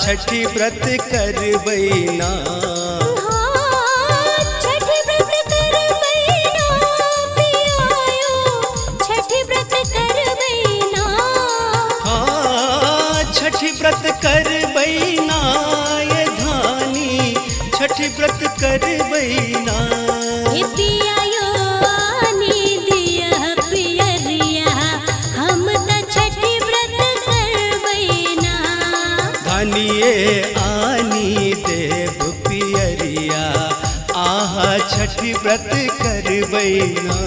छठी व्रत करबैना। छठी व्रत करबैना पियायो, छठी व्रत करबैना। छठी व्रत करबैना ये धानी, छठी व्रत करबैना। पियायो आनी दिया पियरिया, हम त छठी व्रत करबैना। धानिए आनी देव पियरिया, आहा छठी व्रत करबैना।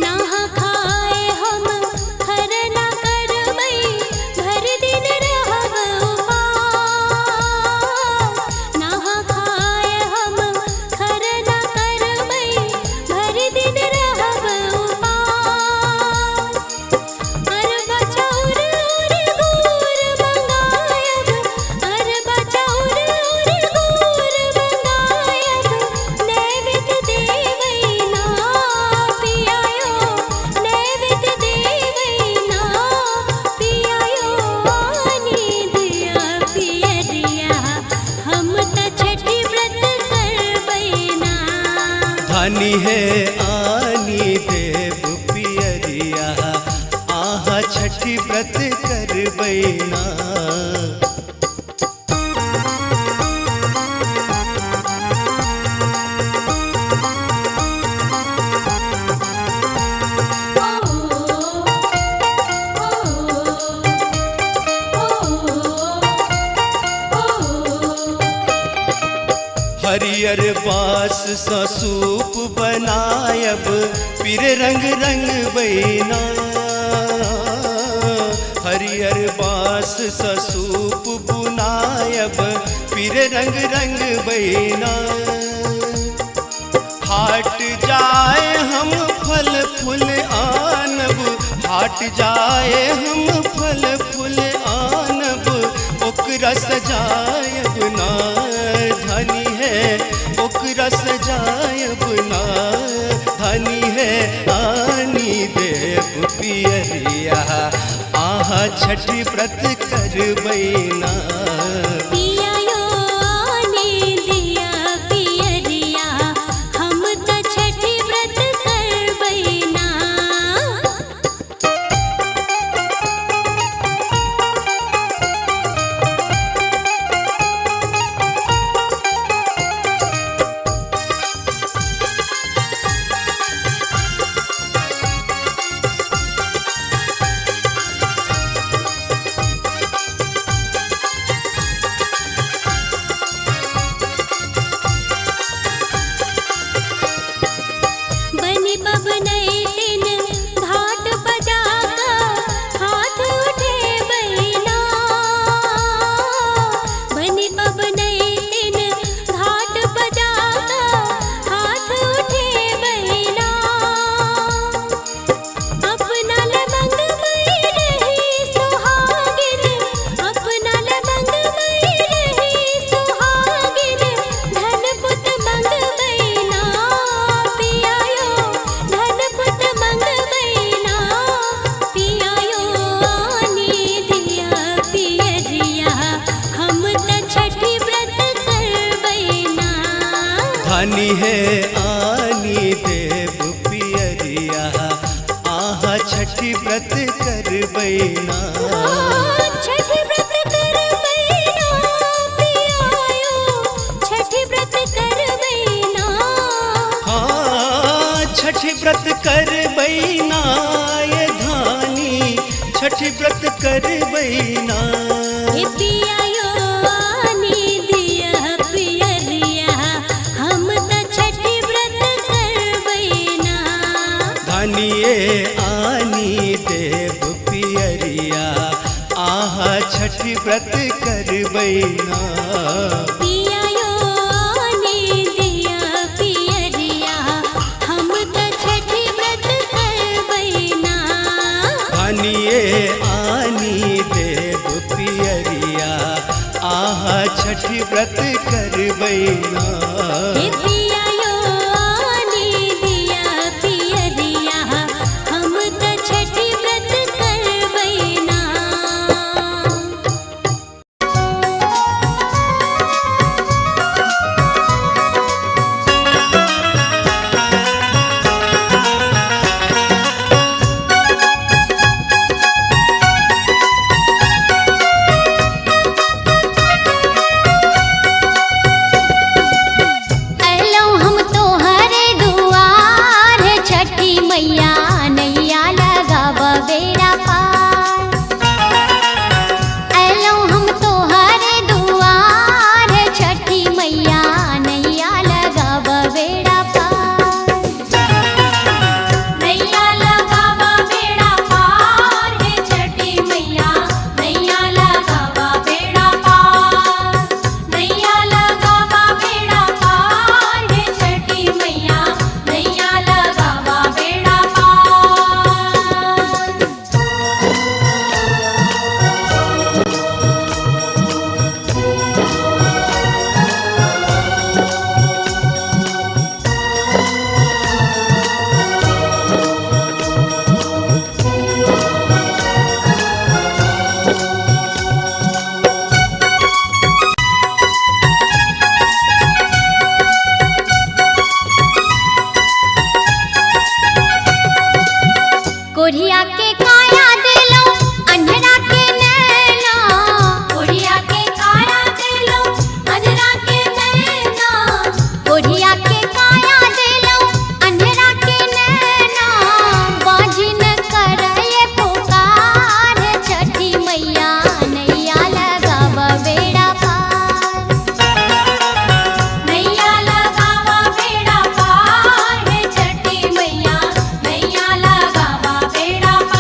नहा खाए हम खरना करबै, भर दिन रहब उपास। नहा खाए हम खरना करबै, भर दिन रहब उपास। अरबा चाउर और गुड़ मंगायब, अरबा चाउर और गुड़ मंगायब, नैवेद्य देवैना पियायो, नैवेद्य देवैना पियायो। आनी दिया पियरिया, हम त छठी व्रत करबैना। धानी है आनी देव पियरिया, आहा छठी व्रत करबैना। हरियर बास सा सूप बनायब, फिर रंग रंग बैना। हरियर बास सा सूप बुनायब, फिर रंग रंग बैना। हाट जाए हम फल फूल आनब, हाट जाए हम फल फूल आनब, ओकरा सजायब ना। धनी है ओकरा सजायब ना, धनी है आनी देव पियरिया, आहा छठी व्रत करबैना। पियायो आनी दिया पियरिया, हम त छठी व्रत करबैना। बनी बबनई दिन घाट बजाका, हाथ उठे बैना। बनी बबनई दिन घाट बजाका, हाथ उठे बैना। अपना लबंग मई रही सुहागिन, अपना लबंग मई रही सुहागिन, धन पुत मंग बैना पियायो, धन पुत मंग बैना पियायो। आनी दिया पियरिया, हम त छठी व्रत करबैना। धानी है आनी देव पियरिया, आहा छठी व्रत करबैना। छठी व्रत करबैना पियायो, छठी व्रत करबैना। छठी व्रत करबैना ये धानी, छठी व्रत करबैना। पियायो आनी दिया पियरिया, हम त छठी व्रत करबैना। धानिए आनी देव पियरिया, आहा छठी व्रत करबैना। पियायो छठी व्रत करबैना। हे पिया यो आनी दिया पियरिया हम त छठी व्रत करबैना। कोढ़िया के काया देलो अंधरा के नैना, कोढ़िया के काया देलो अंधरा के नैना, कोढ़िया के काया देलो अंधरा के नैना। बाजी न करए पुकार छठी मैया नैया लगावा बेड़ा पार, नैया लगावा बेड़ा पार है छठी मैया नैया लगावा बेड़ा पार।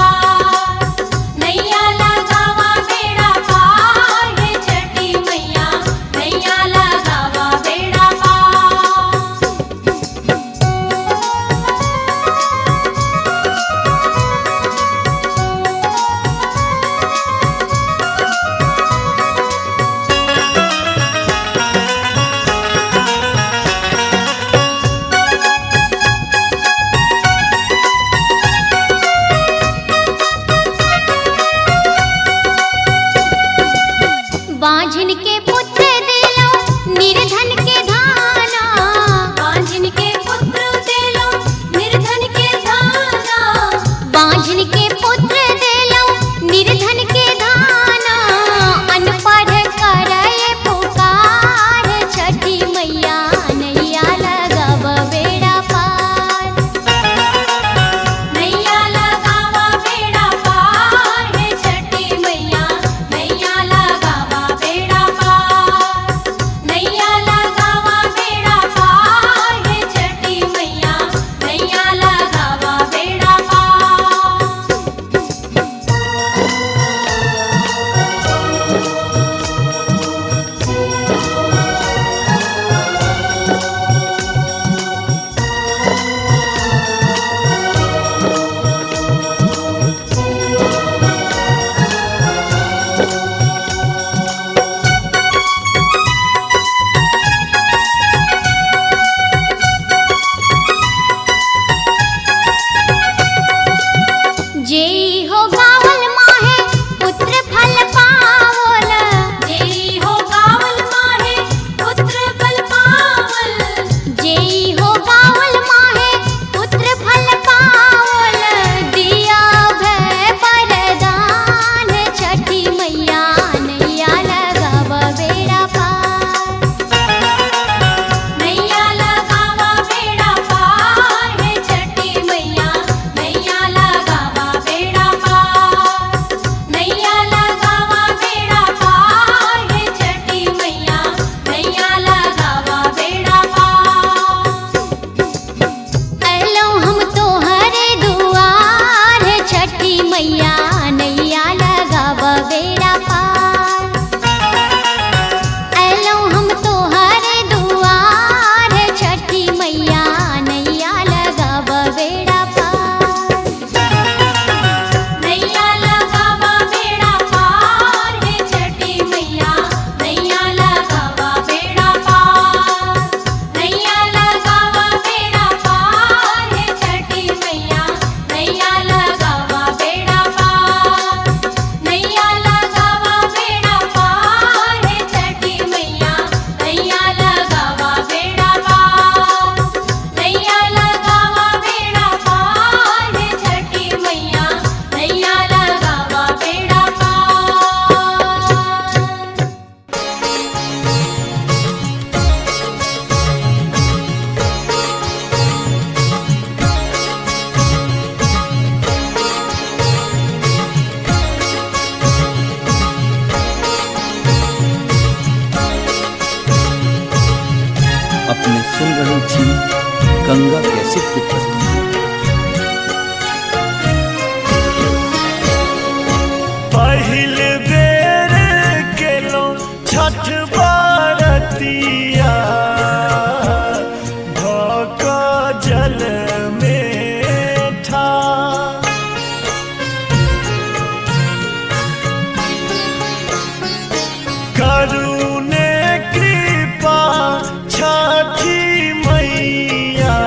कशिप की प्रस्तुति। पहिल बेर केलो छठ बरतिया भक जल में ठाड़। करुणे कृपा छठी मैया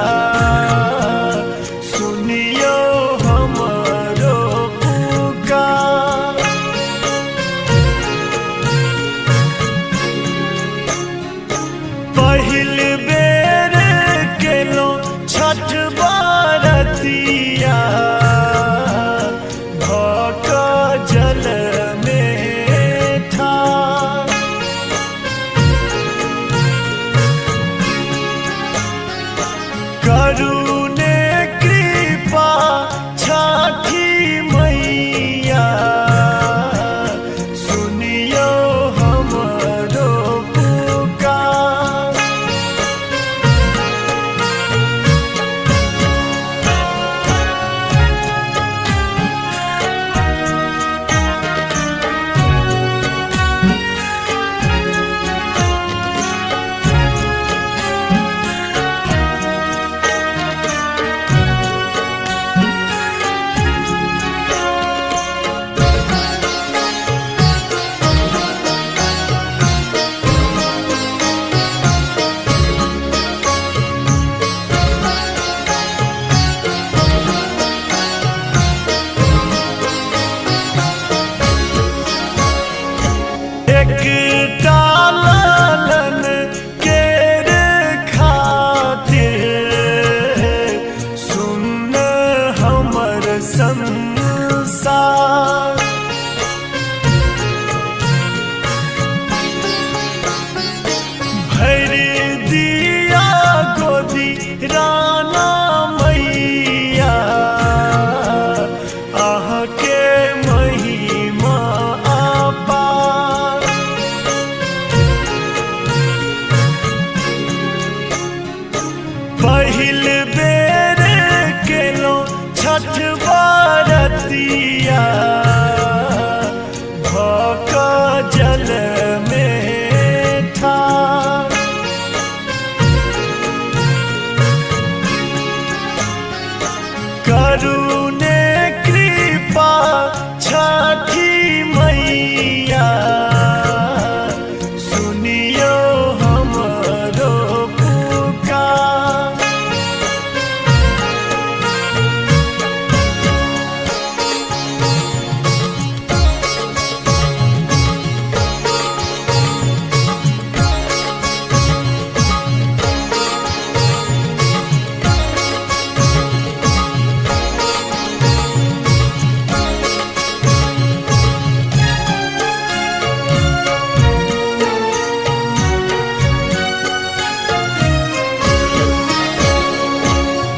सुनियो हमरो पुकार। पहिल बेर केलो छठ बरतिया भक जल में ठाड़। करुणे कृपा छठी मैया सुनियो हमरो पुकार। एक डालन केर खातिर सुन हमर संसार। भर दिया गोदी राना मैया आह के महिमा अपार। पहिल बेर केलो छठ बरतिया भक जल में ठाड़। करुणे कृपा छठी मैया सुनियो हमरो पुकार।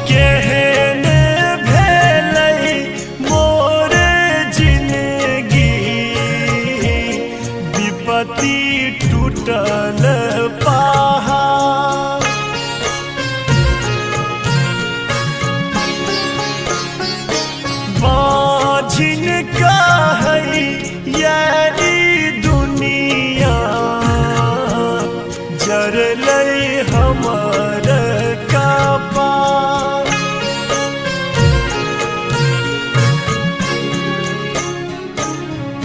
केहन भेलै मोर जिंदगी विपत्ति टूटल पहाड़। बाझिन कहै यारी दुनिया जरलै हमर कपार।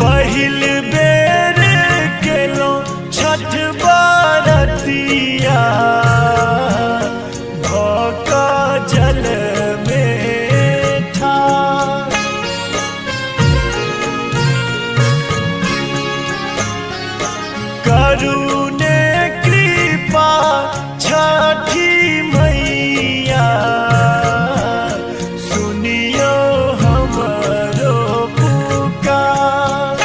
पहिल बेर केलो छठ बरतिया भक जल में ठाड़। करुणे कृपा छठी मैया सुनियो हमरो पुकार।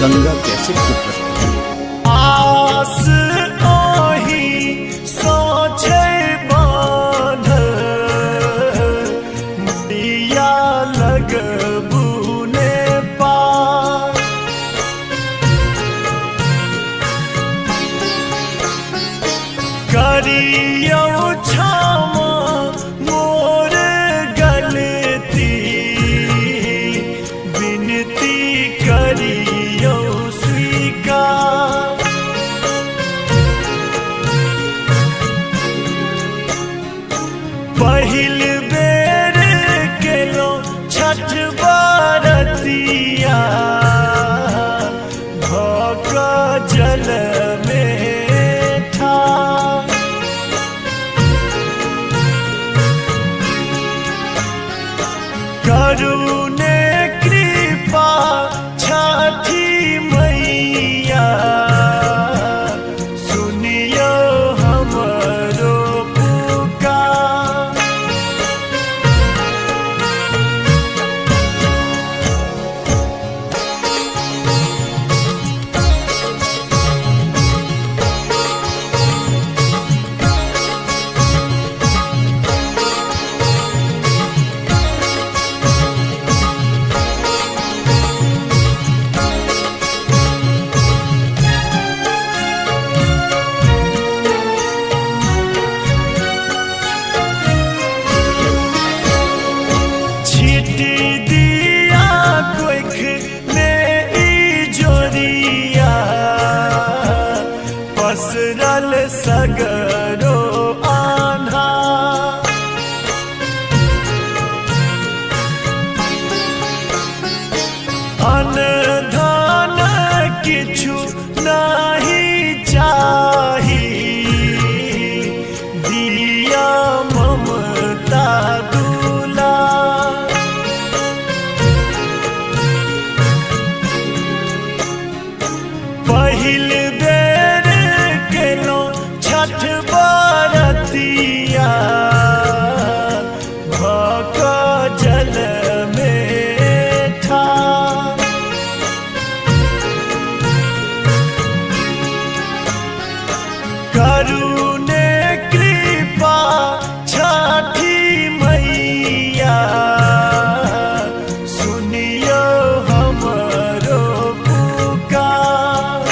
गंगा कैसेट की प्रस्तुति। आस ओही सोचे बांधल, दिया लगबूने पार। करियो क्षमा मोर गलती, विनती करियो स्वीकार। पहिल बेर केलो छठ बरतिया, भक जल में ठार। करुणे कृपा छठी मैया, सुनियो हमरो पुकार। छिटी दिया कोइख में ई जोरिया, पसरल सगरो आन्हा। अनधान किछु नाही चाही, दिया ममता दुला। पहिल बेर केलो छठ बरतिया, भक जल में ठार। करुणे कृपा छठी मैया, सुनियो हमरो पुकार।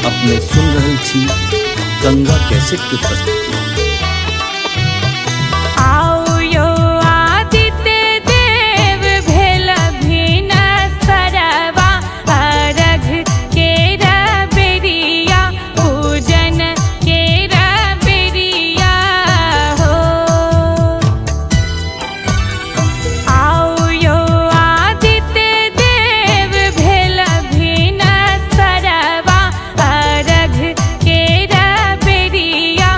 अपने सुन रहल छी गंगा कैसेट की प्रस्तुति। आओ यो आदित्य देव भेल भिन सरवा, अर्घ केरा बेरिया पूजन केरा बेरिया हो। आओ यो आदित्य देव भेल भिन सरवा, अर्घ केरा बेरिया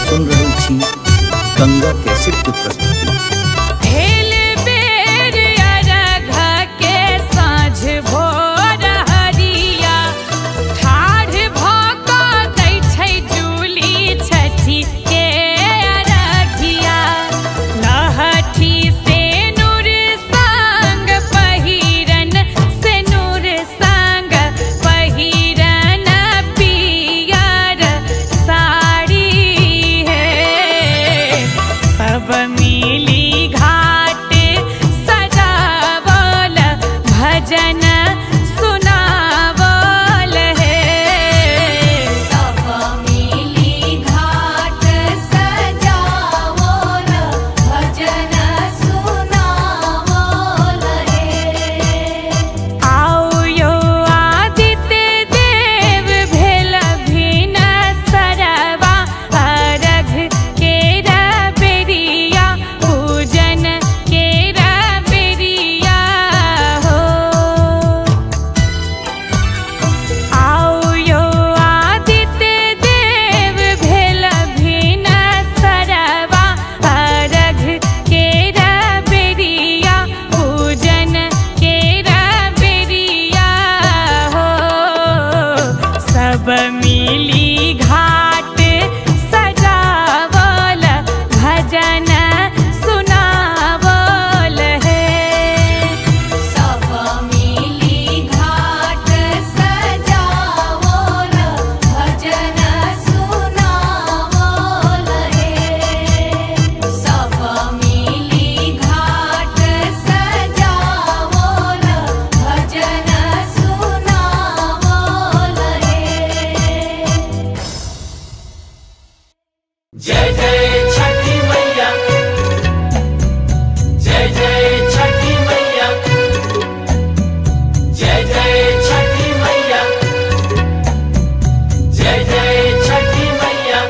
सुन रहे छी गंगा कैसेट की प्रस्तुति। भेल बेर अरघा के साँझ भोर हरिया, ठाढ़ भऽ कऽ दै छै जूली छठी के अरघिया। लहठी से नूर संग पहिरन, से नूर संग पहिरन पियर साड़ी है। सब मिली घाट सजावल, भजन सुनावल है। सब मिली घाट सजावल, भजन सुनावल हे। आओ यो आदित्य देव भेल भिन सरवा, अरघ केरा बेरिया, पूजन केरा बेरिया हो। आओ यो आदित्य देव भेल भिन सरवा, अरघ केरा बेरिया, पूजन केरा बेरिया हो। सब मिली घाट सजावल, भजन सुनावल है। सब मिली घाट सजावल, भजन सुनावल हे। सब मिली घाट सजावल, भजन सुनावल हे। जय जय छठी मैया, जय जय छठी मैया, जय जय छठी मैया, जय जय छठी मैया।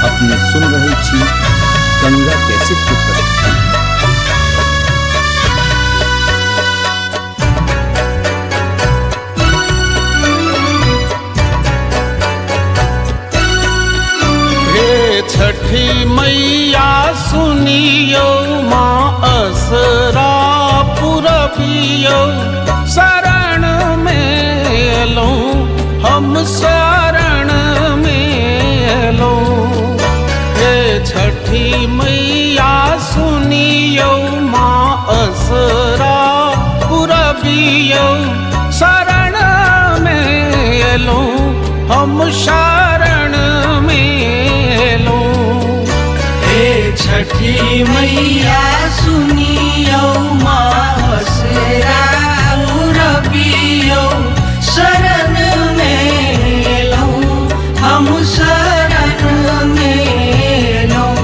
अपने सुन रहे छी गंगा कैसेट की प्रस्तुति। हे छठी मैया सुनियो, माँ असरा पुरबियो। शरण में एलौं, हम शरण में एलौं। हे छठी मैया सुनियो, माँ असरा पुरबियो। शरण में एलौं, हम शरण में एलौं। हे छठी मैया सुनियो, माँ असरा पुरबियो। शरण में एलौं, हम शरण में एलौं।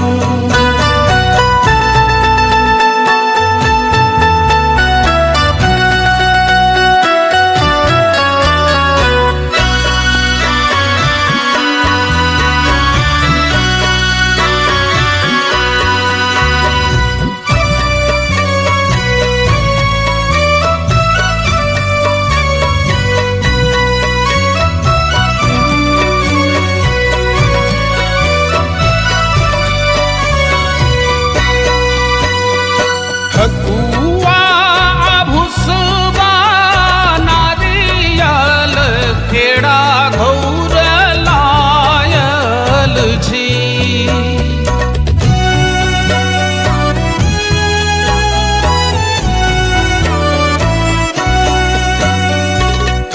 ठकुआ भुसबा नारियल केरा घौर लायल छी।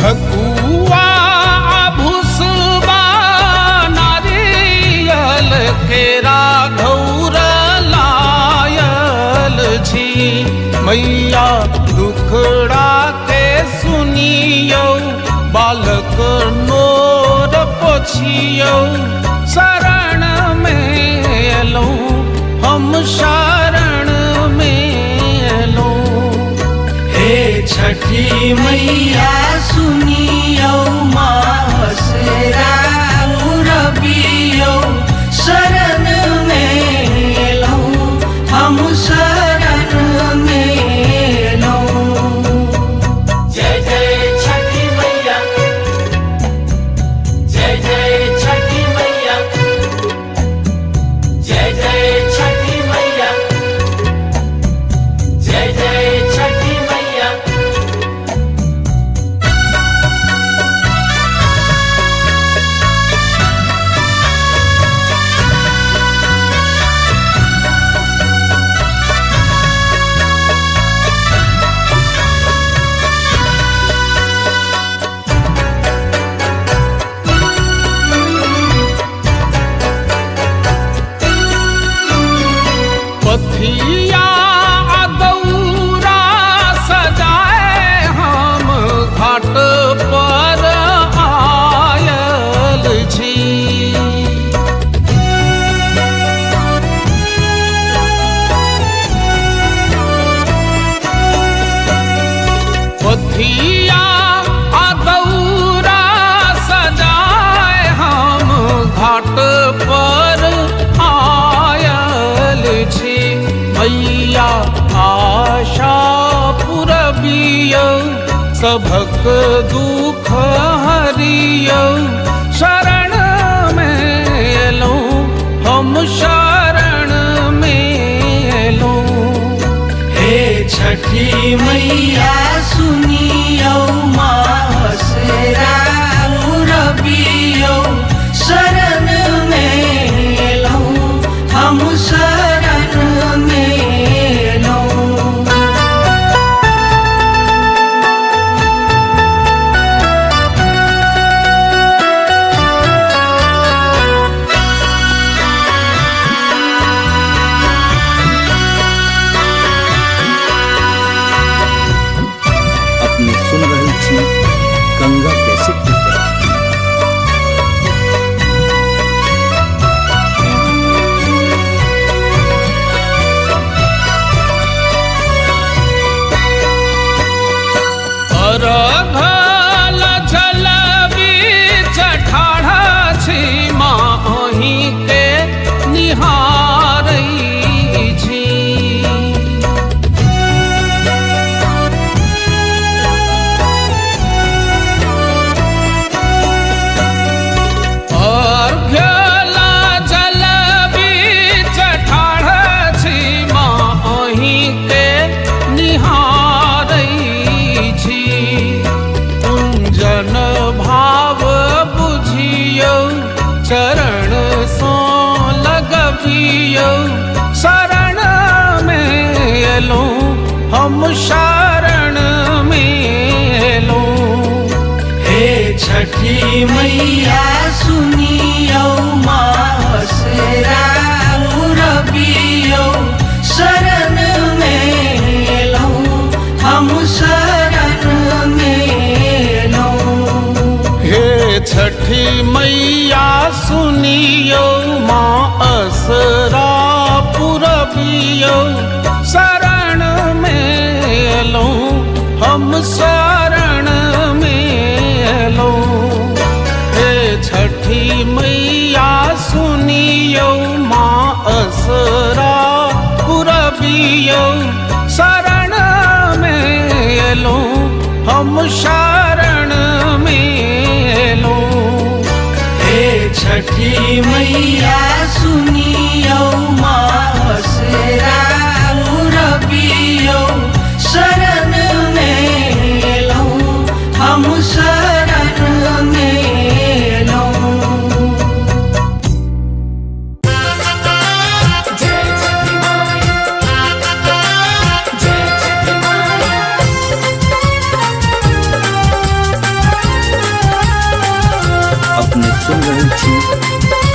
ठकुआ भुसबा नारियल केरा घौर लायल छी। मैया दुखड़ा के सुनियो, बालक नोर पोछियो। शरण में एलौं, हम शरण में एलौं। हे छठी मैया सुनियो, माँ असरा पुरबियो। शरण में एलौं, हम शरण में कोठिया दौरा सजाए हम घाट पर आयल छी। मैया आशा पुरबियौ सभक दुख हरियौ, शरण में एलौं हम शरण में एलौं। हे छठी मैया सुनियौ मासरा पुरबियौ, शरण में एलौं हम शरण में एलौं। अपने सुन रही थी गंगा कैसेट की प्रस्तुति। अरघल जल बीच ठाढ़ छी माही के निहारै छी। अर्घ्यल जल बीच ठाढ़ छी माही के निहारै छी। कुंजन भाव बुझियौ चरण सँ लगबियौ, शरण में एलौं हम शरण में एलौं। हे छठी मैया सुनियौ मासरा पुरबियौ, शरण में एलौं हम शरण में एलौं। हे छठी मैया सुनियौ माँ असरा पुरबियौ, शरण में एलौं हम शरण में एलौं। हे छठी मैया सुनियौ माँ असरा पुरबियौ, शरण में एलौं हम शरण में एलौं। हे छठी मैया सुनियौ मासरा पुरबियौ, शरण में एलौं हम शरण में एलौं। जय छठी मैया, जय छठी मैया। अपने सुन रही थी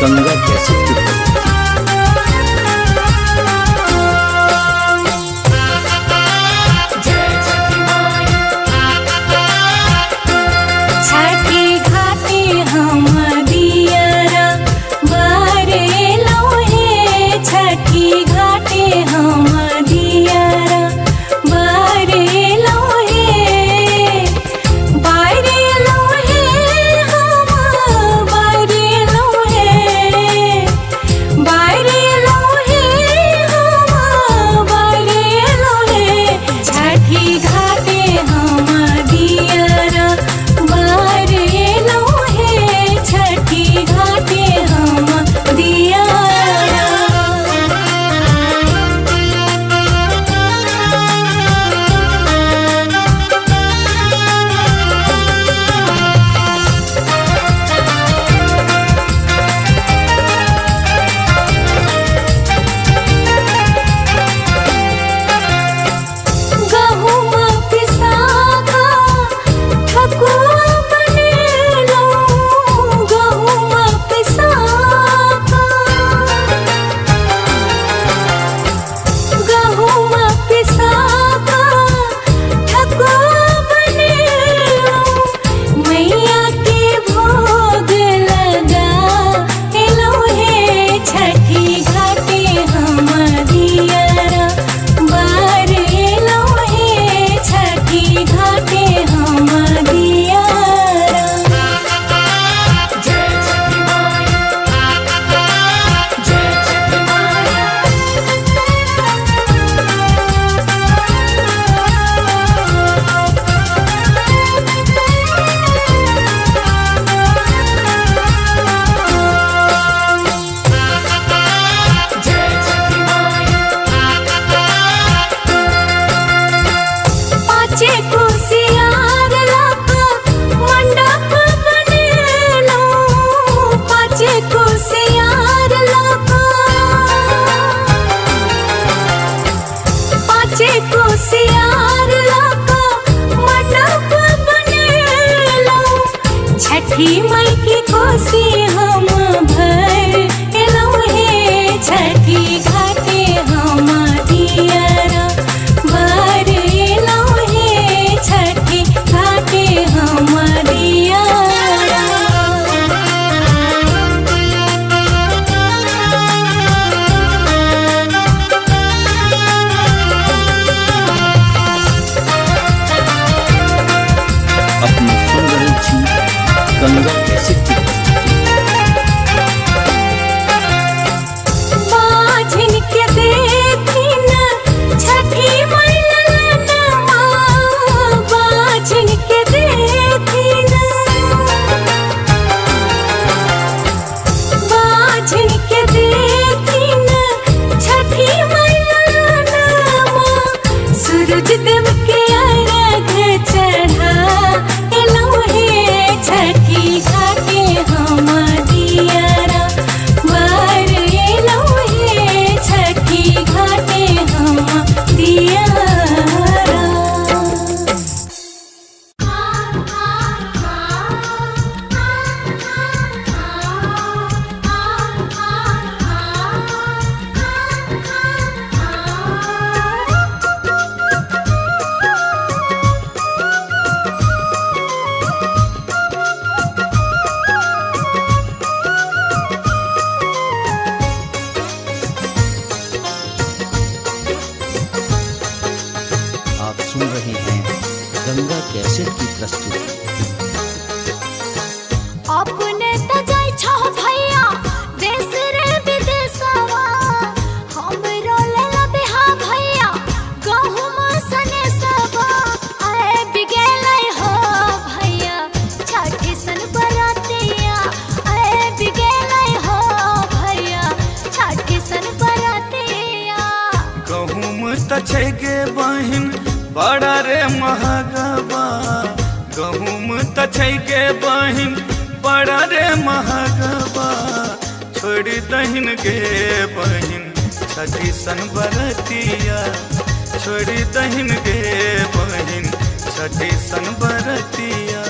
गंगा कैसेट पाँचे कुसियार लाका मंडप बनेलो, पाँचे कुसियार लाका, पाँचे कुसियार लाका मंडप बनेलो। छठी मई की कोसी हम भर एलो हे, छठी घाटे हम दियरा भर एलो हे, छठी घाटे हम दियरा। अपने सुन रहे थी गंगा कैसेट की प्रस्तुति। बाझिन के देखी न छठी मई ललनवा, बाझिन के देखी न, बाझिन के देखी न छठी मई ललनवा। सूरज देव के अर्घ चढ़ा एलो हे, छठी घाटे हम दियरा भर एलो हे, छठी घाटे हम दियरा। आप सुन रहे हैं गंगा कैसेट की प्रस्तुति। अपने त जाय छह भैया देश रे विदेशवा, हमरो लेला बिहा भैया गहुम सने सबा। आए बिगेलै हो भैया छठी सन बरातिया, आए बिगेलै हो भैया छठी सन बरातिया। गहुम त छै गे बहिन बड़ा रे महगबा, गहुम त छै गे बहिन बड़ा रे महगबा। छोड़ी दहिन गे बहिन छठी सन बरतिया, छोड़ी दहिन गे बहिन छठी सन बरतिया।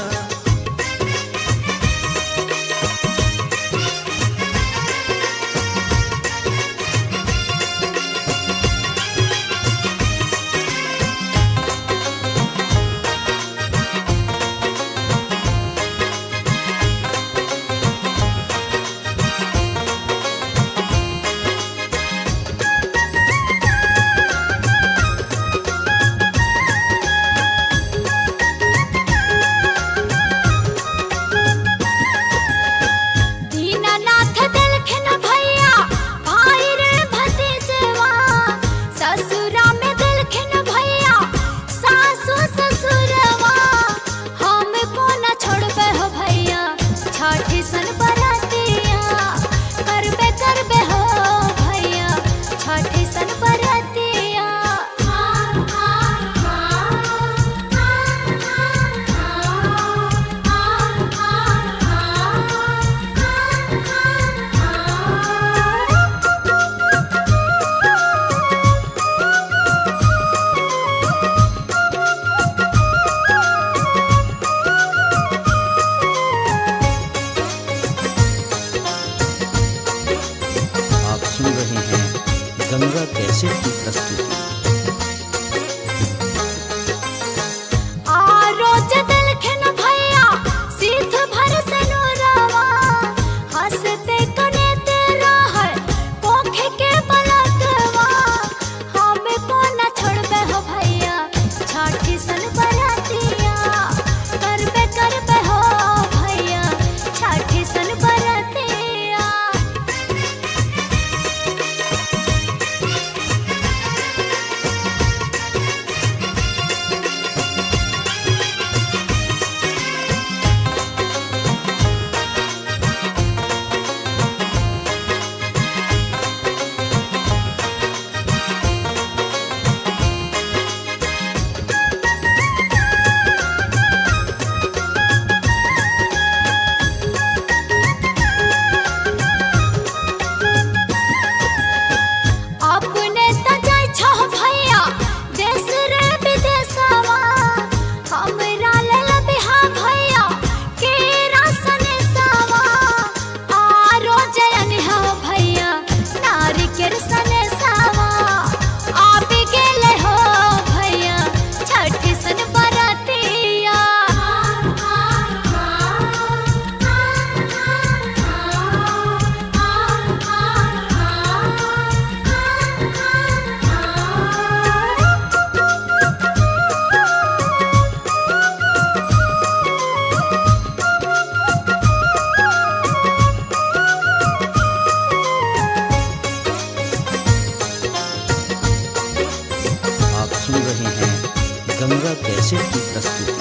गंगा कैसेट की प्रस्तुति।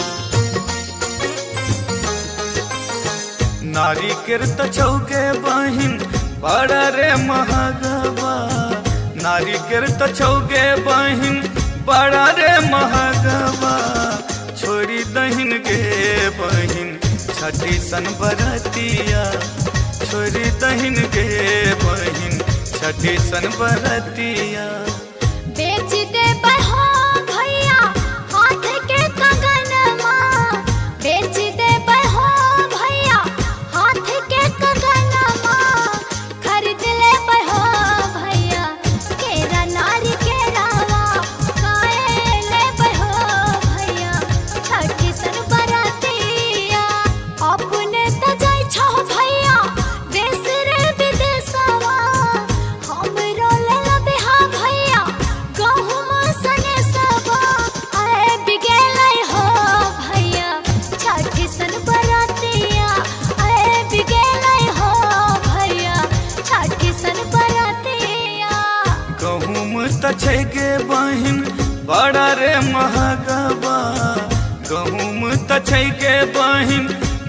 नारी किरत छौके बहिन बड़ा रे महगवा, नारी किरत छौके बहिन बड़ा रे महगवा, छोड़ी दहिन गे बहिन छठी सन बरतिया, छोड़ी दहिन गे बहिन छठी सन बरतिया। बेच दे बहो भैया हाथ के कंगनमा, बेच दे बहो भैया हाथ के कंगनमा, खरीद ले बहो भैया केरा नारी के रावा, काए ले बहो भैया छठी सन बरतिया। अपने त जाय छो भैया देश रे विदेशवा, हमरो ले लबेहा भैया गहुम सने सबा, आए बिगेलै हो भैया छठी सन बरतिया, आए बिगेलै हो भैया छठी सन बरतिया। गहुम त छै गे बहिन बड़ा रे महगवा, गहुम त छै गे बहिन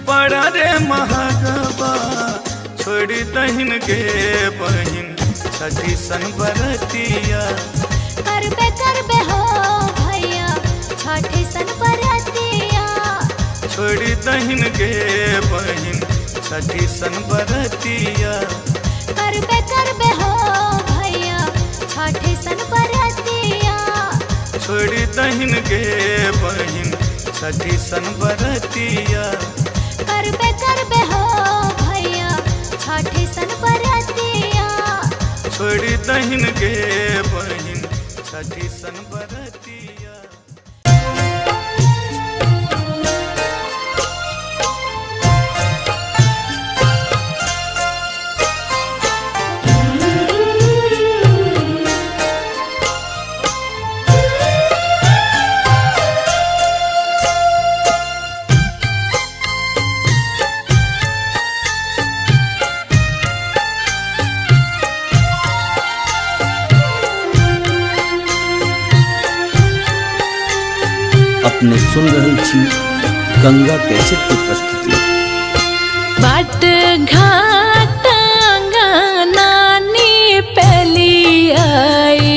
बड़ा रे महगवा, छोड़ी दहिन गे बहिन छठी सन बरतिया। करबे करबे हो भैया छठी सन बरतिया, छोड़ी दहिन गे बहिन छठी सन बरतिया। करबे करबे हो भैया छठी सन बरतिया, छोड़ी दहिन गे बहिन छठी सन बरतिया। करबे करबे हो भैया छठी सन बरतिया, छोड़ी दहिन गे बहिन छठी सन बरतिया। अपने सुन रहल छी गंगा कैसेट की प्रस्तुति। बाट घाट नानी पहली आई,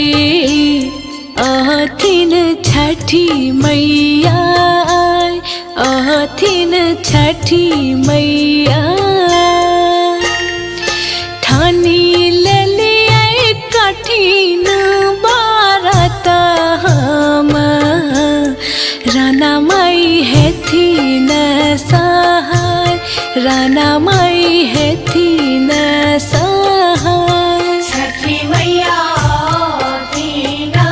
आथिन छठी मैया, आथिन छठी मैया, ठानी ले लिया कठिन बारत हम, राना माई है थी न सहाय, राना माई है थी न सहाय। छठी मैया दीना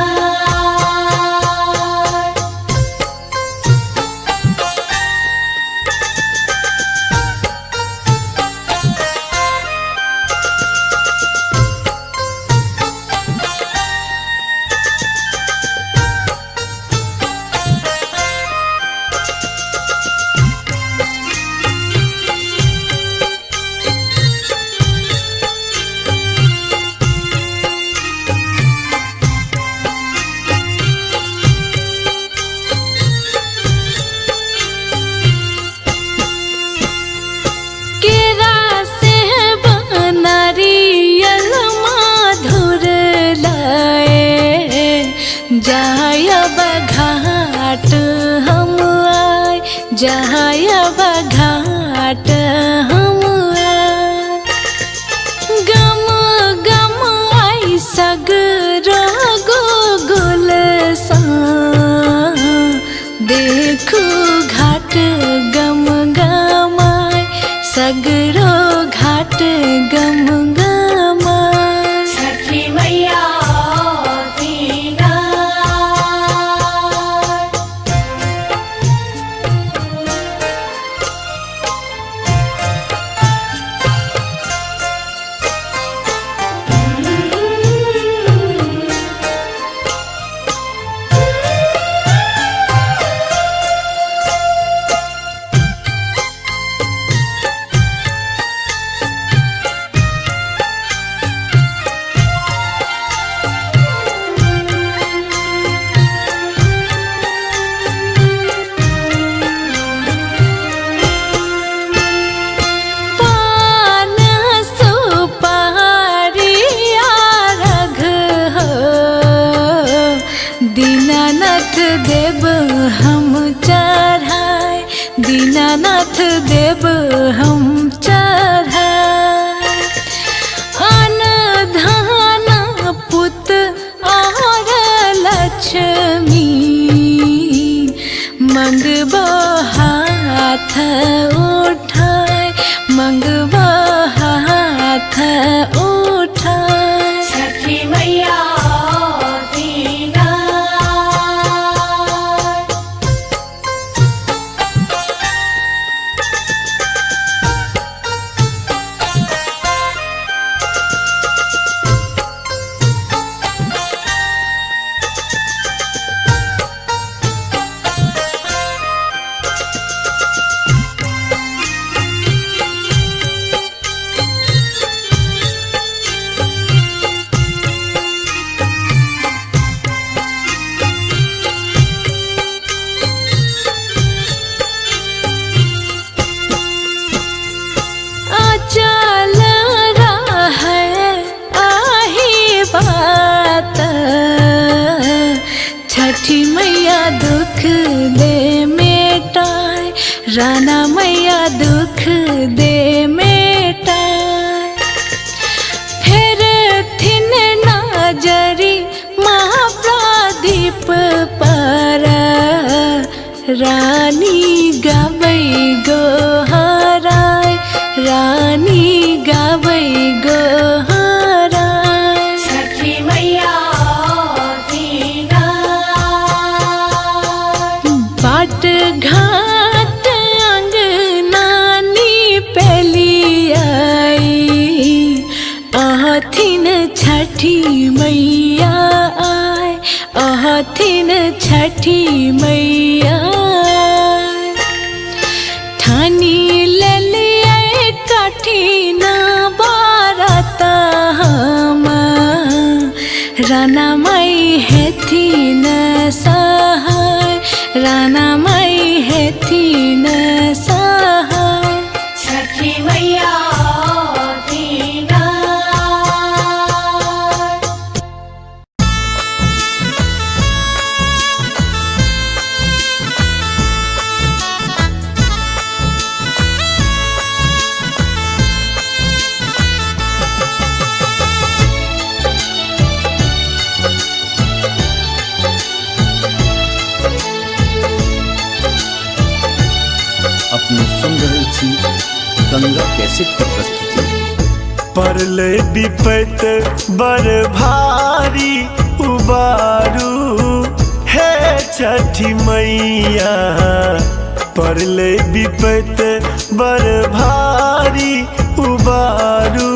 जायब घाट हम आए, जायब घाट हम आए, गम गम आई सगरो गोगुल सा, देखो घाट गम गमाय, सगरो घाट गम गमाय। छठी मैया दीना देव हम चढ़ाए, दीनानाथ देव हम चढ़ाए। अन धन पुत और लक्ष्मी, मंगबो हाथ उठाए, मंगबो हाथ उठाए। छठी मैया दीना चल रहे आही बात, छठी मैया दुख दे मेटाए, राना मैया दुख दे मेटाए। फिर थिन नजरी महाप्रदीप पर, रानी गाबै गोहराय, रानी गाबै गोहराय। छठी मैया दीना बाट घाट अंगनानी पेली आई, अहथिन छठी मैया आय, अहथिन छठी मैया आय। ठानी ले लिए कठिन बारत हम, राना माई हेथिन सहाय, राना माई हेथिन सहाय। छठी मैया दीना अपने सुन रहल छी गंगा कैसेट की प्रस्तुति। परले विपत बर भारी उबारू, हे छठी मैया। परले विपत बर भारी उबारू,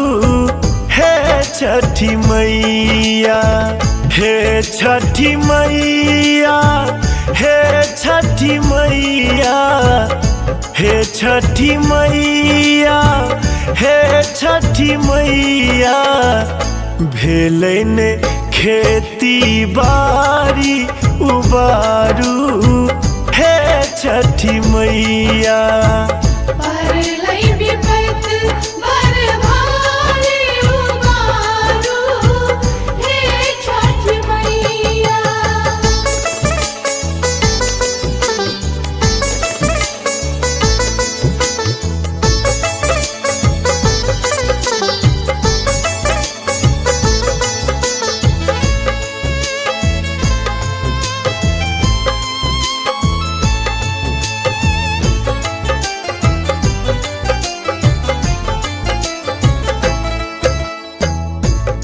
हे छठी मैया। हे छठी मैया, हे छठी मैया, हे छठी मैया, हे छठी मैया। भेलन खेती बारी उबारू, हे छठी मैया। परलै विपत बर भारी उबारू, हे छठी मैया।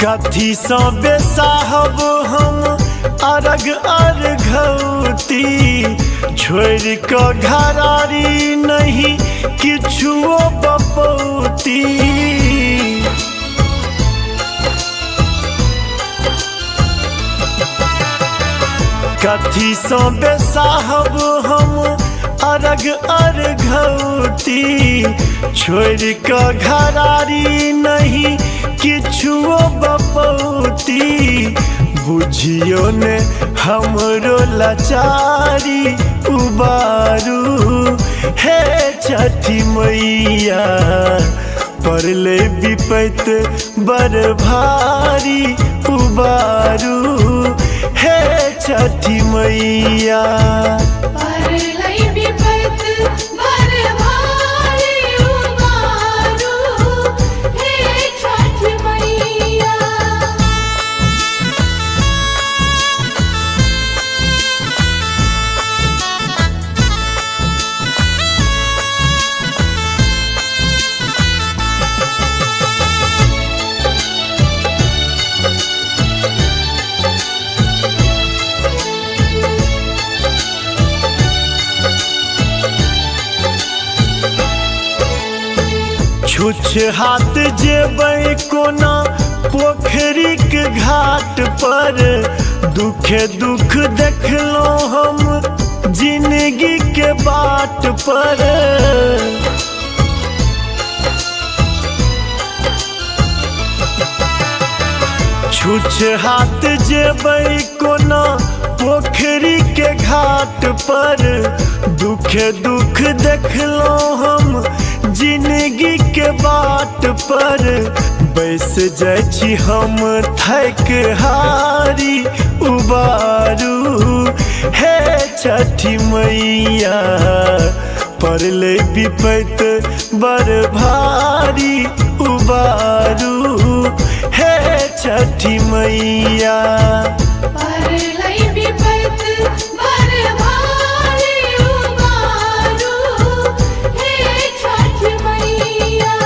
कथी सँ बेसाहब हम अरग अर्घौती, छोड़ कऽ घरारी नहीं किछुओ बपौती। कथी सँ बेसाहब हम अरग अर्घौती, छोड़ कऽ घरारी नहीं किछुओ बपौती। बुझियो ने हमरो लाचारी उबारू, हे छठी मैया। परले विपत बर भारी उबारू, हे छठी मैया। परलई विपत बर भारी उबारू, हे छठ मैया। छुछ हाथ जेबै कोना पोखरी के घाट पर, दुखे दुख देखलो हम जिंदगी के बाट पर। छुछ हाथ जेबै कोना पोखरी के घाट पर, दुखे दुख देखलो हम जिंदगी के बाट पर। बैस जाइ छी हम थक हारी उबारू, हे छठी मैया। परले विपत बर भारी उबारू, हे छठी मैया। परलई विपत बर भारी उबारू, हे छठ मैया।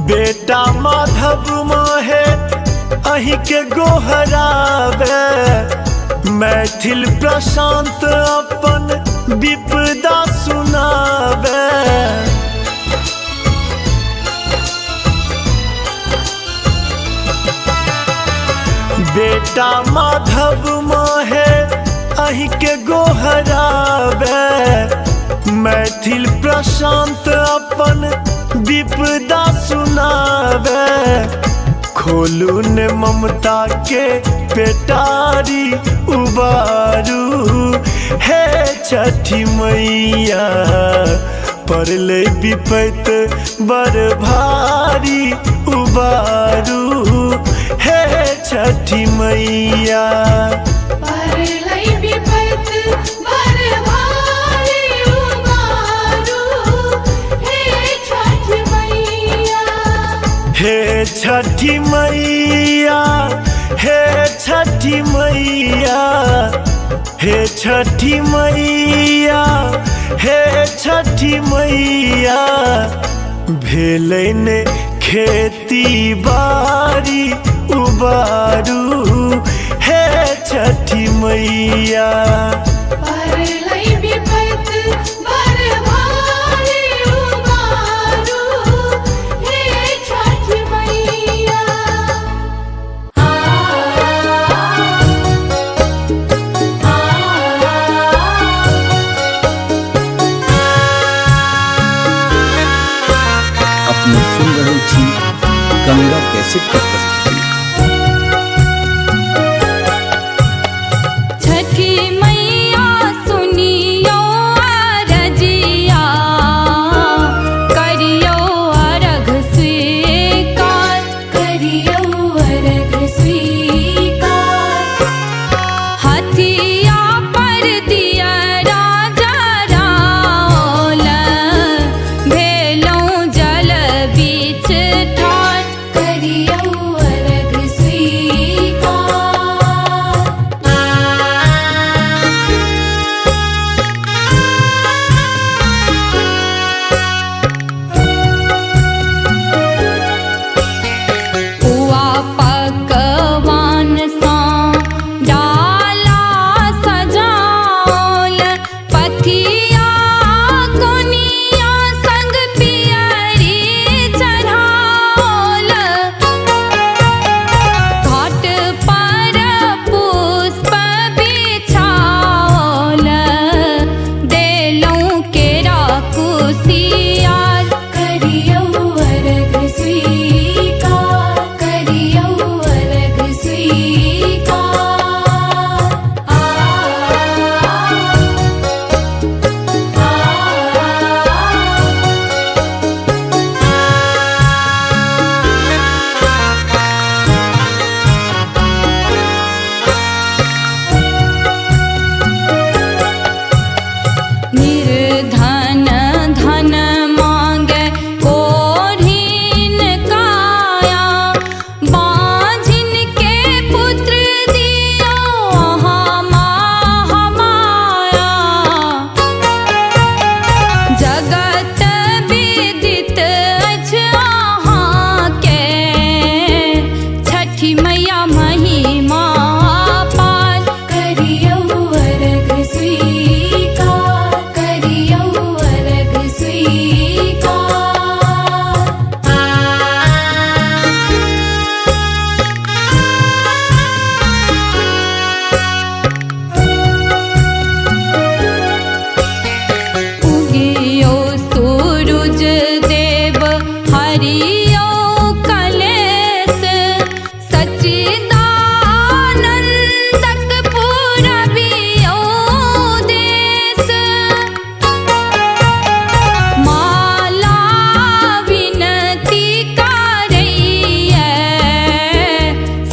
बेटा माधव माहे अही के गोहरावे, मैथिल प्रशांत अपन विपदा सुनावे। बेटा माधव माहे अही के गोहरावे, मैथिल प्रशांत अपन विपदा सुनावे। खोलू ने ममता के पेटारी उबारू, हे छठी मैया। परले विपत बर भारी उबारू, हे छठी मैया। परलई विपत बर भारी उबारू, हे छठ मैया। हे छठी मैया, हे छठी मैया, हे छठी मैया, हे छठी मैया। भेलै ने खेती बारी उबारू, हे छठी मैया। परलई विपत बर भारी उबारू, हे छठ मैया। अपने सुन रहल छी गंगा कैसेट पर प्रस्तुति। छठी मैया सुनियो अरजिया, करियो अर्घ स्वीकार, करियो अर्घ स्वीकार। हथिया पर दिया राजा राओल, भेलौं जल बीच ठार, करियो हरियो कलेस सच्चिदानंदक पूरबियो देश माला विनती करैया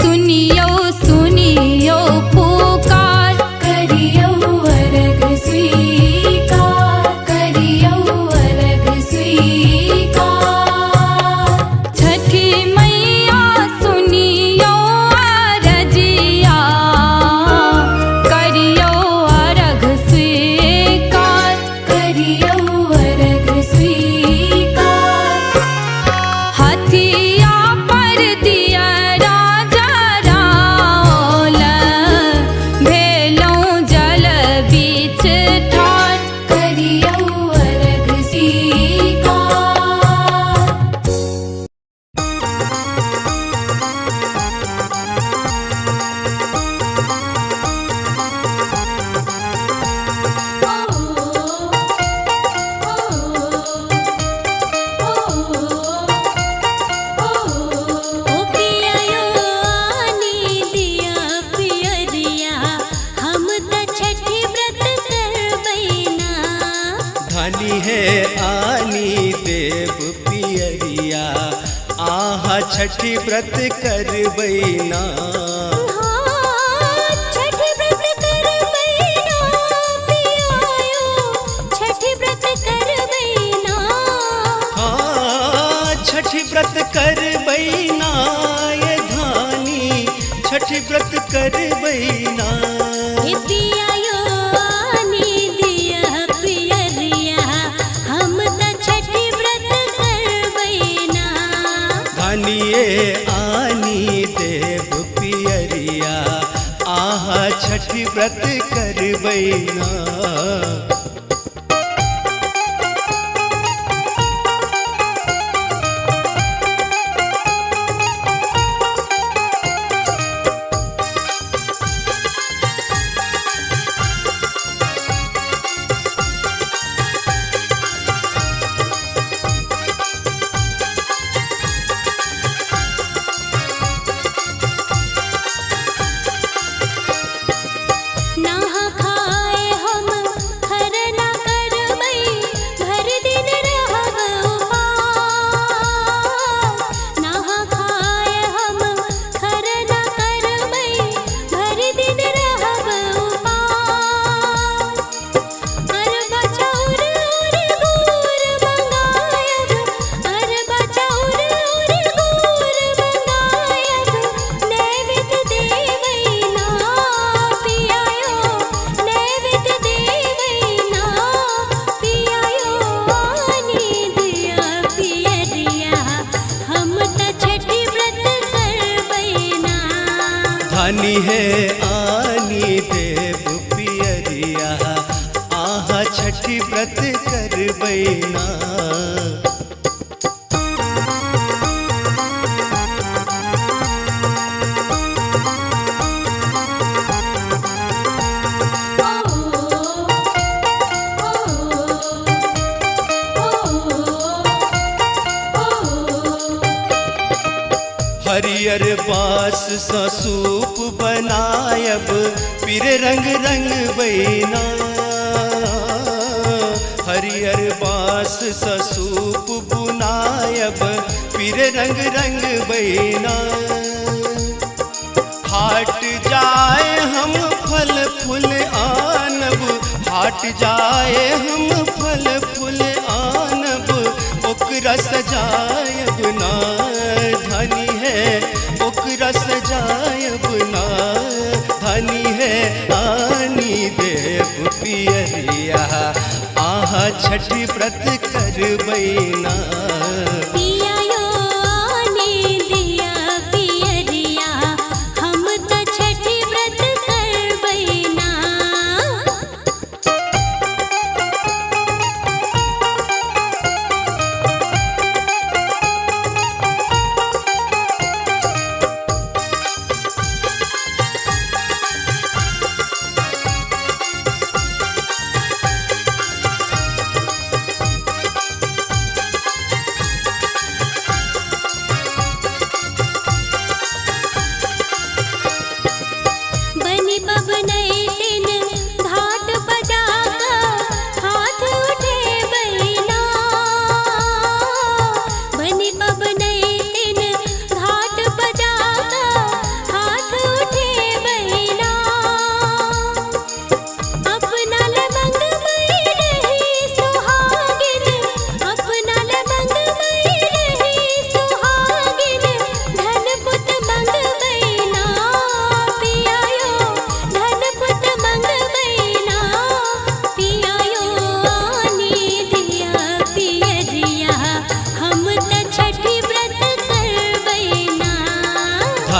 सुनियो सुनियो पुकार करियो अर्घ स्वीकार करियो अर्घ स्वीकार छठी मैया सुनियो अरजिया करियो अर्घ स्वीकार करियो अर्घ स्वीकार हथिया पर दिया राजा राओल भेलौं जल बीच ठार करियो अर्घ स्वीकार ओ पियायो आनी दिया पियरिया हम त छठी व्रत करबैना धनी है आनी देव पियरिया आहा छठी व्रत करबैना छठी व्रत करबैना पियायो छठी व्रत करबैना हाँ छठी व्रत करबैना ये धानी छठी व्रत करबैना हे पियायो आनी दिया पियरिया हम त छठी व्रत करबैना धनिए आनी देव पियरिया आहा छठी व्रत करबैना नहा खाए हम खरना करबै भर दिन रहब उपास नहा खाए हम खरना करबै भर दिन रहब उपास अरबा चाउर और गुड़ मंगायब अरबा चाउर और गुड़ मंगायब नैवेद्य देवैना पियायो नैवेद्य देवैना पियायो आनी दिया पियरिया हम त छठी व्रत करबैना धनी है आनी देव पियरिया आहा छठी व्रत करबैना हरियर बास सा सूप बनायब पीर रंग रंग बैना हरियर बास सा सूप बुनायब पीर रंग रंग बैना हाट जाए हम फल फूल आनब हाट जाए हम फल फूल आनब ओकरा सजायब ना धनी है ओकरा सजायब ना धनी है आनी देव पियरिया आहा छठी व्रत करबैना पियायो आनी दिया पियरिया हम त छठी व्रत करबैना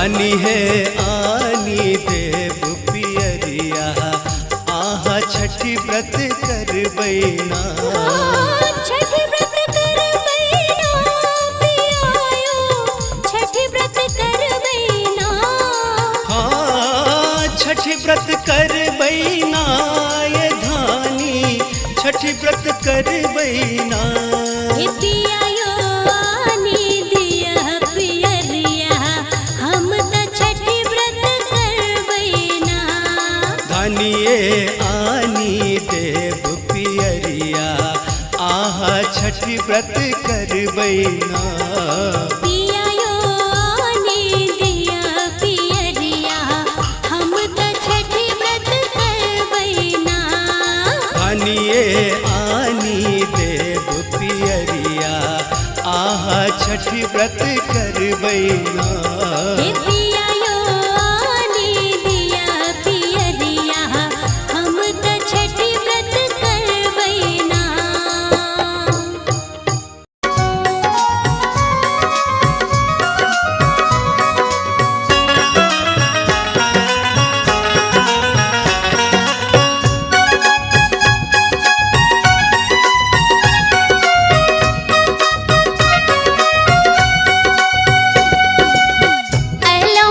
धानी है आनी देव पियरिया आहा छठी व्रत कर बैना छठी व्रत कर बैना पियायो छठी व्रत कर बैना हाँ छठी व्रत कर बैना ये धानी छठी व्रत कर बैना हे पियायो आनी दिया पियरिया हम त छठी व्रत कर बैना धानिए आनी देव पियरिया आहा छठी व्रत कर बैना पियायो आनी दिया पियरिया हम त छठी व्रत कर बैना धानिए आनी देव पियरिया आहा छठी व्रत कर बैना हे पियायो आनी दिया पियरिया हम त छठी व्रत कर बैना अलो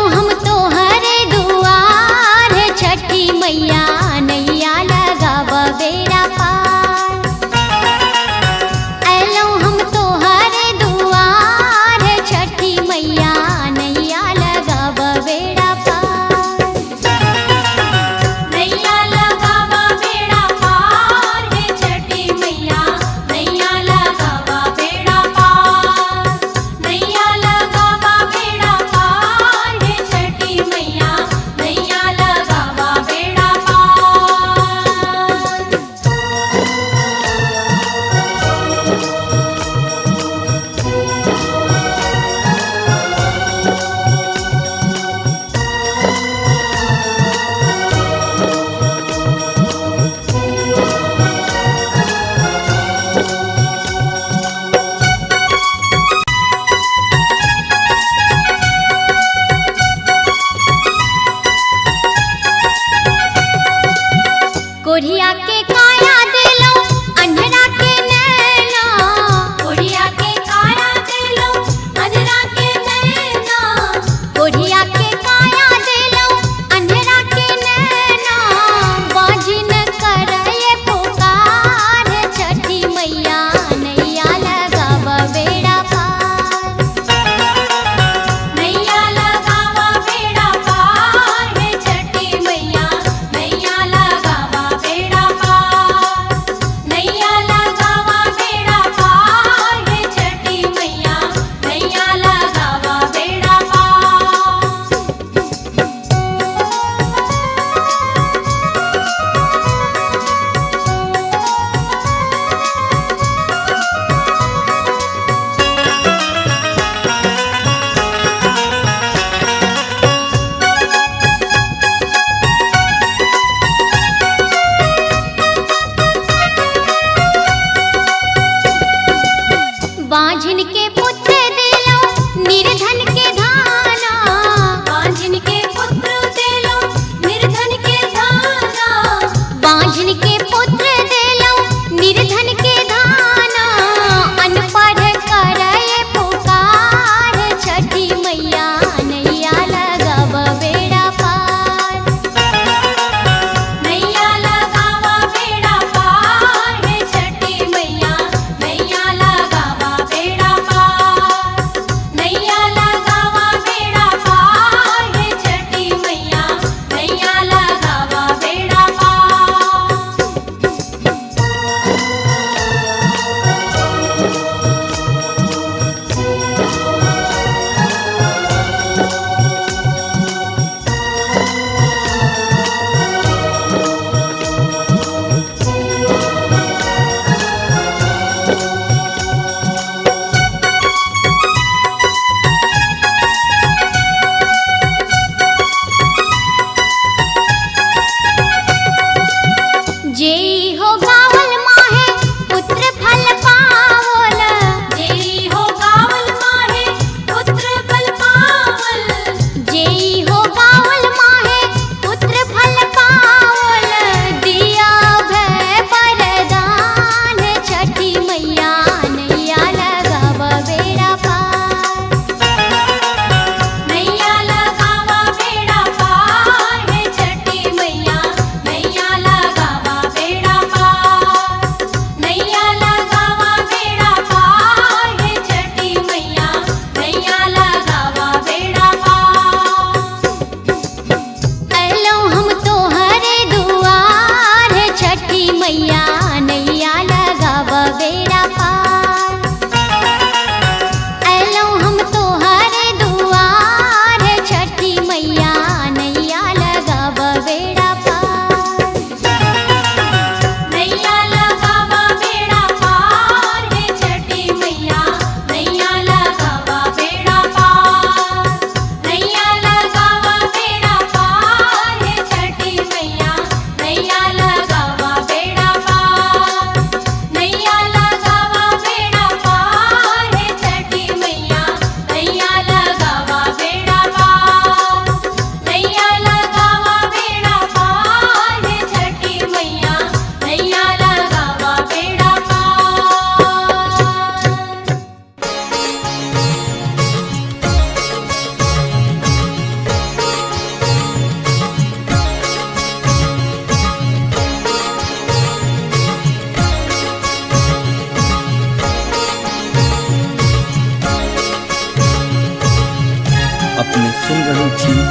थी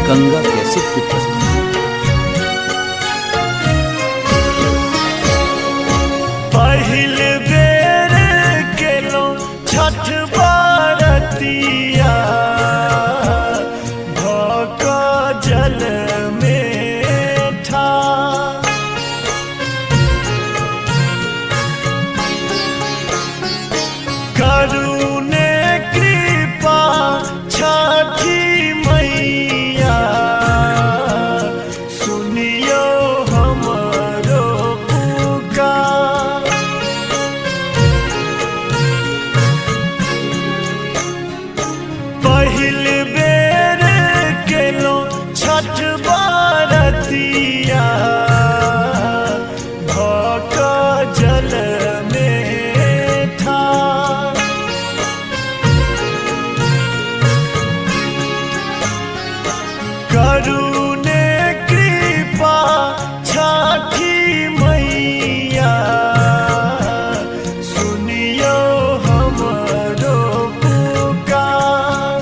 गंगा कैसेट की प्रस्तुति। पहिल बेर केलो छठ बरतिया भक जल में ठाड़। करुणे कृपा छठी मैया सुनियो हमरो पुकार। पहिल बेर केलो छठ बरतिया भक जल में ठाड़। करुणे कृपा छठी मैया सुनियो हमरो पुकार।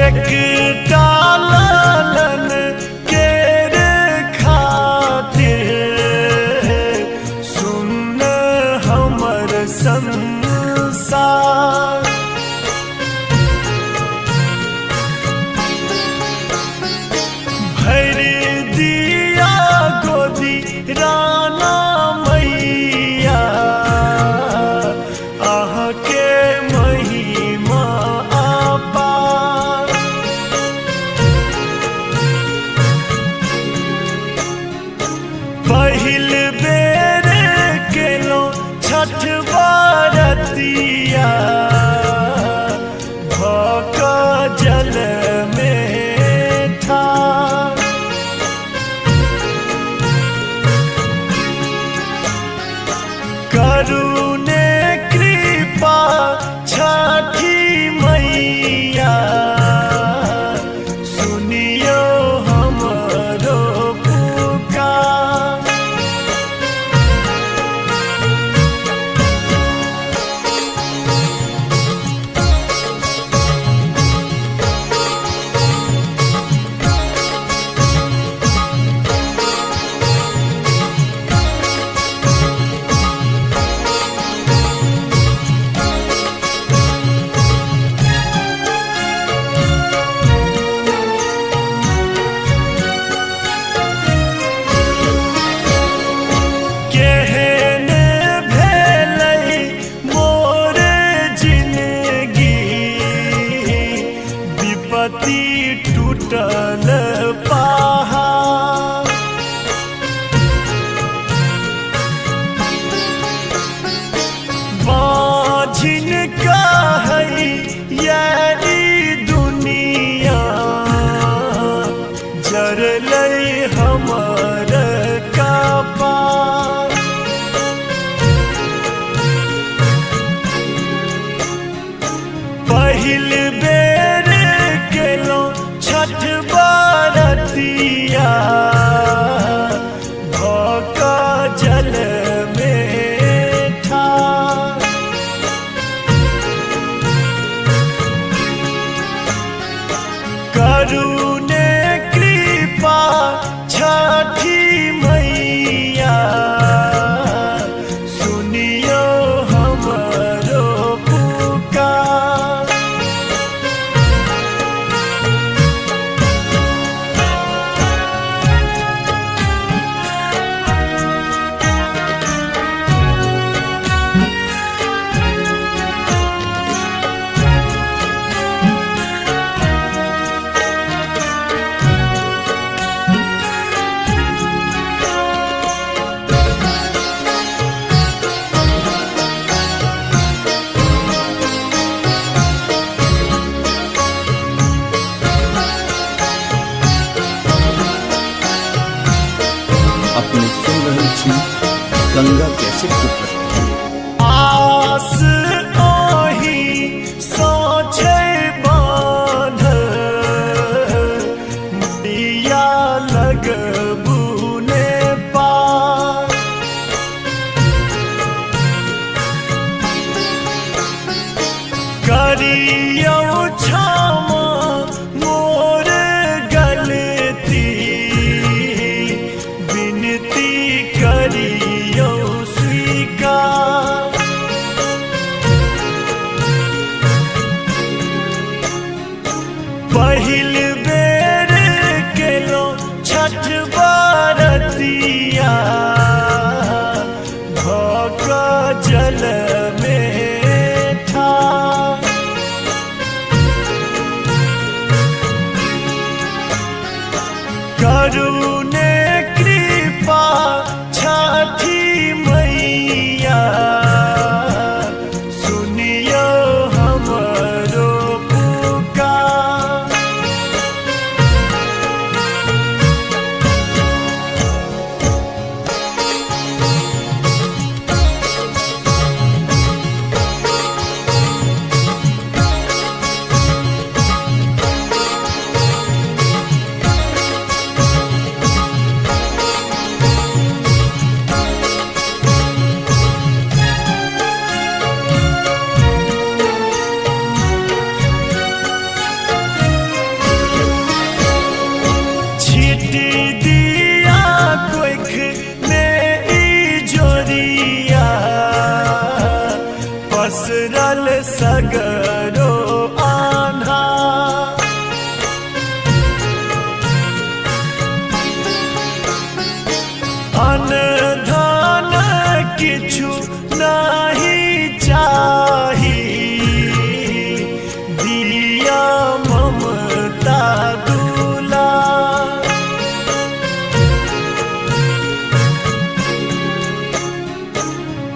एक डालन केर खातिर सुन हमर संसार। भर दिया गोदी राना मैया आह के महिमा अपार। पहिल बेर केलो छठ बरतिया भक जल में ठाड़। करुणे कृपा छठी मैया सुनियो हमरो पुकार। केहन भेलै मोर जिंदगी विपत्ति टूटल पहाड़। बाझिन कहै यारी दुनिया जरलै हमर कपार। पहिल बेर केलो छठ बरतिया भक जल में ठाड़। करुणे कृपा छठ गंगा कैसेट की प्रस्तुति। आस ओही सोचे बांध दिया लगबूने पार करियो क्षमा मोर गलती विनती करियो स्वीकार पहिल बेर केलो छठ बारतिया भक जल में ठार करुणे कृपा छठी मैया सुनियो हमरो पुकार छिट दिया कोइख में ई जोरिया पसरल सगरो आन्हा अनधान किछु नाही चाही दिया ममता दुला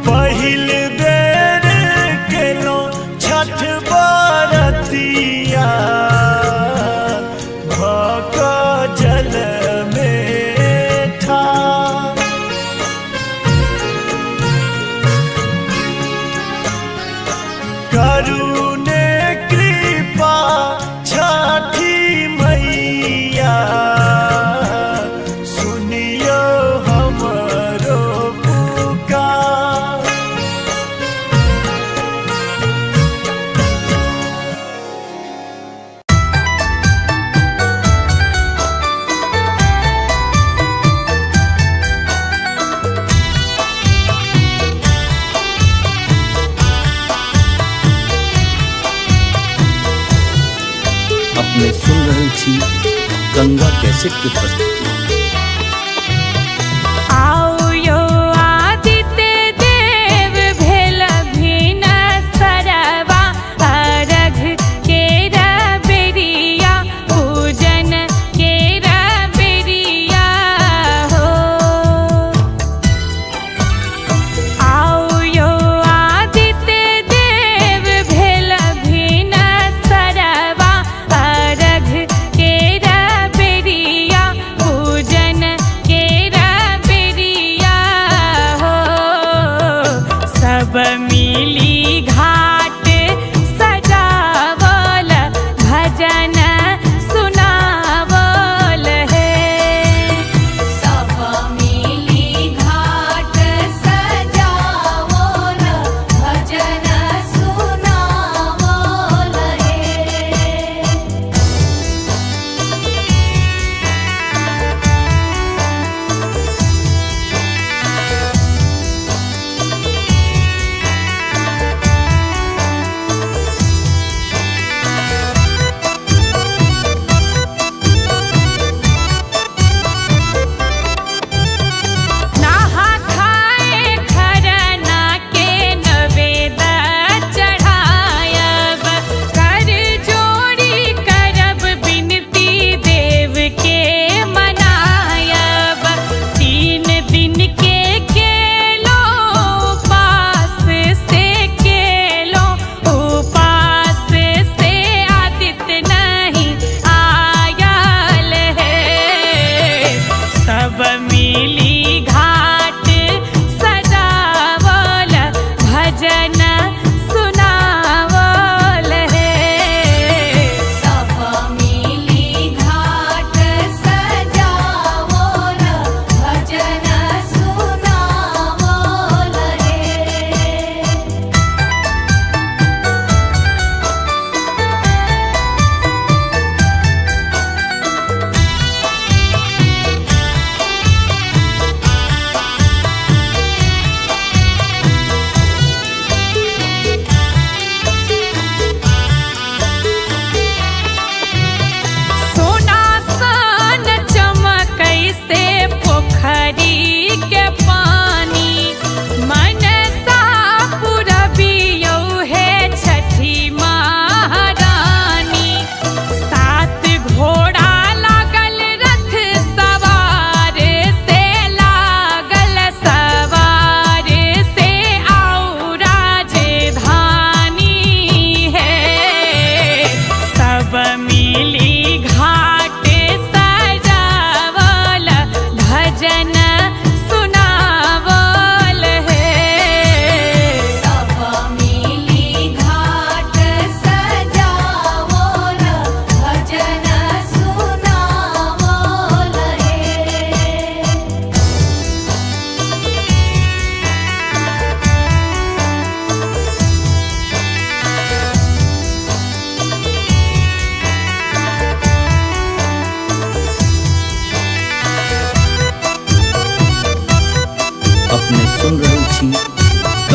पहिल बेर केलो छठ बारतिया भक जल में ठार करुणे कृपा छठी मैया सुनियो हमरो पुकार अपने सुन रहल छी गंगा कैसेट की प्रस्तुति। आओ यो आदित्य देव भेल भिन सरवा अर्घ केरा बेरिया पूजन केरा बेरिया हो। आओ यो आदित्य देव भेल भिन सरवा अर्घ केरा बेरिया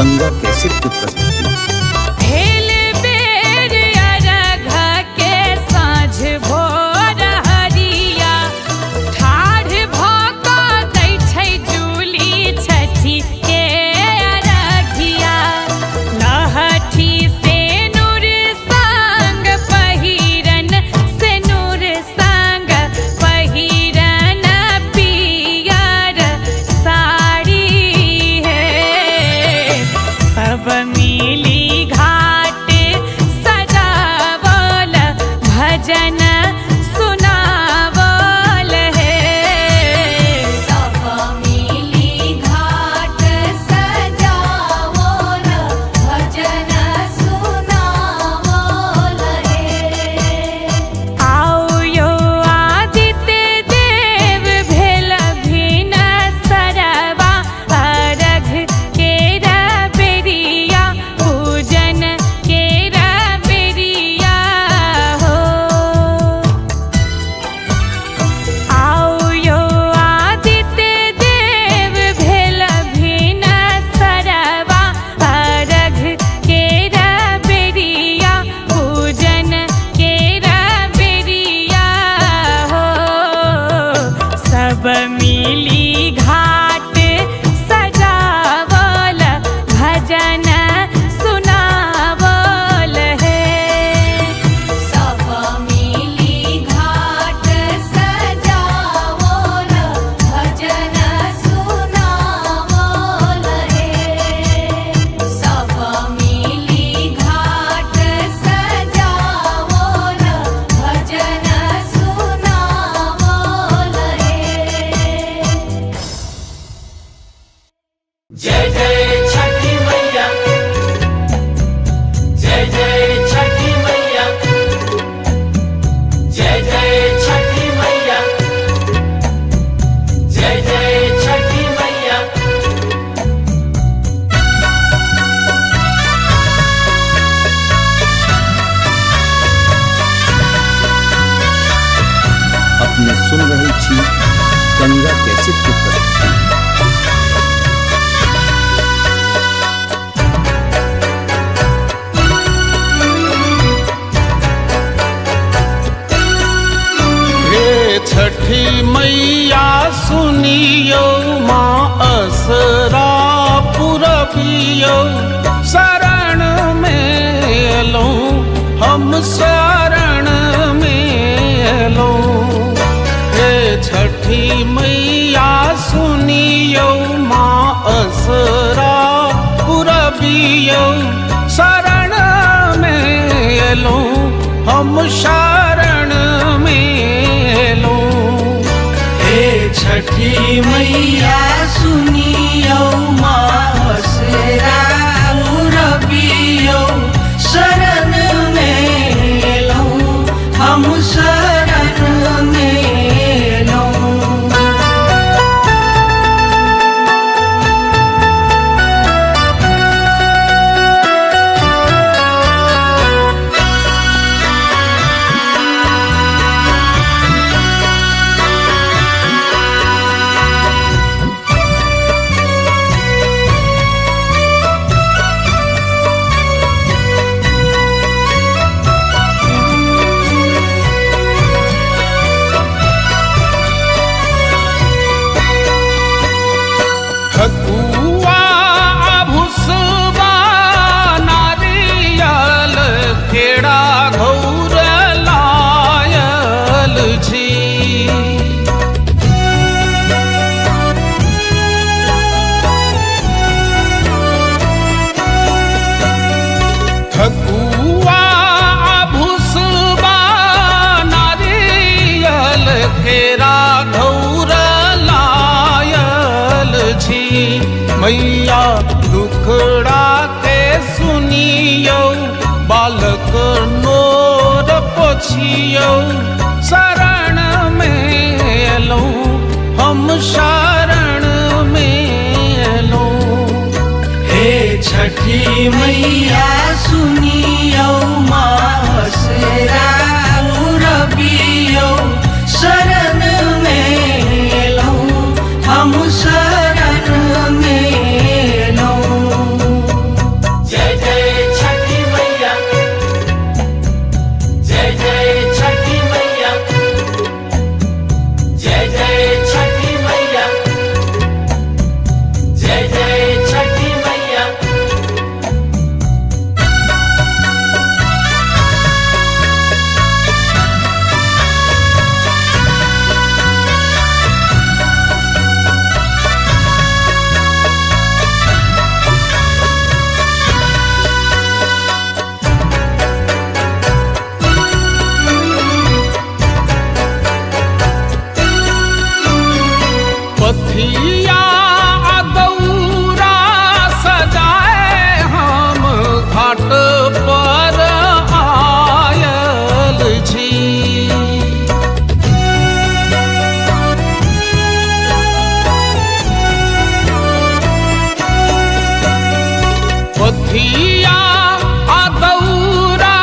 गंगा कैसेट की प्रस्तुति। हेल बेर अरघ के साँझ भोर हरिया, ठाढ़ भऽ कऽ दै छै जूली छठी के अरघिया। लहठी से नूर संग पहिरन, से नूर संग पहिरन पियर साड़ी है। सब मिली घाट सजावल, भजन सुनावल है। सब मिली घाट सजावल, भजन सुनावल हे। आओ यो आदित्य देव भेल भिन सरवा, अरघ केरा बेरिया, पूजन केरा बेरिया हो। आओ यो आदित्य देव भेल भिन सरवा, अरघ केरा बेरिया, पूजन केरा बेरिया हो। सब मिली घाट सजावल, भजन सुनावल है। सब मिली घाट सजावल, भजन सुनावल हे। सब मिली घाट सजावल, भजन सुनावल हे। जय जय छठी मैया, जय जय छठी मैया, जय जय छठी मैया, जय जय छठी मैया। अपने सुन रहल छी गंगा कैसेट की प्रस्तुति। हे छठी मैया सुनियो, माँ असरा पुरबियो। शरण में एलौं, हम शरण में एलौं। हे छठी मैया सुनियो, माँ असरा पुरबियो। शरण में एलौं, हम शरण में एलौं। हे छठी मैया सुनियो, माँ असरा पुरबियो। शरण में एलौं, हम शरण में एलौं। ठकुआ भुसबा नारियल केरा घौर लायल छी। ठकुआ भुसबा नारियल केरा घौर लायल छी। मैया दुखड़ा के सुनियो, बालक नोर पोछियो। शरण में एलौं, हम शरण में एलौं। हे छठी मैया सुनियो, माँ असरा पुरबियो। शरण में एलौं, हम शरण में एलौं। पथिया दौरा सजाए हम घाट पर आयल छी। पथिया दौरा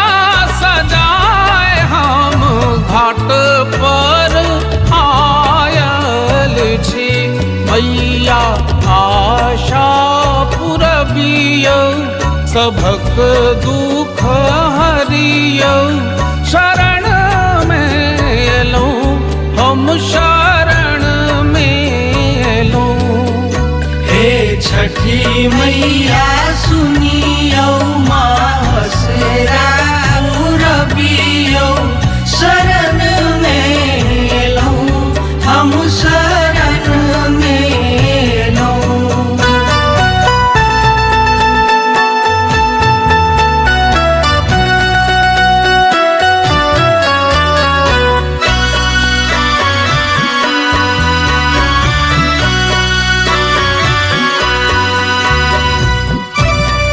सजाए हम घाट पर आयल छी। मैया आशा पुरबियौ सभक दुख हरियौ। शरण में एलौं हम शरण में एलौं। हे छठी मैया सुनियौ मासरा रबियौ। शरण में एलौं हम शरण में एलौं।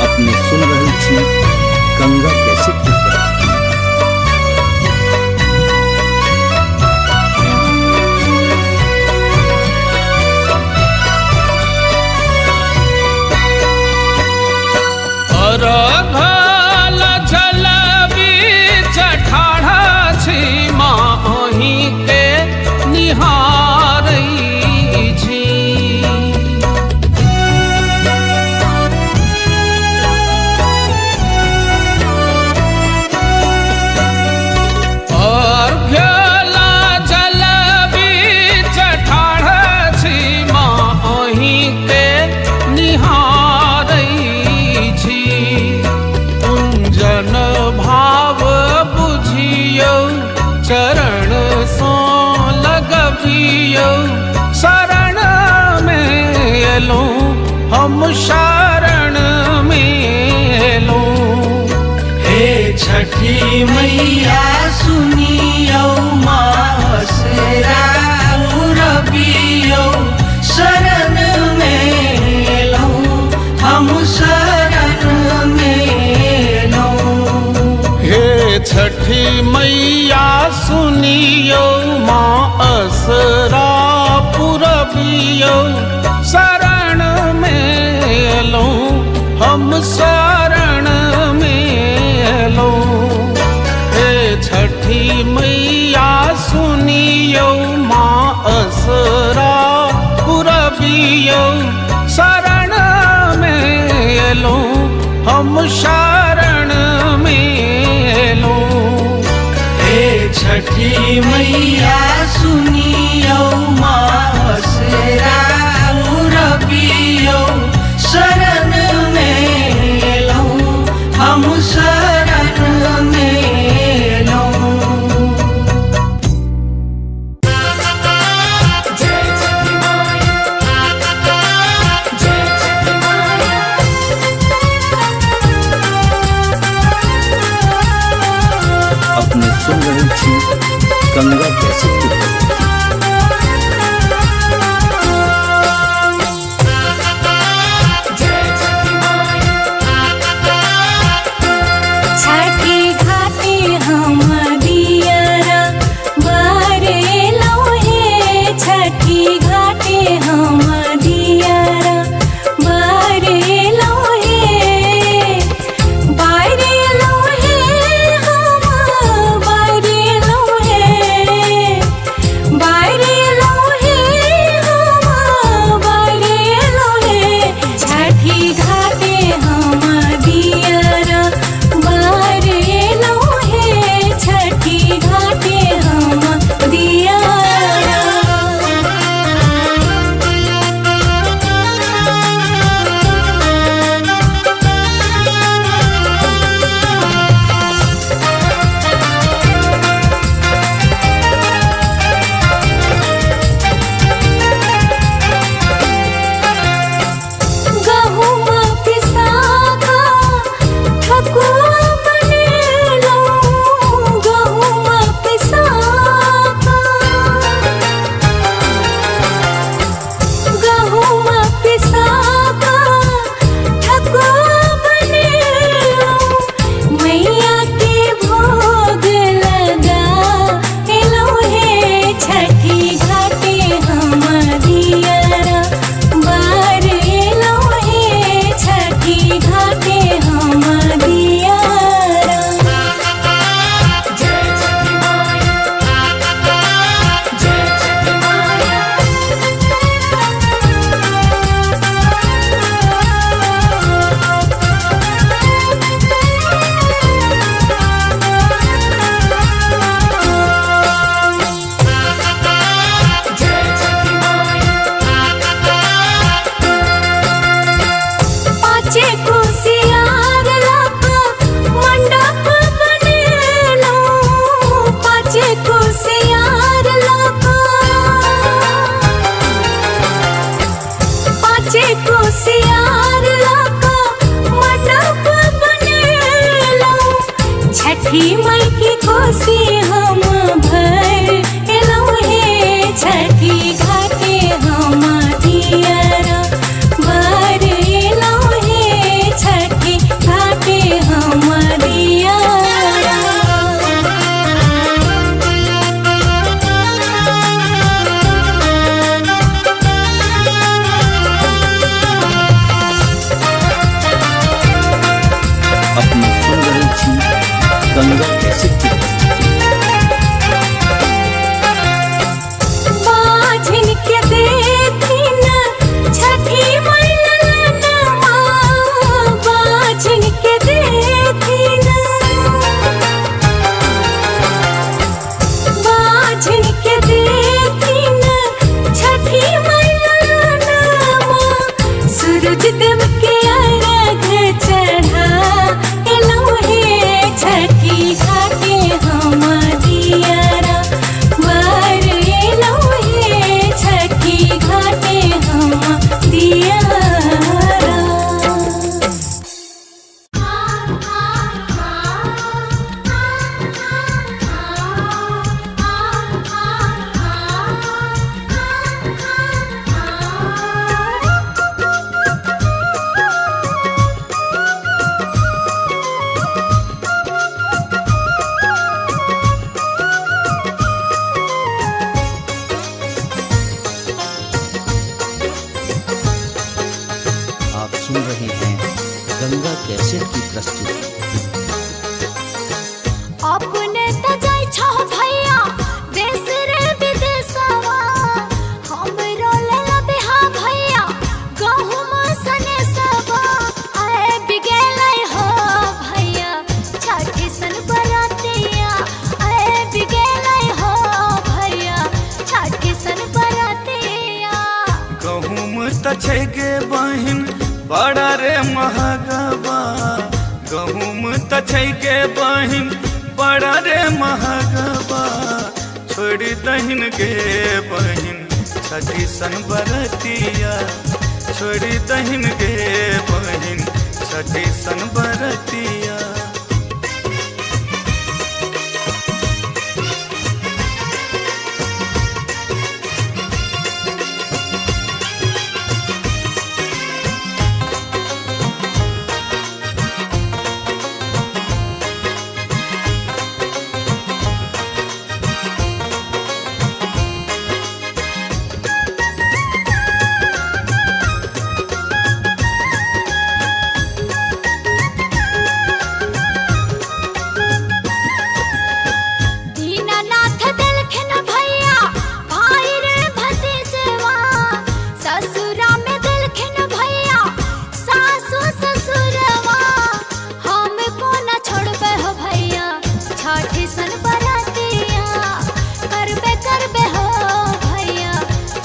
अपने सुन रहे छी गंगा कैसेट की प्रस्तुति। अरघल जल बीच ठाढ़ छी माही के निहारै छी। अर्घ्यल जल बीच ठाढ़ छी माही के निहारै छी। कुंजन भाव बुझियौ चरण सँ लगबियौ। शरण में एलौं हम शरण में एलौं। हे छठी मैया सुनियौ मासरा रबियौ। शरण में एलौं हम शरण में एलौं। हे छठी मैया सुनियौ माँ असरा पुरबियौ। शरण में एलौं हम शरण में एलौं। हे छठी मैया सुनियौ माँ असरा पुरबियौ। शरण में एलौं हम शरण में एलौं। हे छठी मैया सुनियौ मासरा रबियौ। शरण में एलौं हम शरण में एलौं। जय छठी मैया जय छठी मैया। अपने सुन रहे छी गंगा कैसेट। गंगा कैसेट की प्रस्तुति। बाझिन के देखिन छठी मैया बाझिन के देखिन बाझिन के देखिन छठी मैया सूरज देव के अर्घ चढ़ा एलोहे छठी घाटे हम दियारा बार एलोहे छठी घाटे हम दियारा। आप सुन रहे हैं गंगा कैसेट की प्रस्तुति। अपने त जाय छो भैया देश रे विदेशवा हमरो लेला बिहा भैया गहुम सने सबा आए बिगेलै हो भैया छठी सन बरातिया आए बिगेलै हो भैया छठी सन बरातिया। गहुम त छै गे बहिन बड़ा रे महगबा गहुम त छै गे बहिन बड़ा रे महगबा छोड़ी दहिन गे बहिन छठी सन बरतिया छोड़ी दहिन गे बहिन छठी सन बरतिया। दीनानाथ दिलखिन भैया भाई रे भतीजवा ससुरा में दिलखिन भैया सासु ससुरवा हमको न छोड़बे हो भैया छठी सन बरातिया करबे करबे हो भैया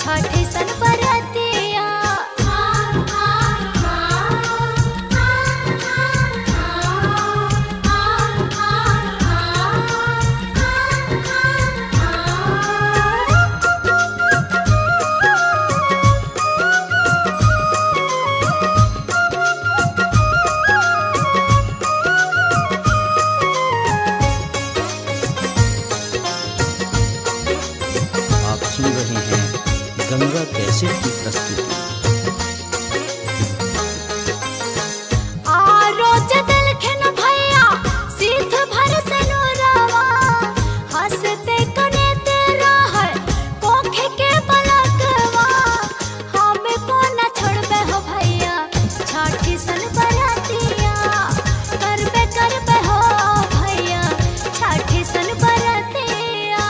छठी सन बरातिया। आप सुन रहे हैं गंगा कैसेट की प्रस्तुति। रोज दिलखिन भैया सीध भर से नूरवा हंसते कनेते रहै कोखे के पलकवा हमको न छोड़बे हो भैया छठी सन बरातिया करबे करबे हो भैया छठी सन बरातिया।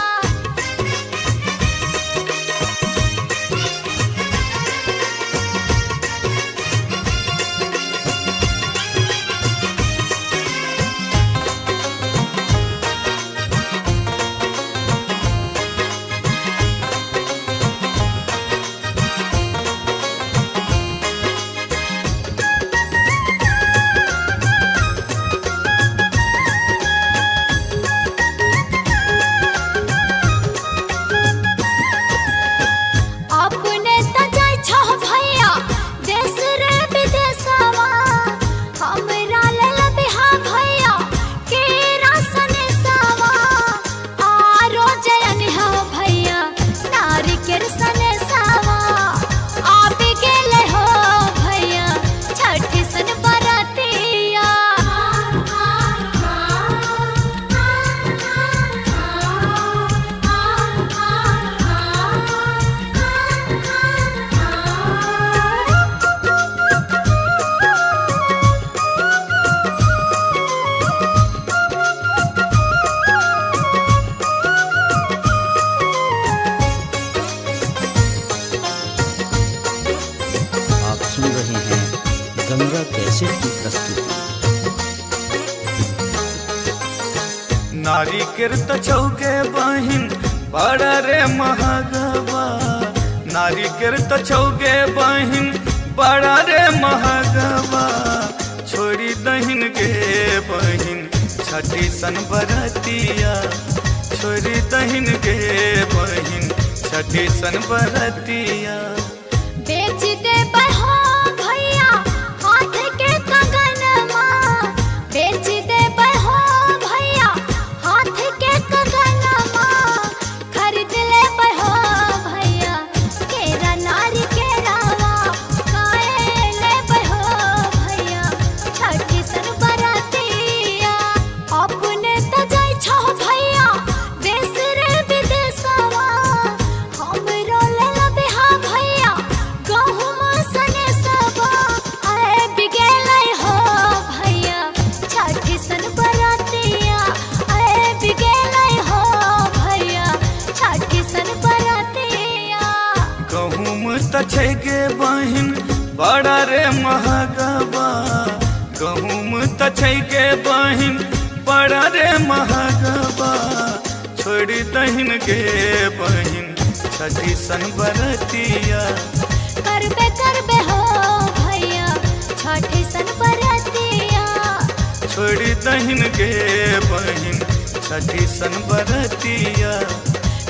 कैसेट की प्रस्तुति। नारी किरत छौके बहिन बड़ा रे महगवा, नारी किरत छौके बहिन बड़ा रे महगवा, छोड़ी दहिन के बहिन छठी सन बरतिया, छोड़ी दहिन के बहिन छठी सन बरतिया। बेच दे बहो भैया हाथ के कंगनमा, बेच दे बहो भैया हाथ के कंगनमा, खरीद ले बहो भैया केरा नारी के रावा, काए ले बहो भैया छठी सन बरतिया। अपने त जाय छो भैया देश रे विदेशवा, हमरो ले लबिहा भैया गहुम सने सबा, आए बिगेलै हो भैया छठी सन बरतिया, आए बिगेलै हो भैया छठी सन बरतिया। गहुम त छै गे बहिन बड़ा रे महगवा, गहुम त छै गे बहिन बड़ा रे महगवा, छोड़ी दहिन के बहिन छठी सन बरतिया। करबे हो भैया छठी सन बरतिया, छोड़ी दहिन के बहिन छठी सन बरतिया।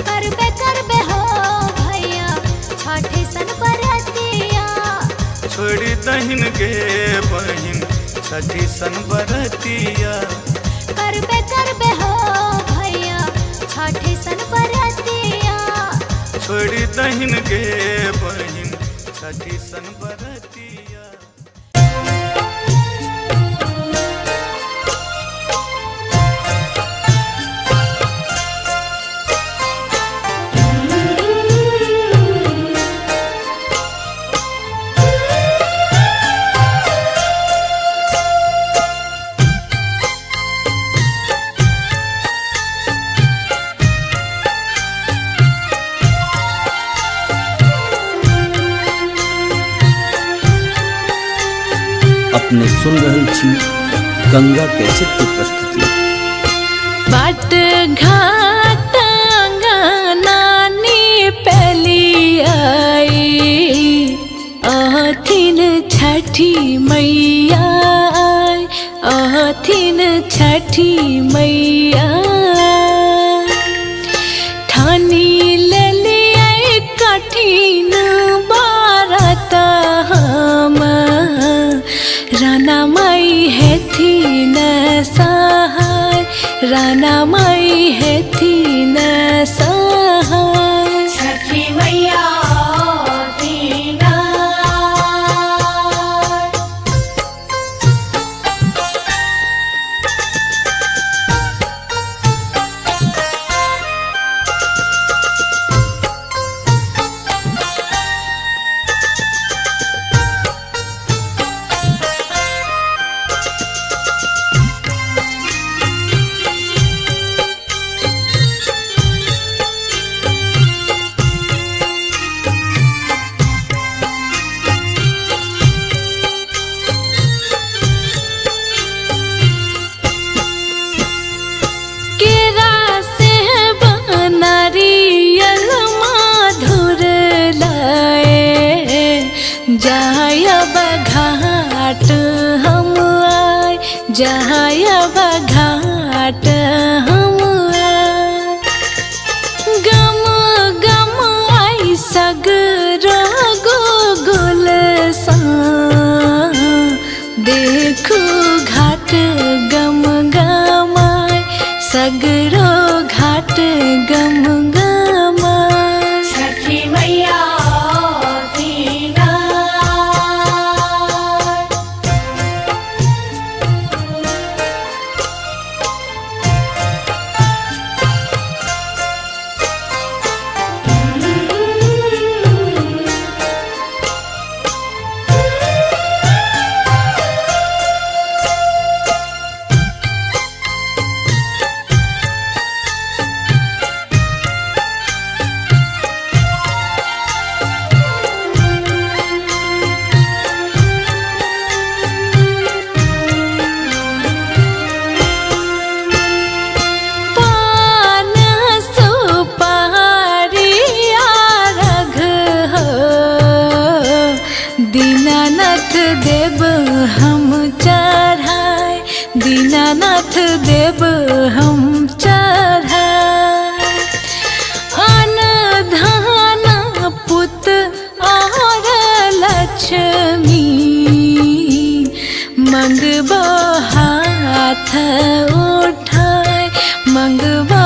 करबे हो भैया छठी सन बरतिया, छोड़ी दहिन के बहिन छठी सन बरतिया। करबे हो भैया छठी सन बरतिया, छोड़ी दहिन के बहिन छठी सन बरतिया। अपने सुन रहल छी गंगा कैसेट की प्रस्तुति। बाट घाट नानी पहली आई, अथिन छठी मैया आई, अथिन छठी मैया। ठानी ले लिया कठिन बारत हम, राना माई है थी न सहाय, राना माई है थी न सहाय। छठी मैया दीना केरा से बनरियल माधुर लाए, जायब घाट हम आए, जायब घाट हम आए। गम गम आई सगरो गोगुल सा, देखो घाट गम गमाय, सगरो घाट गम गमाय। छठी मैया दीना हाथ उठाए मंगवा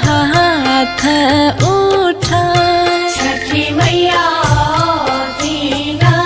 हाथ उठाए। छठी मैया दीना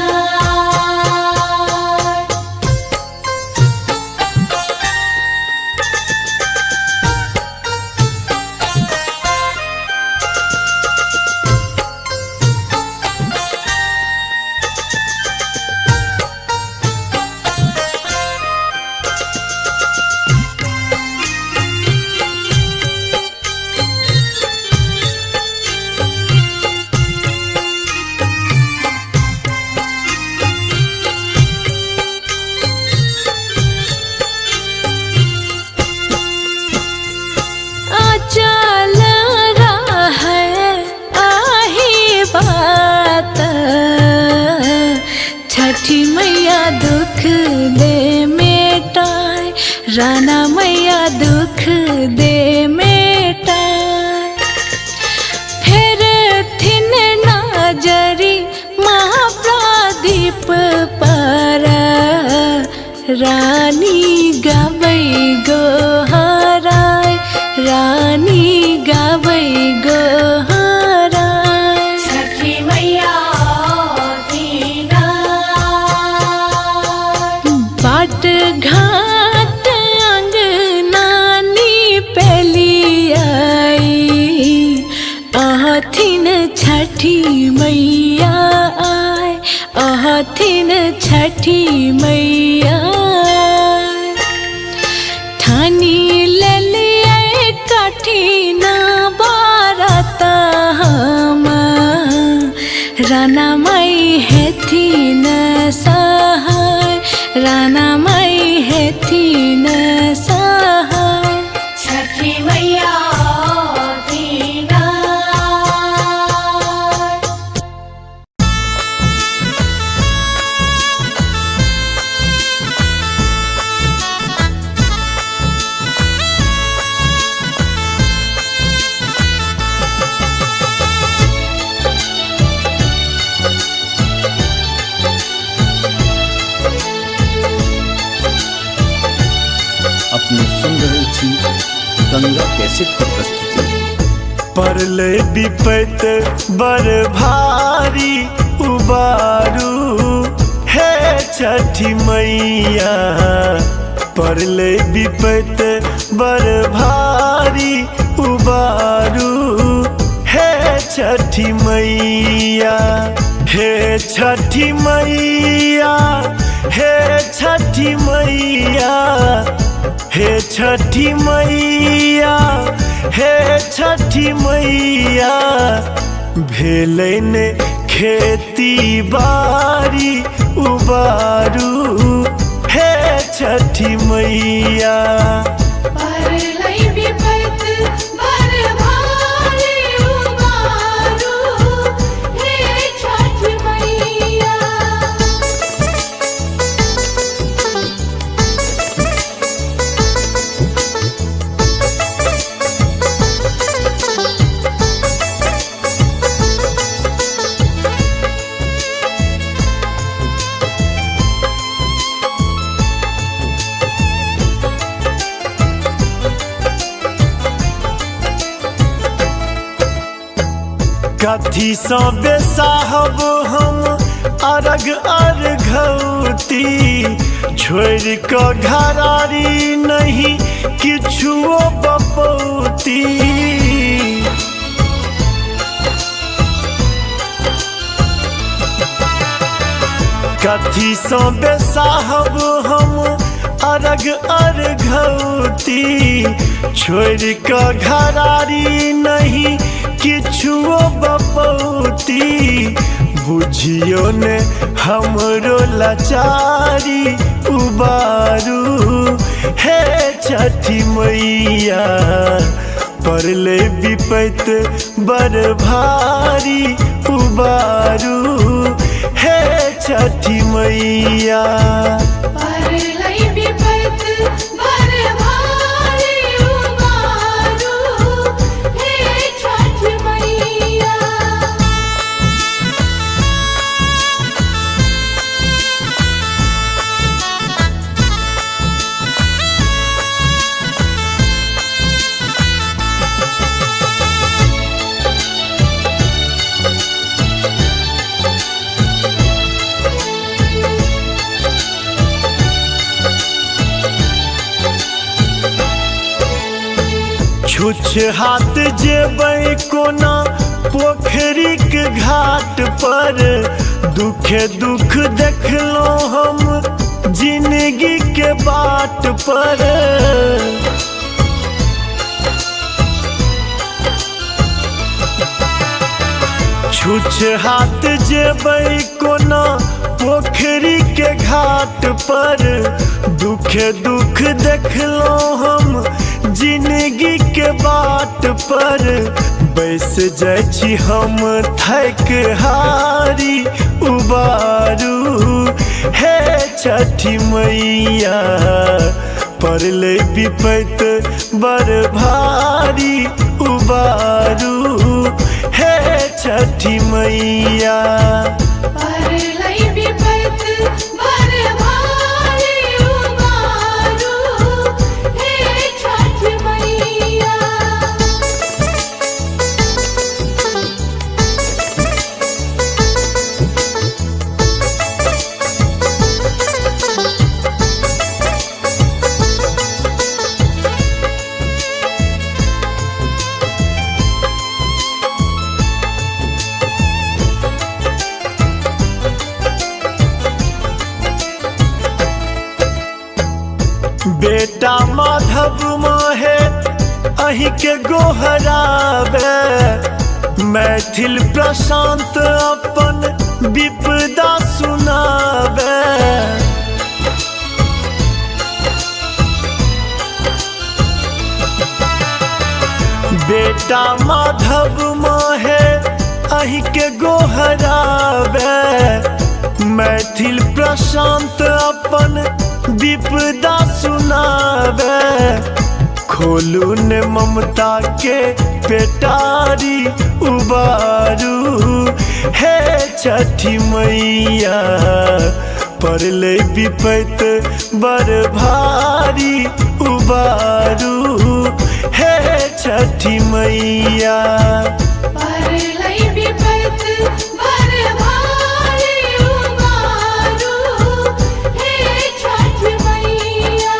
चल रहा है आही बात, छठी मैया दुख दे मेटाए, राना मैया दुख दे मेटाए। फिर थिन नजरी महाप्रदीप पर, रानी गाबै गोहराय, रानी गाबै गोहराय। छठी मैया दीना बाट घाट अंगनानी पेली आई, अहथिन छठी मैया आय, अहथिन छठी मैया आय। ठानी ले लिये कठिन बारत हम, राना माई हेथिन सहाय, राना माई हेथिन सहाय। छठी मैया दीना अपने सुन रहे छी गंगा कैसेट की प्रस्तुति। परले विपत बड़ भारी उबारू है छठी मैया, परले विपत बड़ भारी उबारू है छठी मैया। हे छठी मैया, हे छठी मैया, हे छठी मैया, हे छठी मैया। भेलन खेती बारी उबारू है छठी मैया। परलै विपत बड़ भारी उबारू हे छठी मैया। कथी सँ बेसाहब हम अरग अर्घौती, छोड़ कऽ घरारी नहीं किछुओ बपौती। कथी सँ बेसाहब हम अरग अर्घौती, छोड़ कऽ घरारी नहीं किछुओ बपौती। बुझियो ने हमरो लाचारी उबारू हे छठी मैया। परले विपत बड़ भारी उबारू हे छठी मैया। परलै विपत बड़ भारी उबारू हे छठी मैया। हाथ जेबै कोना पोखरी के घाट पर, दुखे दुख देखलो हम जिंदगी के बाट पर। छुछ हाथ जेबै कोना पोखरी के घाट पर, दुखे दुख देखलो हम जिंदगी के बाट पर। बैस जाइ छी हम थक हारी उबारू, हे छठी मैया पड़ले विपत बड़ भारी उबारू, हे छठी मैया। परलै विपत बड़ भारी उबारू, हे छठ मैया। बेटा माधव माहे अही के गोहराबे, मैथिल प्रशांत अपन विपदा सुनाबे। बेटा माधव माहे अही के गोहराबे, मैथिल प्रशांत अपन विपदा सुनाबे। खोलू ने ममता के पेटारी उबारू, हे छठी मैया पड़ले विपत बड़ भारी उबारू, हे छठी मैया। परलै विपत बड़ भारी उबारू, हे छठ मैया।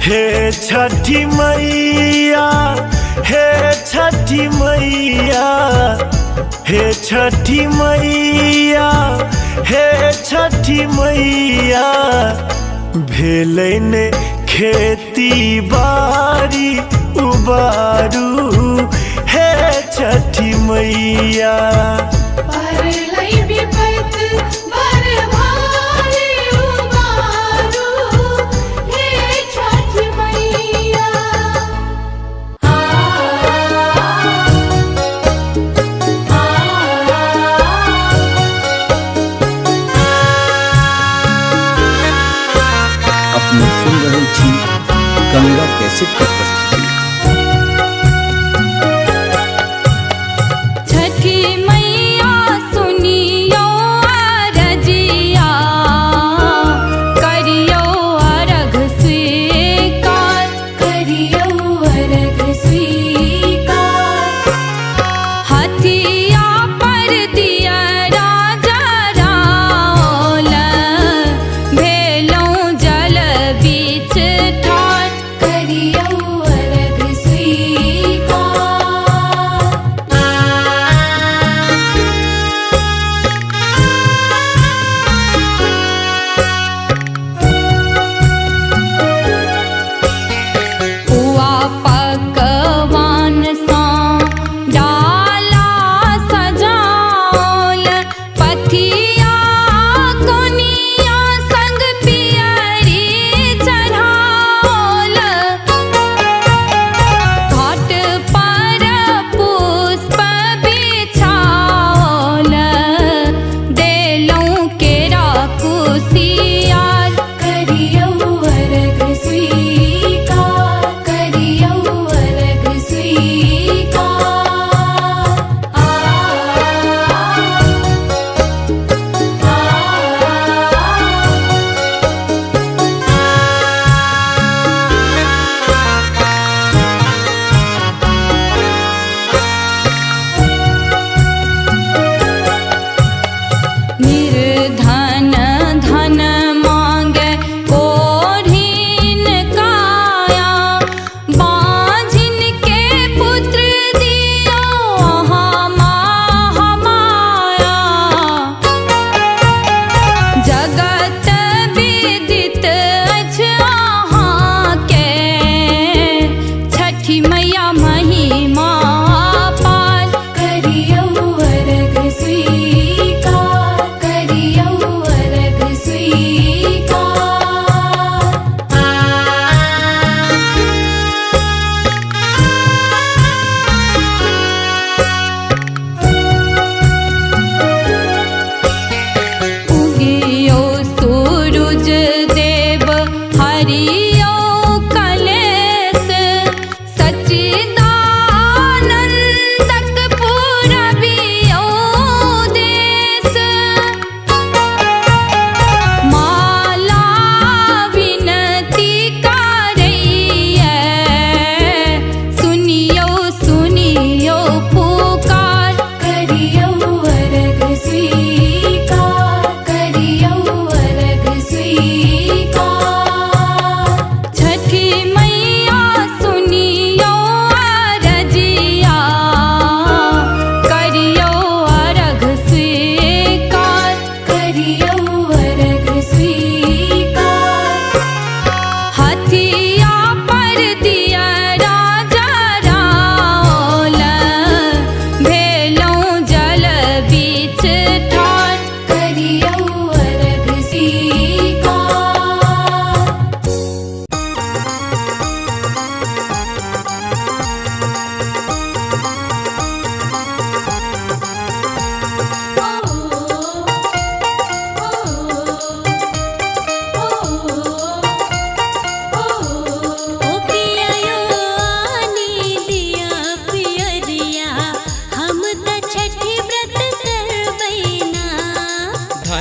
हे छठी मैया, हे छठी मैया, हे छठी मैया, हे छठी मैया। भेलै ने खेती बाड़ी उबारू, हे छठी मैया। परलै विपत बड़ भारी उबारू, हे छठ मैया। अपने सुन रहल छी गंगा कैसेट के प्रस्तुति। छठी मैया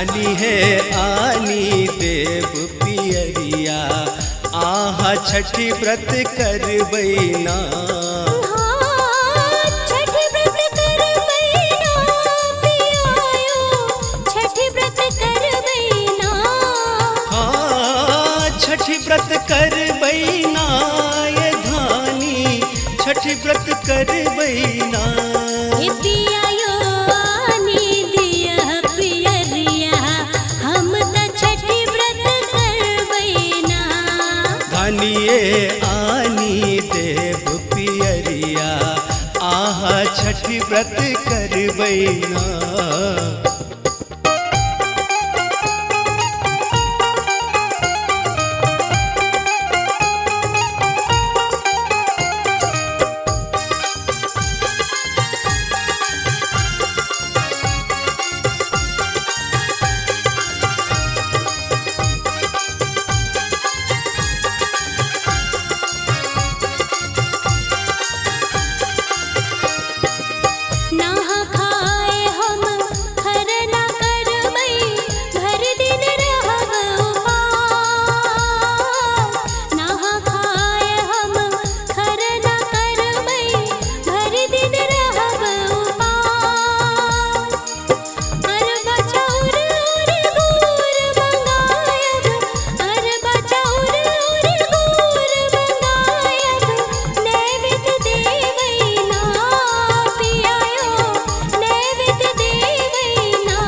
धानी है आनी देव पियरिया आहा छठी व्रत कर बैना छठी व्रत कर बैना पियायो छठी व्रत कर बैना हाँ छठी व्रत कर बैना ये धानी छठी व्रत कर बैना पियायो आनी दिया पियरिया हम त छठी व्रत कर बैना धानिए आनी देव पियरिया आहा छठी व्रत कर बैना नहा खाए हम खर न करबै भर दिन रहब उपास नहा खाए हम खर न करबै भर दिन रहब उपास अरबा चाउर और गुड़ मंगायब अरबा चाउर और गुड़ मंगायब नैवेद्य देवैना पियायो नैवेद्य देवैना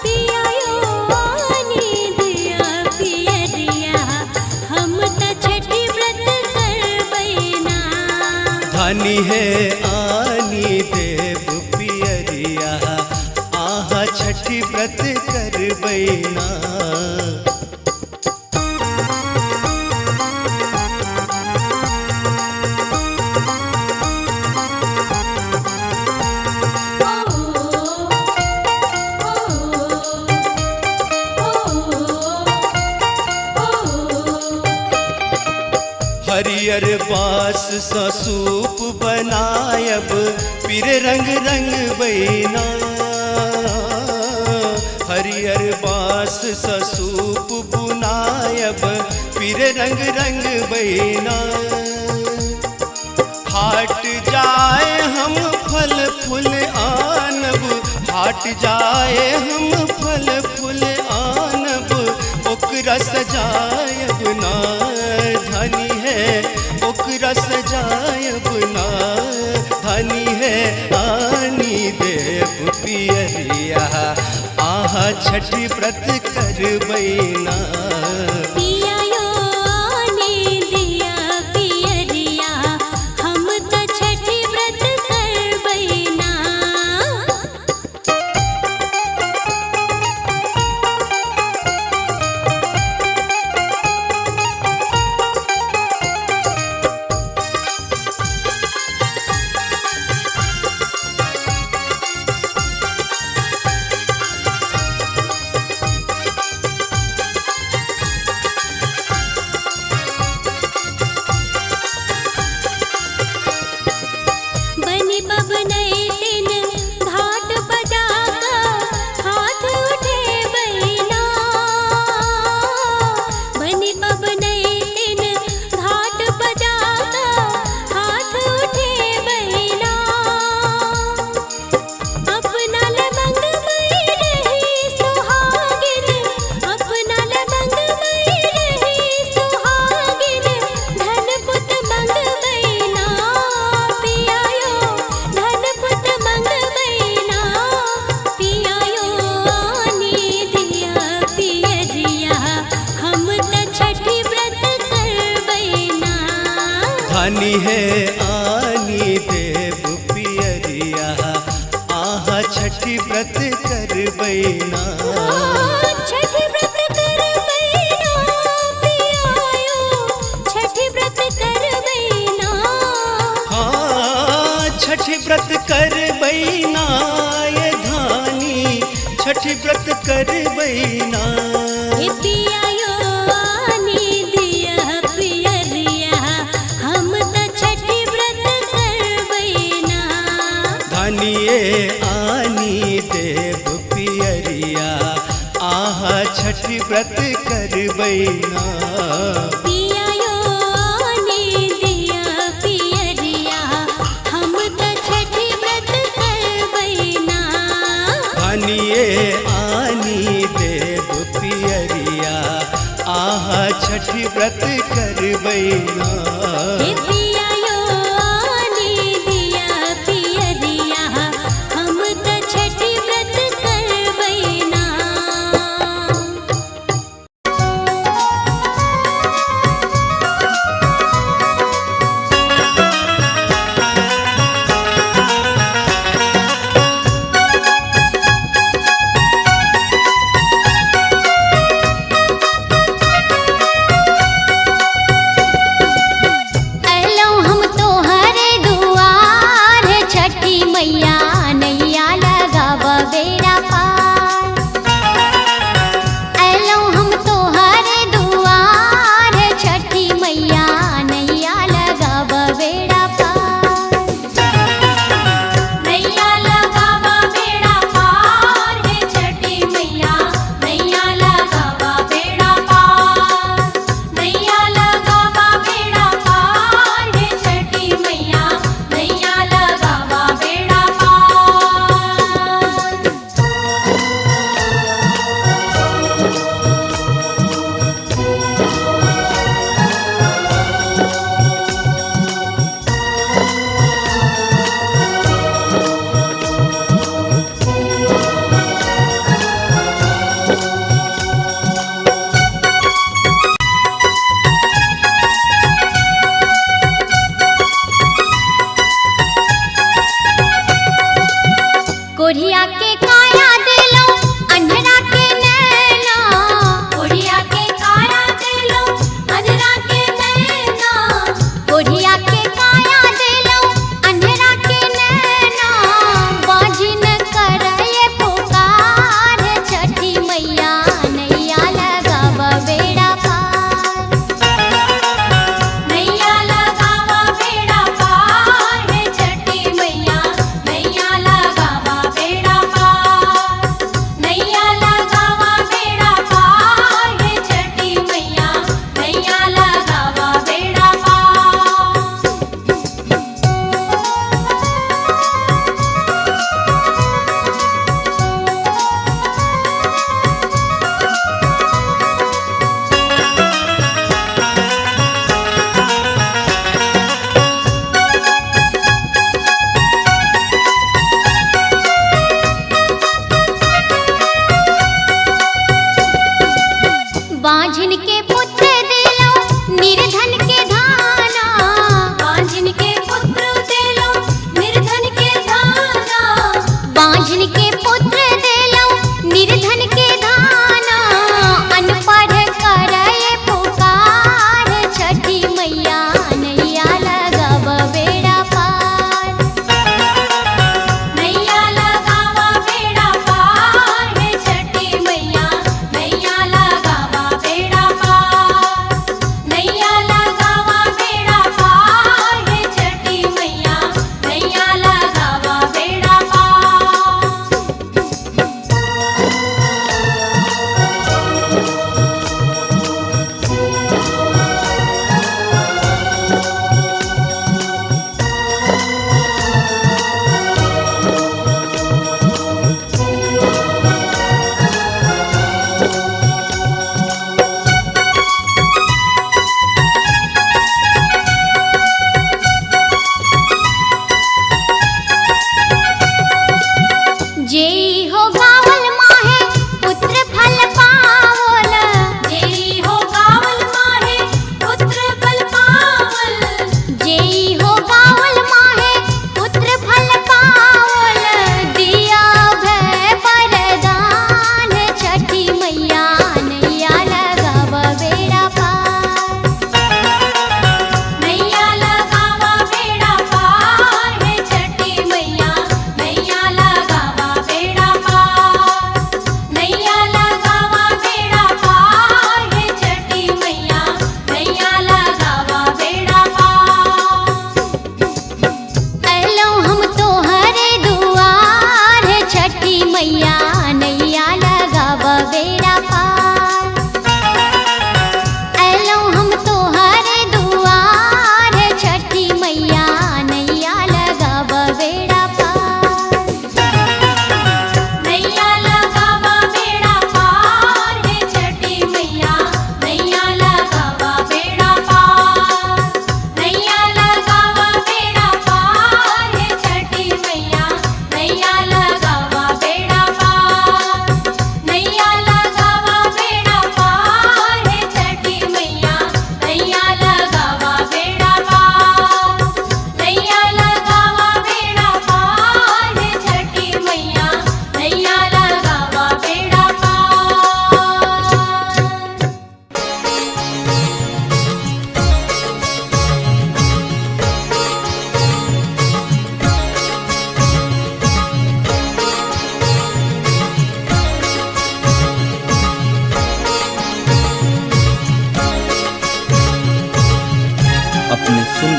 पियायो आनी दिया पियरिया हम त छठी व्रत करबैना धानी है आनी देव पियरिया आहा छठी व्रत कर बैना हरियर बास सा सूप बनायब फिर रंग रंग बैना हरियर बास सा सूप बुनायब फिर रंग रंग बैना हाट जाए हम फल फूल आनब हाट जाए हम फल फूल आनब ओकरा सजायब ना धनी है ओकरा सजायब ना धनी है आनी देव पियरिया आहा छठी व्रत कर बैना पियायो आनी दिया पियरिया हम त छठी व्रत करबैना बनी बबनई दिन घाट बजाका हाथ उठे बैना बनी बबनई दिन घाट बजाका हाथ उठे बैना अपना लबंग मई रही सुहागिन अपना लबंग मई रही सुहागिन धन पुत मंग बैना पियायो धन पुत मंग बैना पियायो आनी दिया पियरिया हम त छठी व्रत करबैना धानी है आनी देव पियरिया आहा छठी व्रत कर बैना छठी व्रत करबैना पियायो छठी व्रत करबैना हाँ छठी व्रत कर बैना ये धानी छठी व्रत कर बैना पियायो आनी दिया पियरिया हम त छठी व्रत करबैना धानिए आनी देव पियरिया छठ व्रत करबैना। पियायो आने दिया पियरिया हम त छठ व्रत करबैना। आनिए आनी देव पियरिया आहा छठ व्रत करबैना। पियायो आने दिया पियरिया हम त छठ व्रत करबैना। कोढ़िया के काया दिलो अंधरा के नैना। कोढ़िया के काया दिलो अंधरा के नैना। कोढ़िया के काया दिलो अंधरा के नैना। बाजिन करए पुकार छठी मैया नैया लगावा बेड़ा पार। नैया लगावा बेड़ा पार छठी मैया नैया लगावा बेड़ा पार। नैया लगावा बेड़ा पार छठी मैया नैया लगावा बेड़ा पार। बांझिन के पुत्र दिलो निर्धन के धाना। बांझिन के पुत्र दिलो निर्धन के धाना। बांझिन के पुत्र दिलो निर्धन के धाना। अनपढ़ करए पुकार छठी मैया नैया लगावा बेड़ा पार। नैया लगावा बेड़ा पार छठी मैया नैया लगावा बेड़ा पार।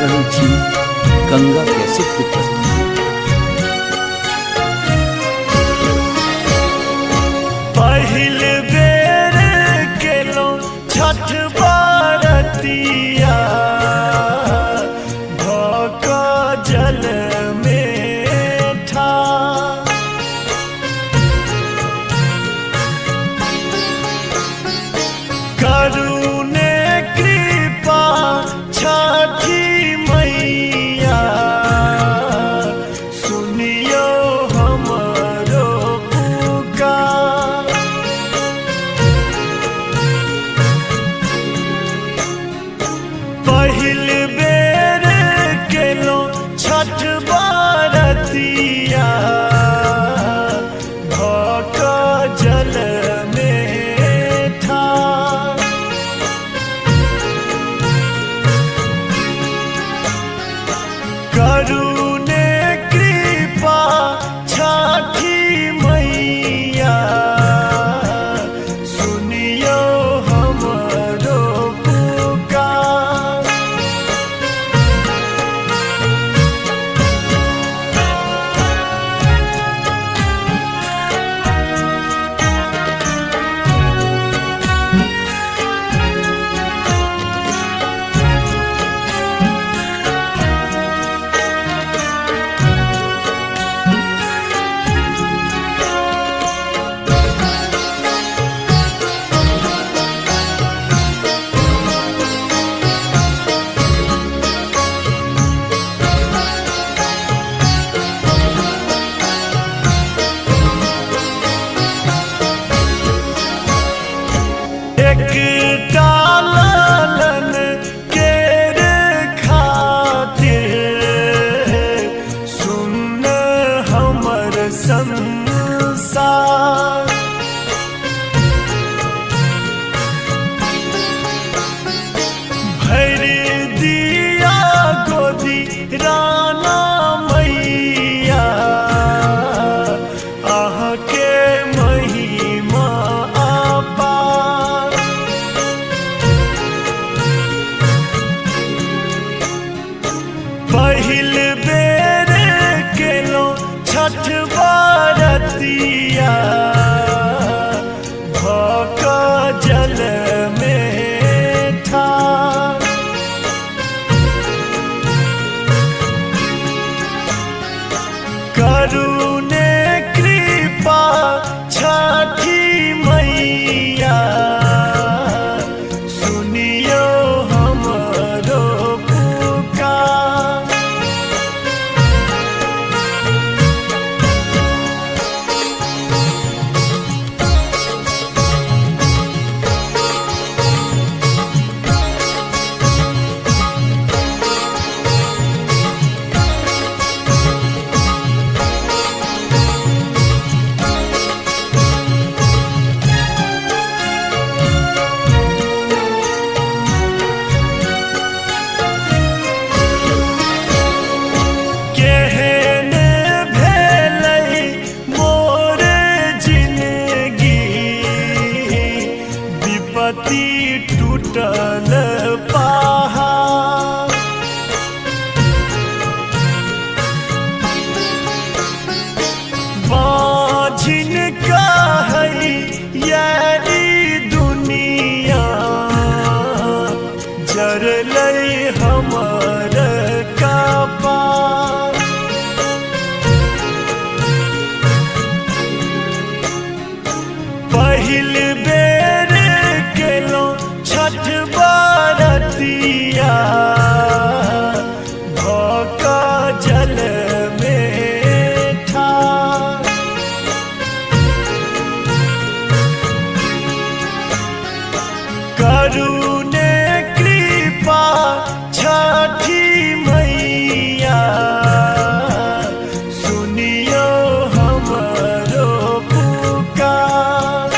रहल छी गंगा कैसेट के प्रस्तुति। पहिल बेर केलो छठ बरतिया भक जल में ठाड़। करुणे कृपा छठी मैया सुनियो हमरो पुकार। पहिल बेर केलो छठ बरतिया भक जल में ठाड़। करुणे कृपा छठी मैया सुनियो हमरो पुकार। एकटा लालन केर खातिर सुन हमर संसार। भर दिया गोदी राना मैया आहाँ के महिमा अपार। पहिल बेर केलो छठ बरतिया भक जल में ठाड़। करुणे कृपा छठी मैया सुनियो हमरो पुकार। केहन भेलै मोर जिंदगी विपत्ति टूटल पहाड़। बाझिन कहै यारी दुनिया जरलै हमर कपार। पहिल बेर केलो छठ बरतिया भक जल में ठाड़। करुणे कृपा छठी मैया सुनियो हमरो पुकार।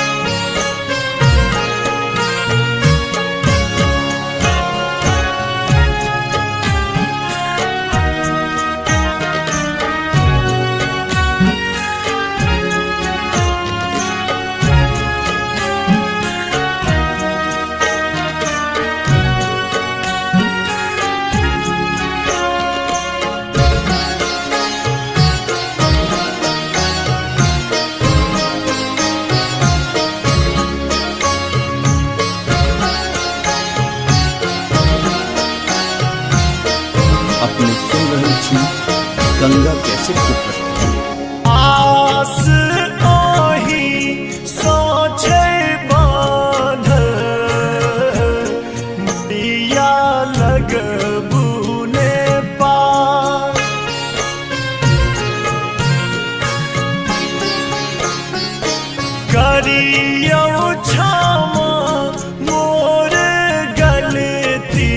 गंगा कैसेट की प्रस्तुति। आस ओही सोचे बांधल, दिया लगबूने पार। करियो क्षमा मोर गलती,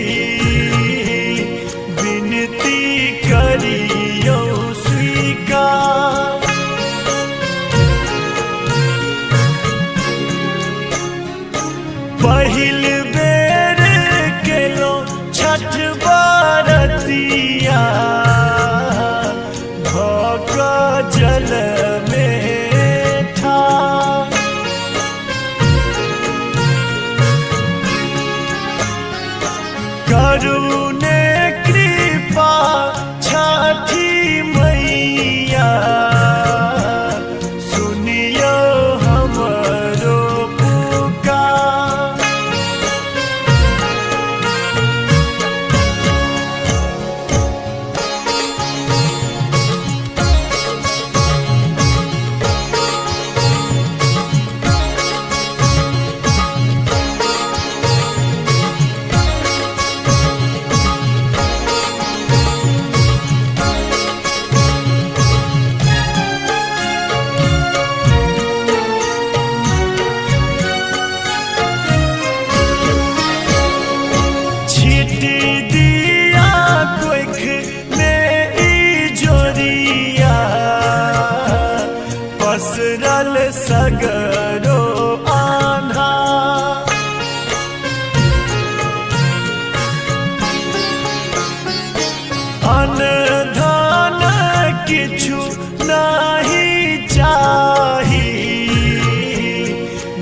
विनती करियो स्वीकार। पहिल बेर केलो छठ बरतिया, भक जल में ठार। करुणे कृपा छठी मैया, सुनियो हमरो पुकार। छिटी दिया कोख में ई जोरिया, पसरल सगरो आन्हा। अनधान किछु नहीं चाही,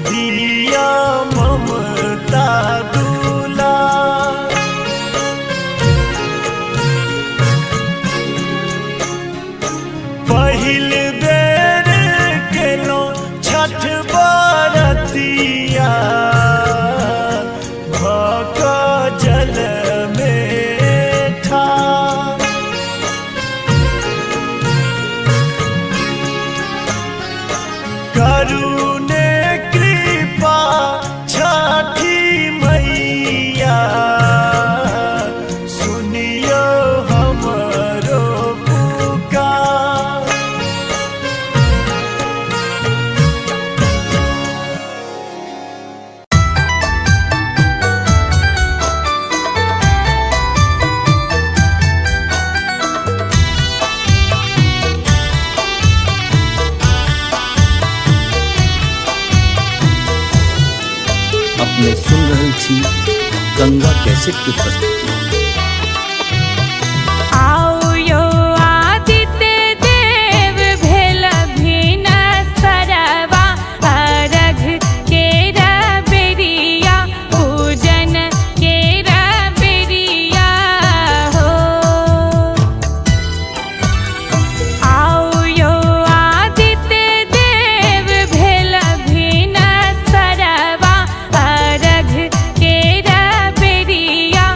दिया ममता दुलार। पहिल बेर केलो छठ बरतिया, भक जल में ठार। करुणे कृपा छठी मैया, सुनियो हमरो पुकार। अपने सुन रहल छी गंगा कैसेट की प्रस्तुति। आओ यो आदित्य देव भेल भिन्न सरवा, अर्घ केरा बेरिया पूजन केरा बेरिया हो। आओ यो आदित्य देव भेल भिन्न सरवा, अर्घ केरा बेरिया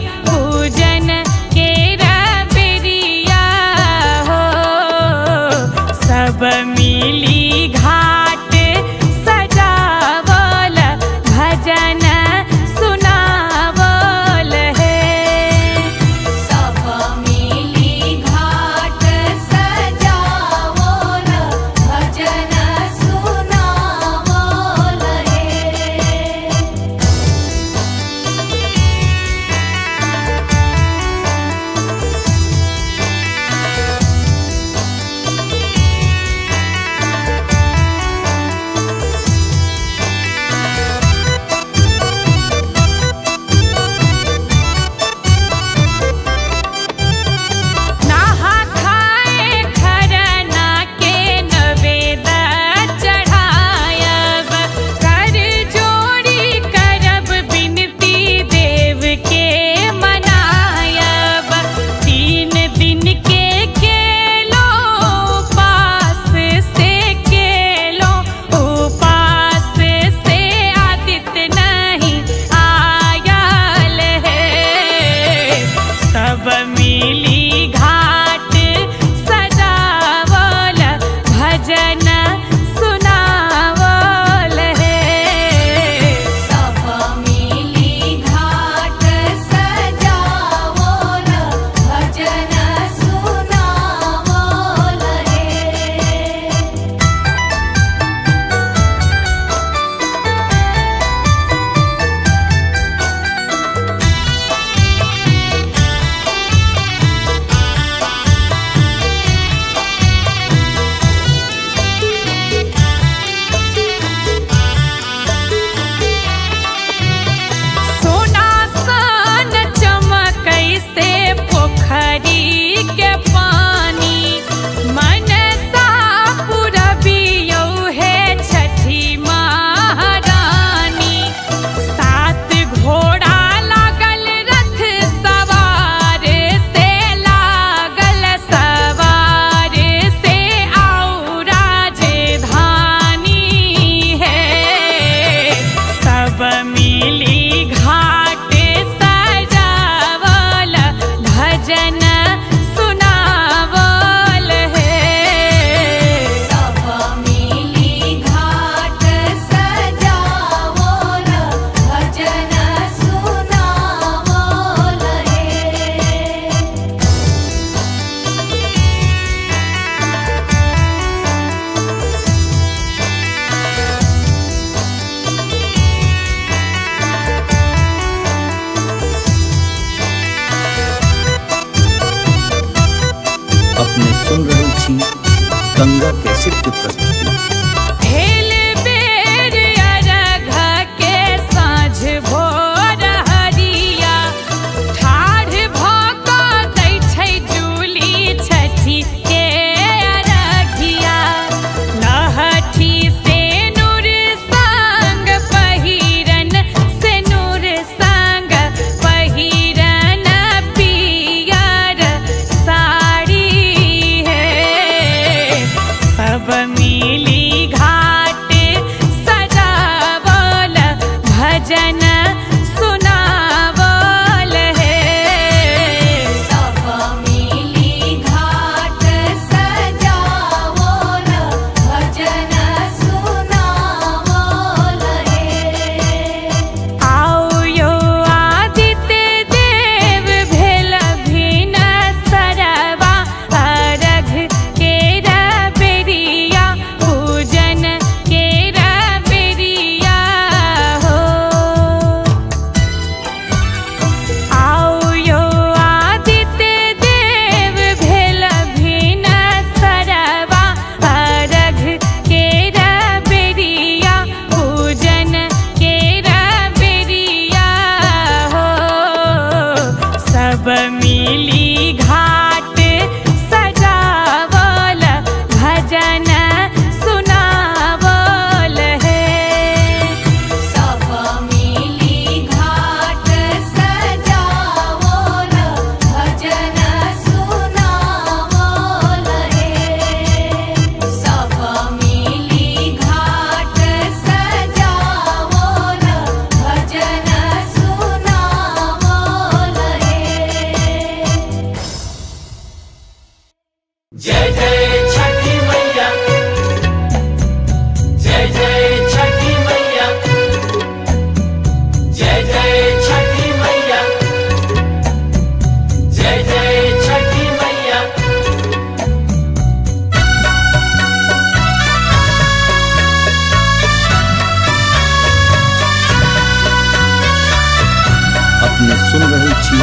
छी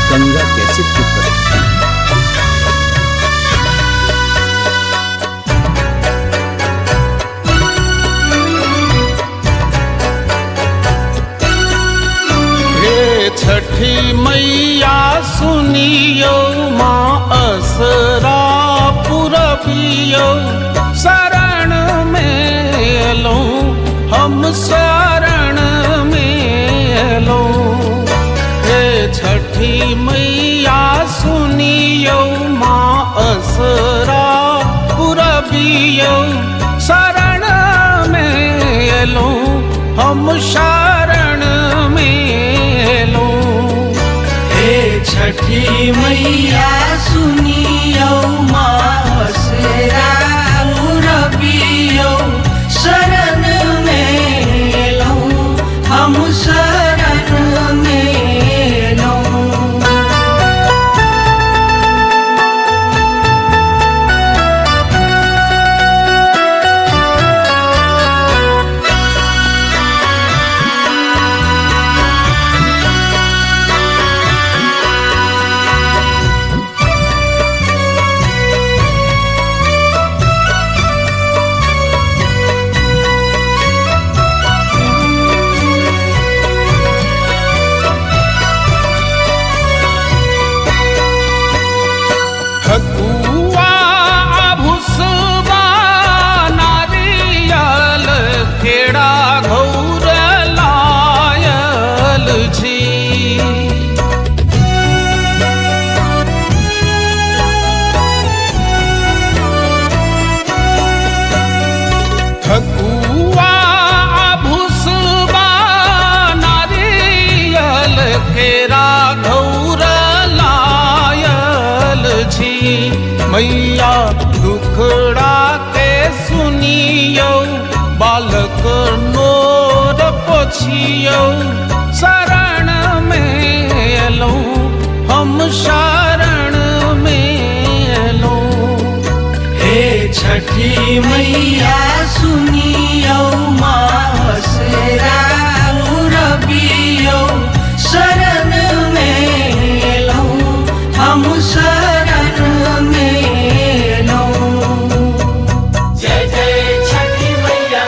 गंगा कैसेट की प्रस्तुति। छठी मैया सुनियो माँ असरा पुरबियो शरण में लो हम शरण में लो। हे छठी मैया सुनियो माँ असरा पुरबियो शरण में लो हम शरण में लो। छठी मैया सुनियो मासरा रबियो शरण में लो हम शरण में लो। ठकुआ भुसबा नारियल केड़ा घौर लायल छी। ठकुआ भुसबा नारियल केड़ा घौर लायल छी। मैया दुखड़ा के सुनियो बालक नोर पोछियो शरण में लो हम शरण में लो। हे छठी मैया सुनियो मासरा रबियो शरण में लो हम शरण में लो। जय जय छठी मैया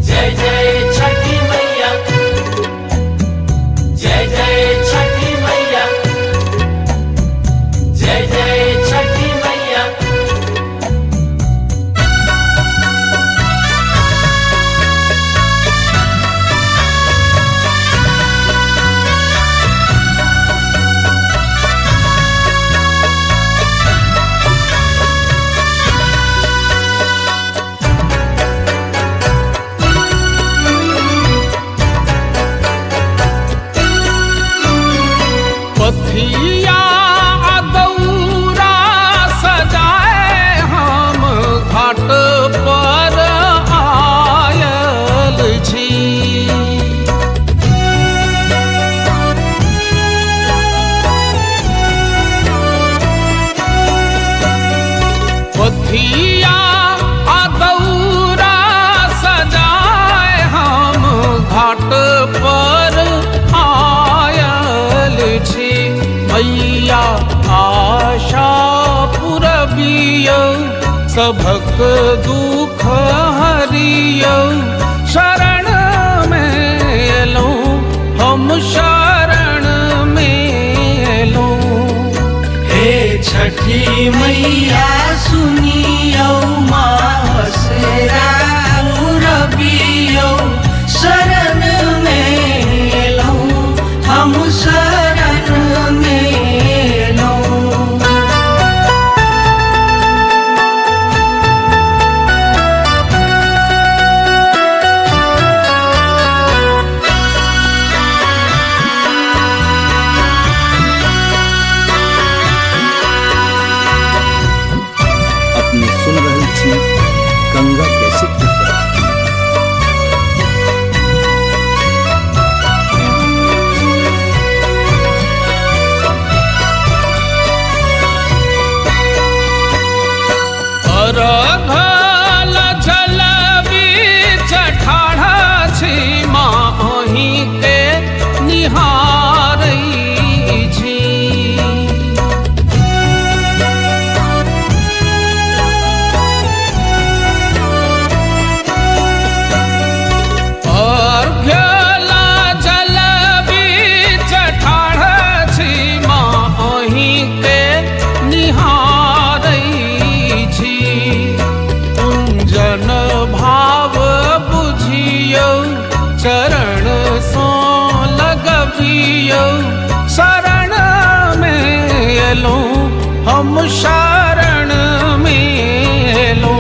जय जय छठी मैया जय जय छठी मैया जय जय छठी मैया। पथिया दौरा सजाए हम घाट पर आयल छी। पथिया दौरा सजाए हम घाट पर आयल छी। मैया आशा पुरबियो सभक दुख हरियो शरण में लो हम शरण में लो। हे छठी मैया सुनियो मासरा रबियो शरण में लो हम शरण में लो। हम शरण में लो।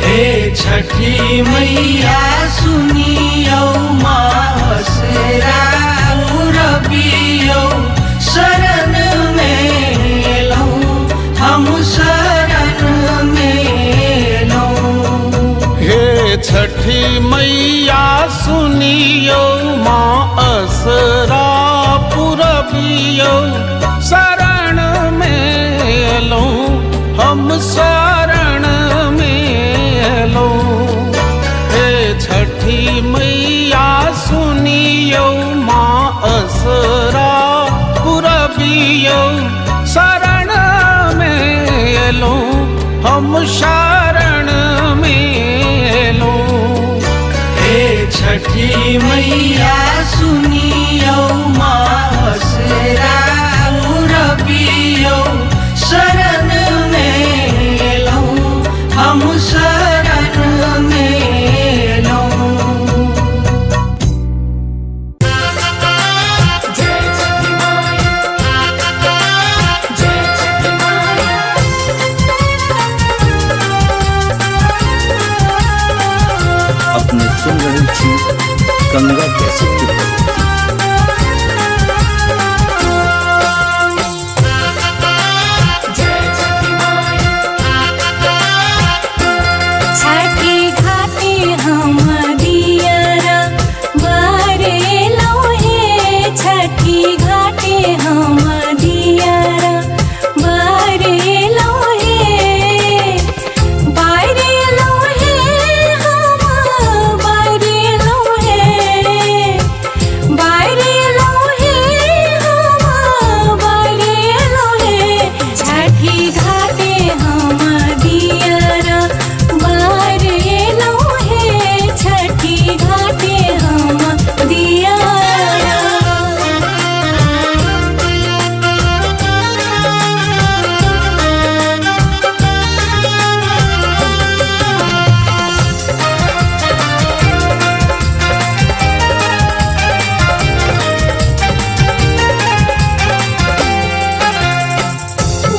हे छठी मैया सुनियो मासरा रबियो शरण में लो, हम शरण में लो। हे छठी मैया सुनियो माँ असरा पुरबियो शरण में लो, हम शरण में लो। हे छठी मैया सुनियो माँ असरा पुरबियो शरण में लो, हम शरण में लो। हे छठी मैया सुनियो मासरा रबियो शरण में लो, हम शरण में लो। जय छठी माई, जय छठी माई। अपने सुन रही थी गंगा कैसेट की प्रस्तुति। जय छठी माई। छठी घाटी हम दियरा बारे लोहे, छठी घाटी हम दियरा बारे लोहे, बारे लोहे हम बारे लोहे, बारे लोहे हम बारे लोहे। छठी घाटी हम दियरा बारे लोहे, छठी घाटी हम दियरा।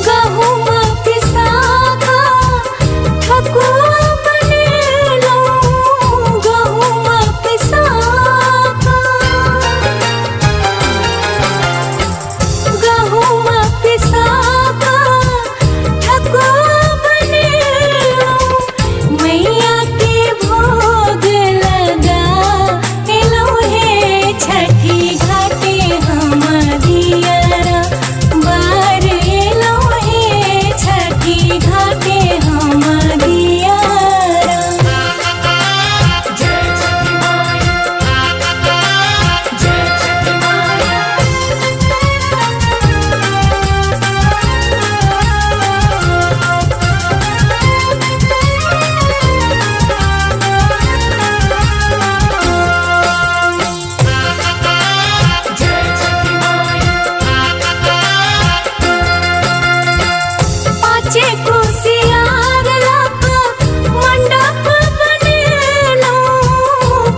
गहुमा पिसाका ठकुआ बनेलो, गहुमा पिसाका, गहुमा पिसाका ठकुआ बनेलो। मैया के भोग लगा एलो, हे छठी घाटी हम दियरा बारे लोहे, छठी घाटी हम दियरा। जय छठी माई, जय छठी माई। जय छठी माई। पाँचे कुसियार लगा मंडप बनेलो,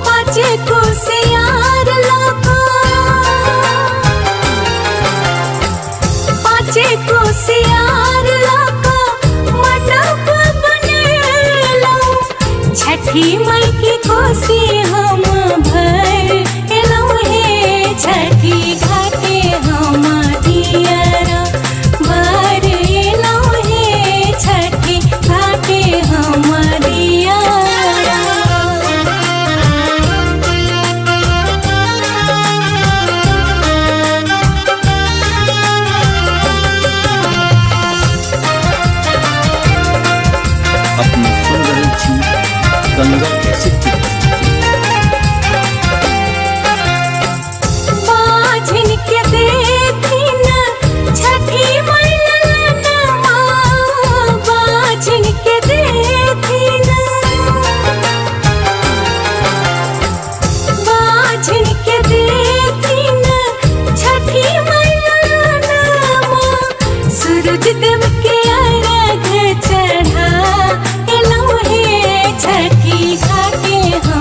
पाँचे कुसियार लगा, पाँचे कुसियार लगा मंडप बनेलो। छठी माई की कोसी हम भर एलो, हे छठी घाटी हम दियरा बारे लोहे, छठी घाटी हम दियरा। अपने सुन रही थी गंगा कैसेट की प्रस्तुति। बाझिन के देखी न छठी मैलनमा, बाझिन के देखी न, बाझिन के देखी न छठी मैलनमा। सूरज देव के अर्घ चढ़ा एलो, हे छठी घाटी हम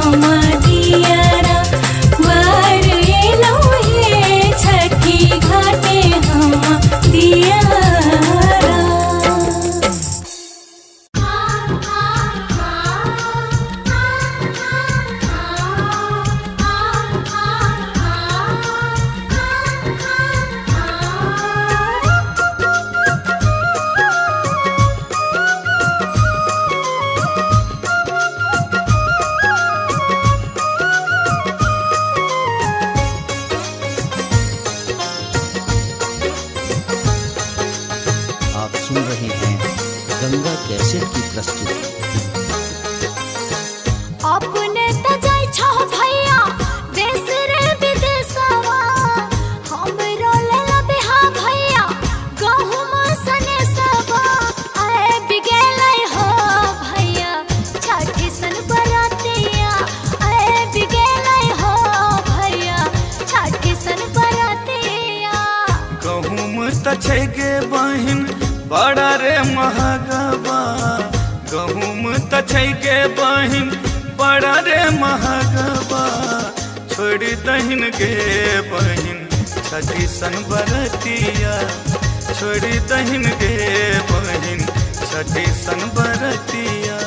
तछगे बहिन बड़ा रे महगबा गहुम तछगे बहिन बड़ा रे महगबा छोड़ी दहिन गे बहिन छठी सन बरतिया छोड़ी दहिन गे बहिन छठी सन बरतिया।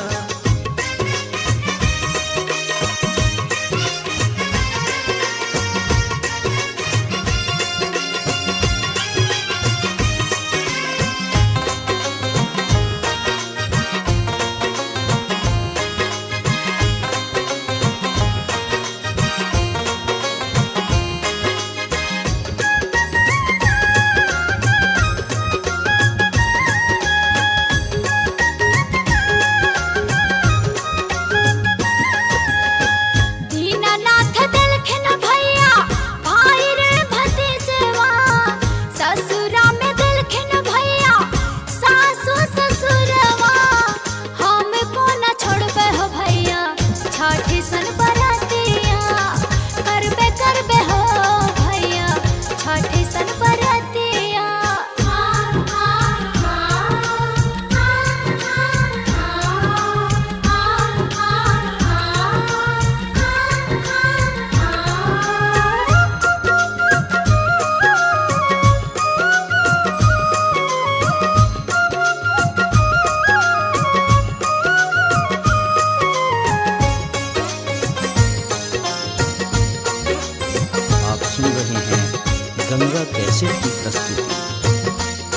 गंगा कैसेट की प्रस्तुति।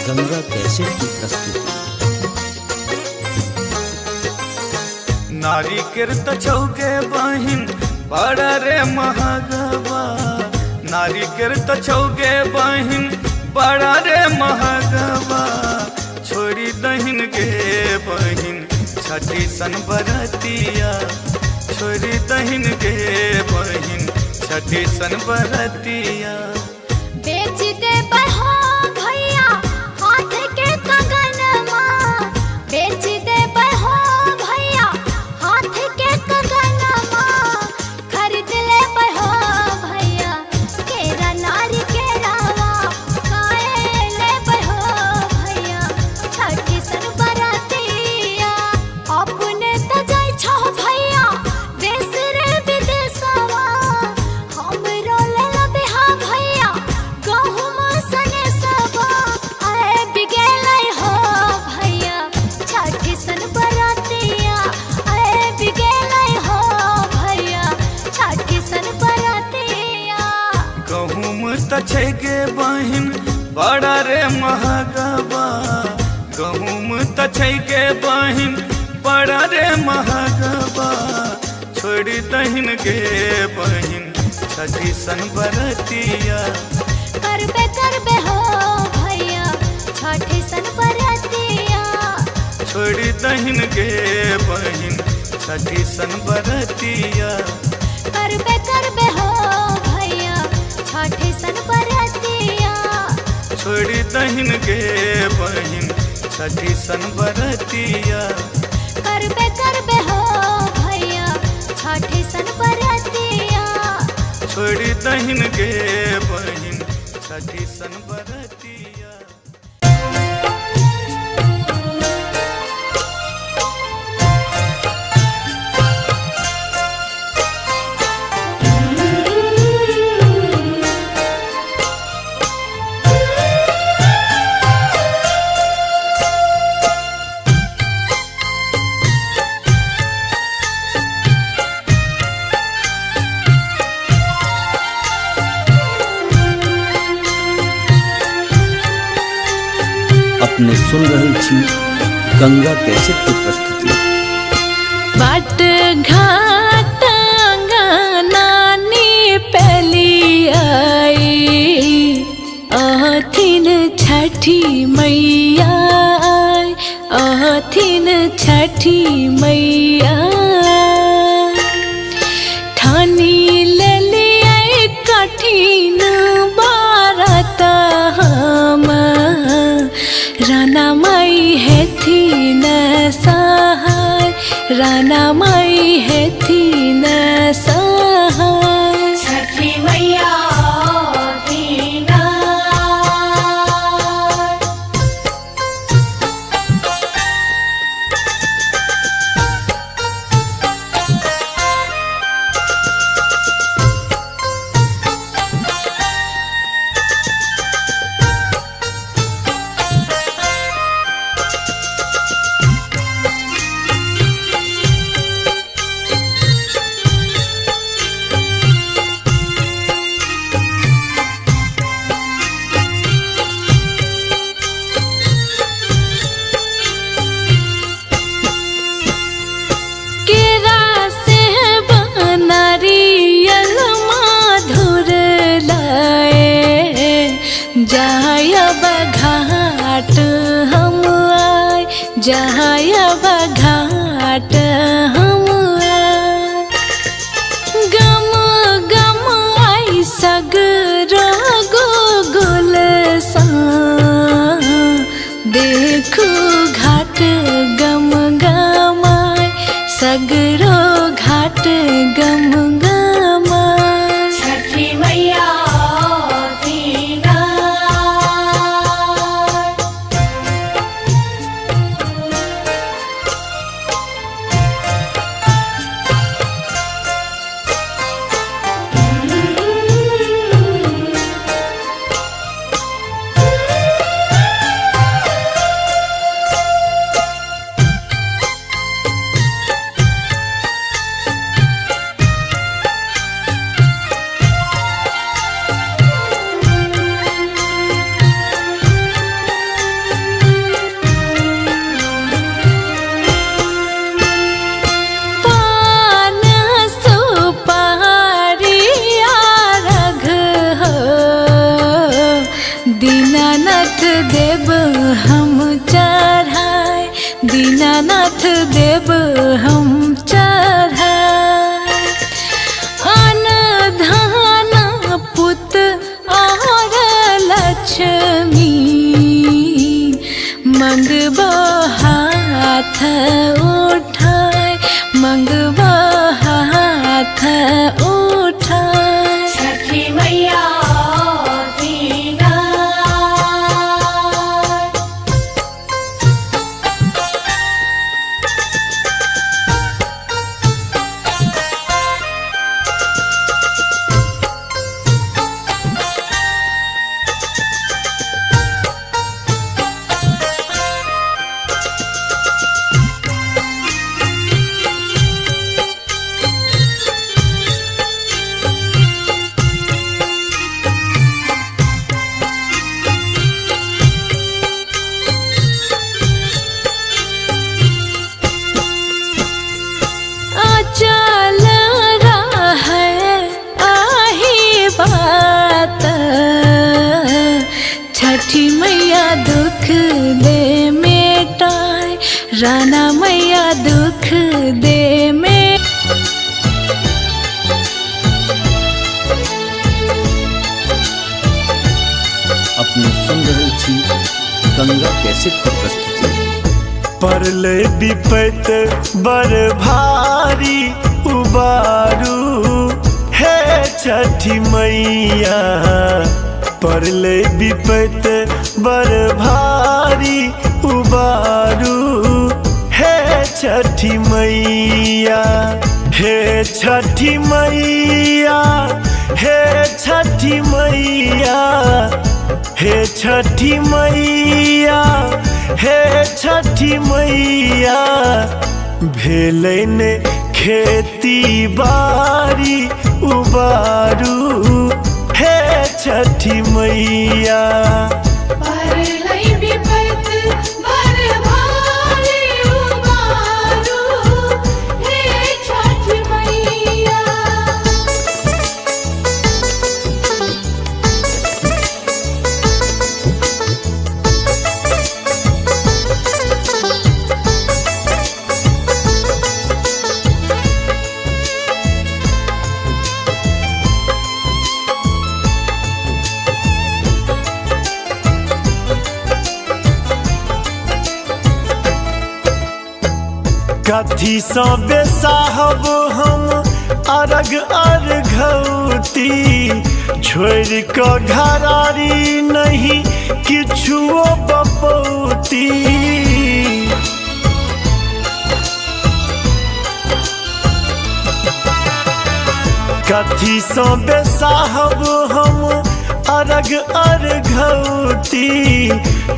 गंगा कैसेट की प्रस्तुति। नारी किरत छौगे बहिन बड़ा रे महगबा नारी किरत छौगे बहिन बड़ा रे महगबा छोड़ी दहिन गे बहिन छठी सन बरतिया छोड़ी दहिन गे बहिन छठी सन बरतिया। बेच दे बहो भैया हाथ के कंगनमा बेच दे बहो भैया हाथ के कंगनमा खरीद ले बहो भैया केरा नारी के रावा काए ले बहो भैया छठी सन बरतिया। अपने त जाय छो भैया देश रे विदेशवा हमरो ले बिहा भैया गहुम सने सबा आए बिगेलै हो भैया छठी सन बरतिया आए बिगेलै हो भैया छठी सन बरतिया। गहुम त छगे बहिन बड़ा रे महगबा गहुम त छगे बहिन बड़ा रे महगबा छोड़ी दहिन गे बहिन छठी सन बरतिया। करबे करबे हो भैया छठी सन बरतिया छोड़ी दहिन गे बहिन छठी सन बरतिया करबे हो भैया छठी सन बरतिया छोड़ी दहिन गे बहिन छठी सन बरतिया करबे हो भैया छठी सन बरतिया छोड़ी दहिन गे बहिन छठी सन बरतिया। अपने सुन रहल छी गंगा कैसेट की प्रस्तुति। बाट घाट नानी पहली आई अथिन छठी मैया अथिन छठी मैया ठानी ले लिया कठिन बारत हम राना माई है थी न सहाय राना माई है थी न सहाय छठी मैया दीना जायब घाट हम आए गम गम आई सगरो गोगुल सा देखो घाट गम गमाय सगरो घाट गम गमाय छठी मैया दीना दीनानाथ देव हम चढ़ाए दीनानाथ देव हम चढ़ाए अन्न धान पुत और लक्ष्मी मंगबो हाथ उठाए मंगबो हाथ उठाए छठी मैया दीना दुख दे मेटाए, राना मैया दुख दे में। अपने सुन रहे छी गंगा कैसेट की प्रस्तुति। परले विपत बर भारी उबारू हे छठी मैया, परले विपत बर भारी उबारू हे छठी मैया, हे छठी मैया, हे छठी मैया, हे छठी मैया, हे छठी मैया, भेलै ने खेती बारी उबारू हे छठी मैया। परलै विपत बर भारी उबारू हे छठी मैया। कथी सँ बेसाहब हम अरग अर्घौती, छोड़ि कऽ घरारी नहीं किछुओ बपौती। कथी सँ बेसाहब हम अरग अर्घौती,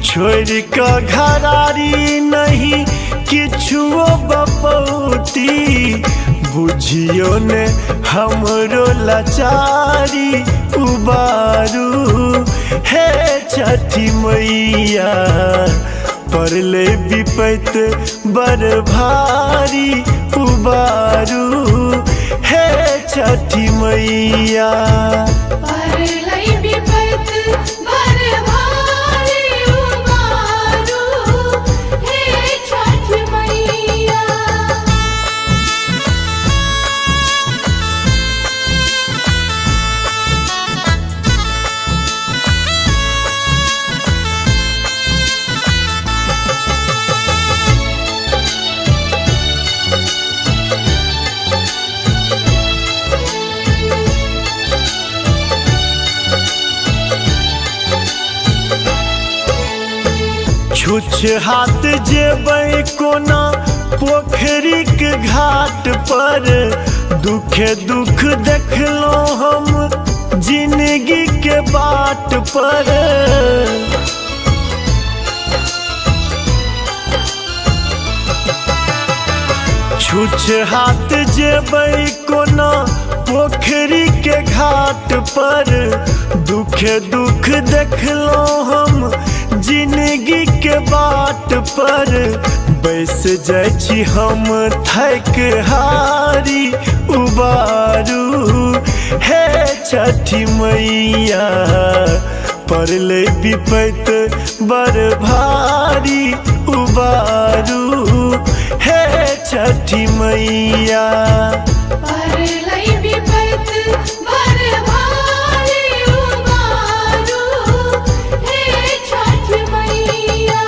छोड़ि कऽ घरारी नहीं किछुओ बपौती। बुझियो ने हमरो लाचारी उबारू हे छठी मैया, परले विपत बर भारी उबारू हे छठी मैया। परलै विपत बर भारी उबारू हे छठी मैया। छुछ हाथ जेबै कोना पोखरिक घाट पर, दुखे दुख देखलहुँ हम जिंदगी के बाट पर। छुछ हाथ जेबै कोना पोखरी के घाट पर, दुखे दुख देखलहुँ हम जिंदगी के बाट पर। बैस जाइ छी हम थक हारी उबारू हे छठी मैया, परले विपत बर भारी उबारू हे छठी मैया। परलै विपत बर भारी उबारू हे छठी मैया।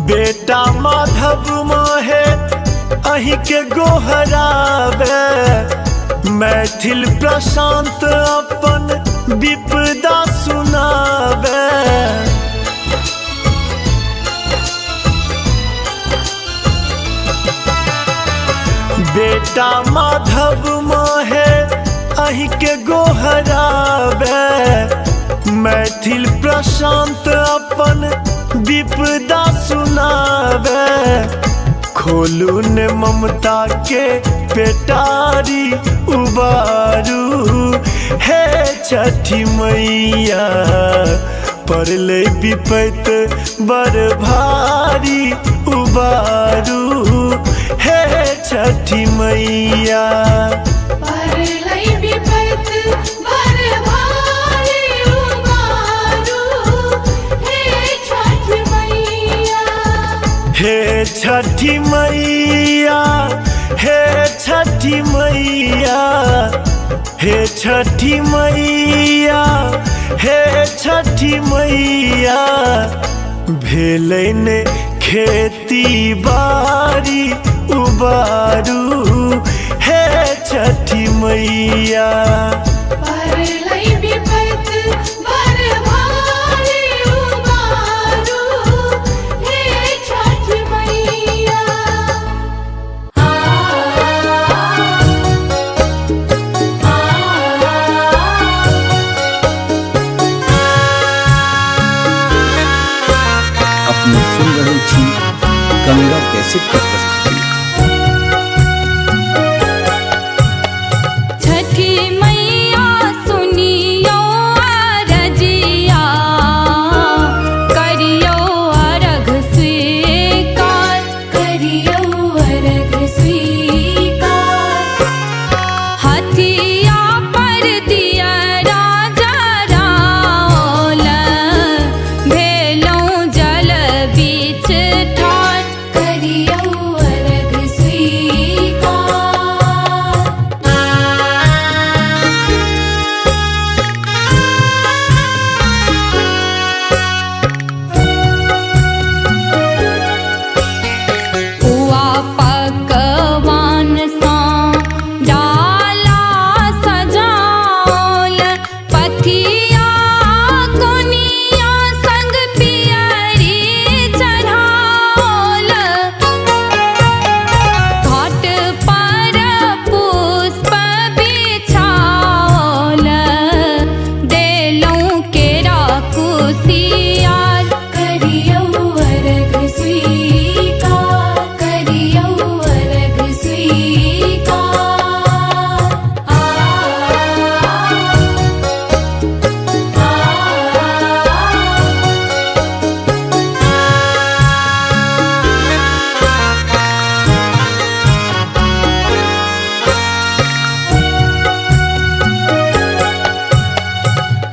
बेटा माधव माहे अही के गोहरावे, मैथिल प्रशांत अपन विपदा सुनावे। बेटा माधव माहे अही के गोहरावे, मैथिल प्रशांत अपन विपदा सुनावे। खोलू ने ममता के पेटारी उबारू हे छठी मैया परले विपत बड़ भारी उबारू हे छठी मैया परलै विपत बड़ भारी उबारू हे छठ मैया। हे छठी मैया हे छठी मैया हे छठी मैया हे छठी मैया भेलै ने खेती बारी उबारू हे छठी मैया परलै विपत बड़ भारी उबारू हे छठ मैया। अपने सुन रहे छी गंगा कैसेट की प्रस्तुति। छठी मैया सुनियो अरजिया करियो अर्घ स्वीकार करियो अर्घ स्वीकार। हथिया पर दिया राजा राओल भेलौं जल बीच ठार करियो अर्घ स्वीकार। पुआ पकवान सा डाला सजाओल पथिया कोनिया संग पियरी चढ़ाओल घाट पर पुष्प बिछाओल देलौं केरा कुसियार करियो अर्घ स्वीकार। करियो अर्घ स्वीकार।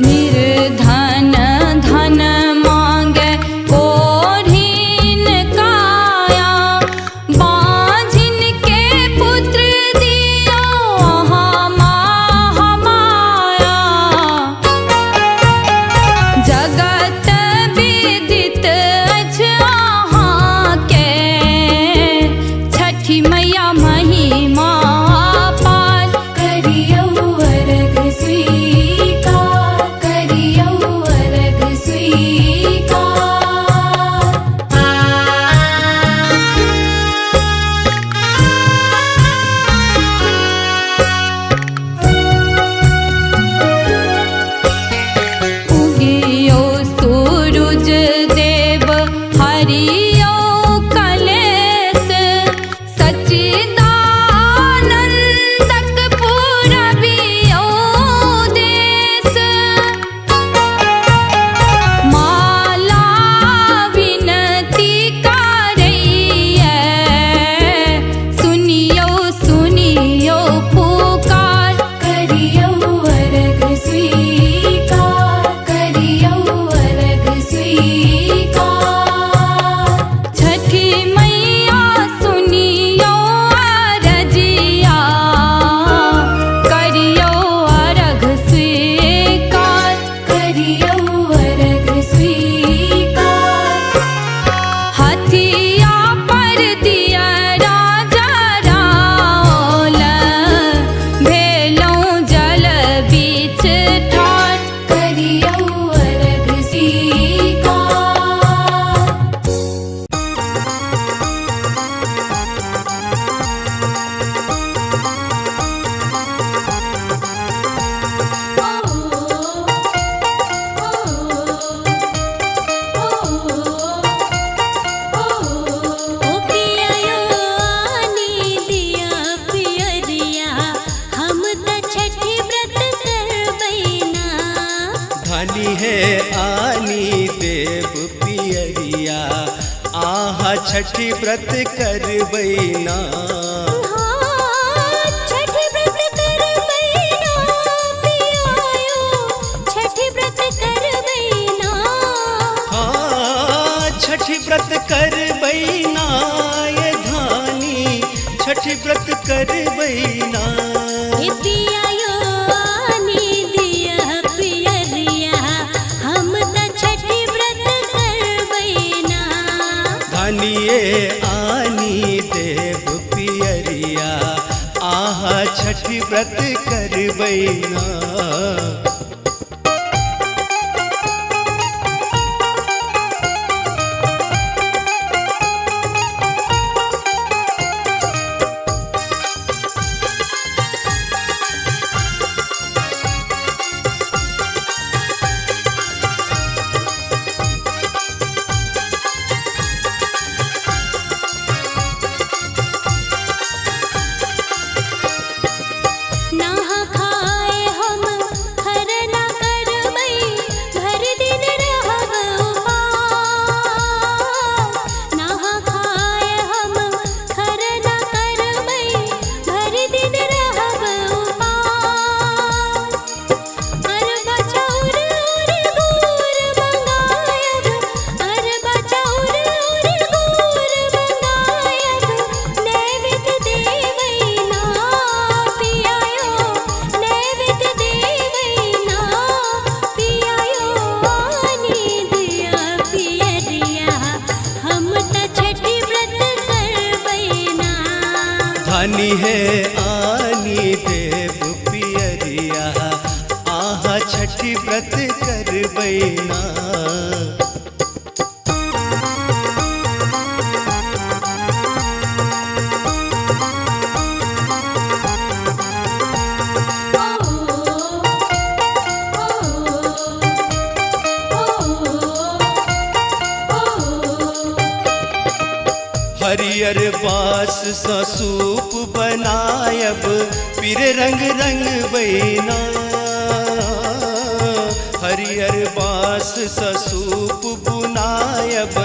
निर्धन धन मांगे कोढ़ीन काया बाझिन के पुत्र दियो महामाया जगत विदित अछि अहाँ के छठी मैया महिमा पार करियो अर्घ स्वीकार। करियो अर्घ स्वीकार। उगियो सूरज देव हरियो कलेश सच्चिदानंदक पूरबियो देश माला विनती करैये सुनियो सुनियो पुकार करियो अर्घ स्वीकार। करियो अर्घ स्वीकार। छठी मैया सुनियो अरजिया करियो अर्घ स्वीकार करियो अर्घ स्वीकार। हथिया पर दिया राजा राओल भेलौं जल बीच ठार करियो अर्घ स्वीकार। ओ धनी है आनी देव पियरिया आहा छठी व्रत कर बैना। छठी व्रत कर बैना पियायो, छठी व्रत कर बैना। हाँ छठी व्रत कर बैना ये धानी, छठी व्रत कर बैना। पियायो आनी दिया पियरिया हम त छठी व्रत करबैना। धनिए आनी देव पियरिया आहा छठी व्रत कर बैना। नहा खाए हम खरना करबै, भर दिन रहब उपास। नहा खाए हम खरना करबै, भर दिन रहब उपास। अरबा चाउर और गुड़ मंगायब, अरबा चाउर और गुड़ मंगायब, नैवेद्य देवैना पियायो, नैवेद्य देवैना पियायो आनी दिया पियरिया हम त छठी व्रत करबैना। धनी है आनी देव पियरिया आहा छठी व्रत कर बैना। हरियर बास सा सूप बनायब, फिर रंग रंग बैना। हरियर बास सा सूप बुनायब,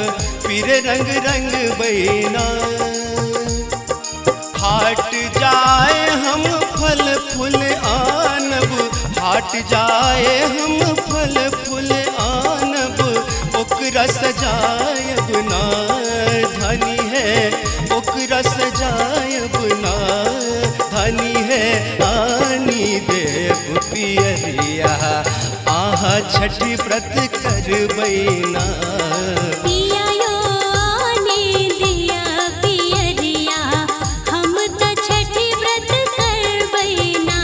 फिर रंग रंग बैना। हाट जाए हम फल फूल आनब, हाट जाए हम फल फूल आनब, ओकरा सजायब ना। धनी है ओकरा सजायब ना। धनी है आनी देव पियरिया आहा छठी व्रत कर बैना। पियायो आनी दिया पियरिया हम त छठी व्रत करबैना।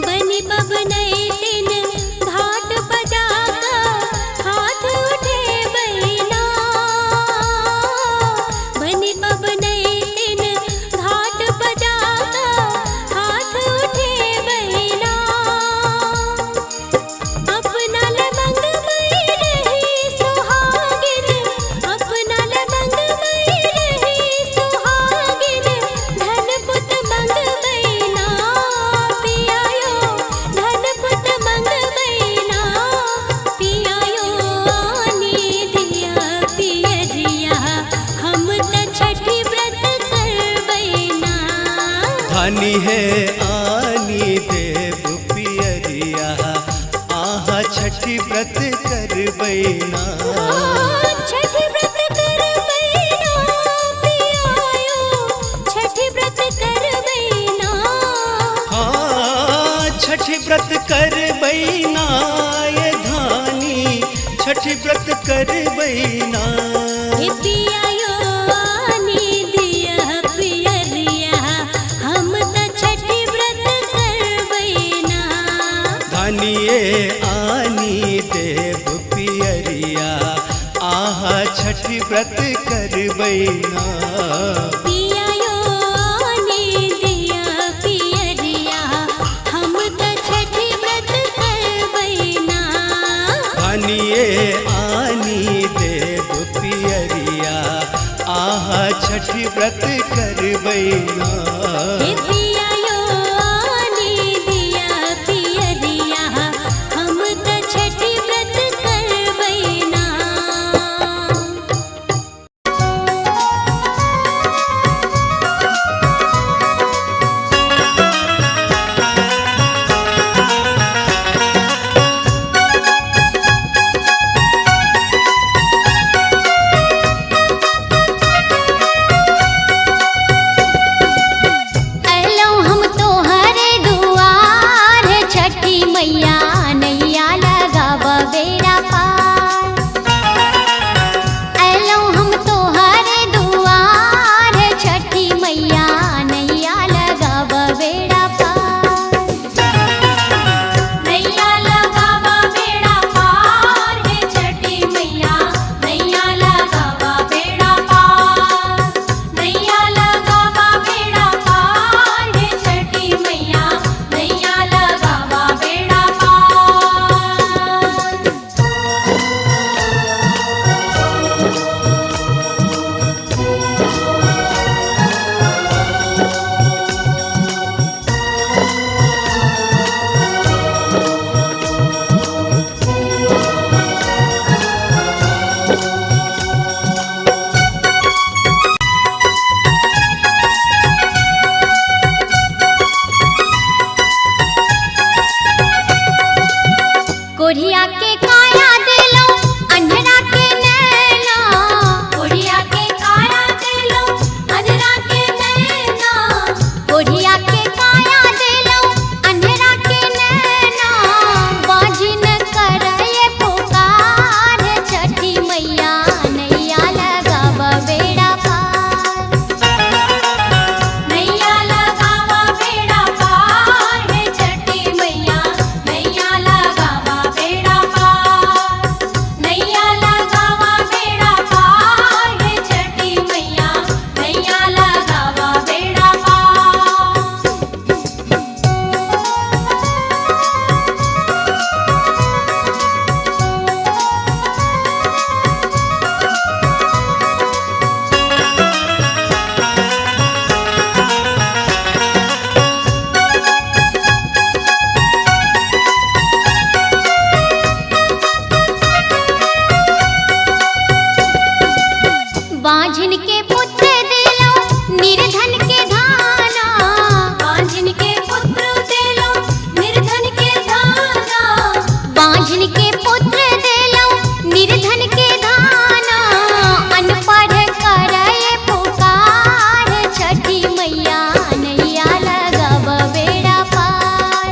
बनी बबनई दिन घाट बजाका हाथ उठे बैना। बनी बबनई दिन घाट बजाका हाथ उठे बैना। अपना लमंग मई रही सुहागिन, अपना लमंग मई रही सुहागिन, धन पुत मंग बैना पियायो, धन पुत मंग बैना पियायो आनी दिया पियरिया हम त छठी व्रत करबैना। धनी है आनी देव पियरिया आहा छठी व्रत कर बैना। छठी व्रत कर बैना पियायो, छठी व्रत कर बैना। हाँ छठी व्रत कर बैना ये धानी, छठी व्रत कर बैना। पियायो आनी दिया पियरिया हम त छठी व्रत करबैना। धनिए आनी देव पियरिया छठी व्रत करबैना। पियायो आने दिया पियरिया हम त छठी व्रत करबैना। आनिए आनी देव पियरिया आहा छठी व्रत करबैना। हे पियायो आने दिया पियरिया हम त छठी व्रत करबैना। अलो हम तोहरे दुआर छठी मैया नैया लगाव बेड़ा पार। अलो हम तोहरे दुआर छठी मैया नैया लगाव बेड़ा पार। नैया लगावा बेड़ा पार हे छठी मैया नैया लगावा बेड़ा पार। नैया लगावा बेड़ा पार हे छठी मैया नैया लगावा बेड़ा पार। कोढ़िया के काया देलो अंधरा के नैना। कोढ़िया के काया देलो अंधरा के नैना। कोढ़िया के काया देलो अंधरा के नैना। बाजिन करए पुकार छठी मैया नैया लगाव बेड़ा पार। नैया लगावा बेड़ा पार हे छठी मैया नैया लगावा बेड़ा पार। नैया लगावा बेड़ा पार हे छठी मैया नैया लगावा बेड़ा पार। बांझिन के पुत्र देलो निर्धन के धाना। बांझिन के पुत्र देलो निर्धन के धाना। बांझिन के पुत्र देलो निर्धन के धाना। अनपढ़ करए पुकार छठी मैया नैया लगाव बेड़ा पार।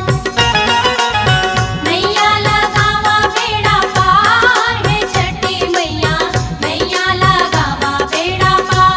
नैया लगावा बेड़ा पार हे छठी मैया नैया लगावा बेड़ा पार।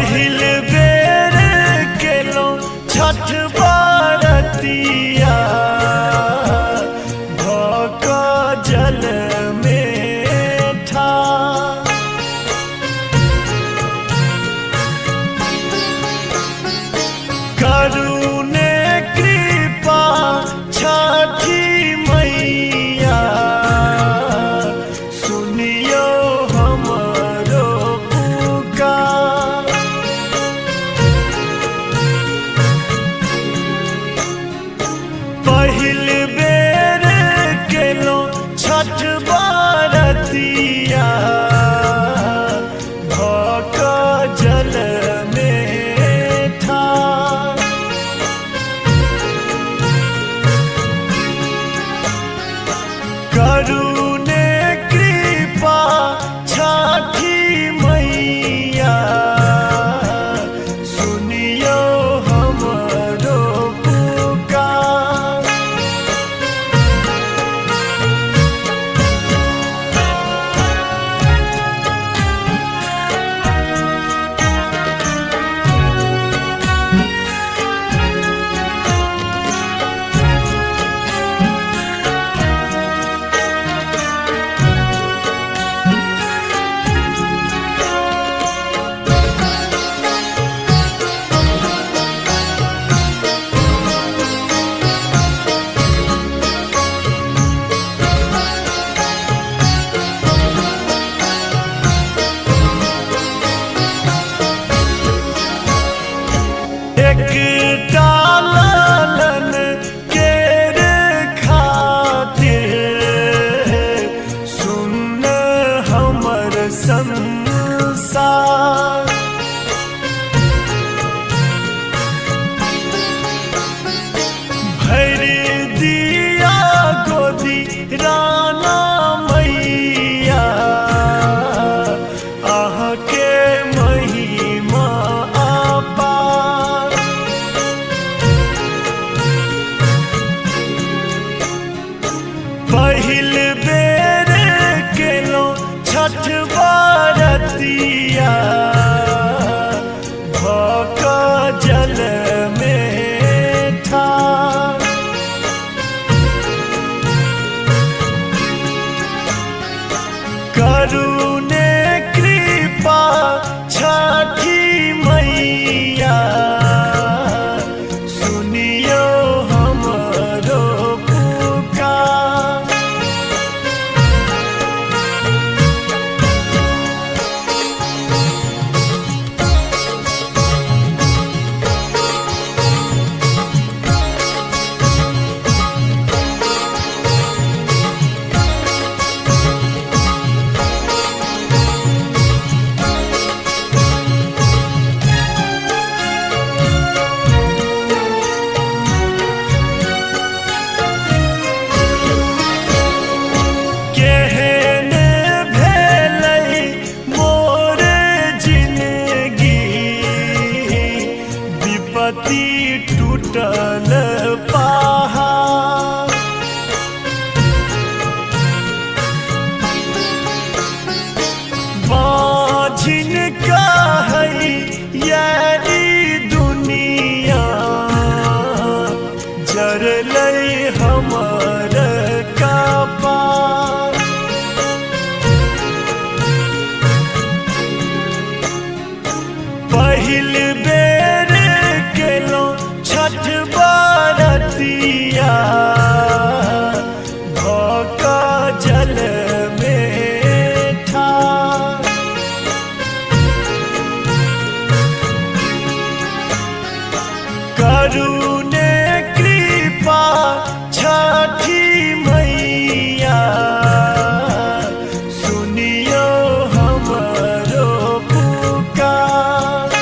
पहिल बेर केलो छठ बरतिया भक जल में ठार करुणे कृपा छठी मैया सुनियो हमरो पुकार पहिल बेर केलो छठ बरतिया भक जल में ठार करुणे कृपा छठी मैया सुनियो हमरो पुकार एक डालन केर खातिर सुन हमर संसार भर दिया गोदी राना मैया आह के महिमा अपार पहिल बेर केलो छठ बरतिया भक जल में ठार करुणे कृपा छठी मैया सुनियो हमरो पुकार केहन भेलै मोर जिंदगी विपत्ति टूटल पहाड़ बाझिन कहै यारी दुनिया जरलै हमर कपार पहिल बेर केलो छठ बरतिया भक जल में ठार करुणे कृपा छठी मैया सुनियो हमरो पुकार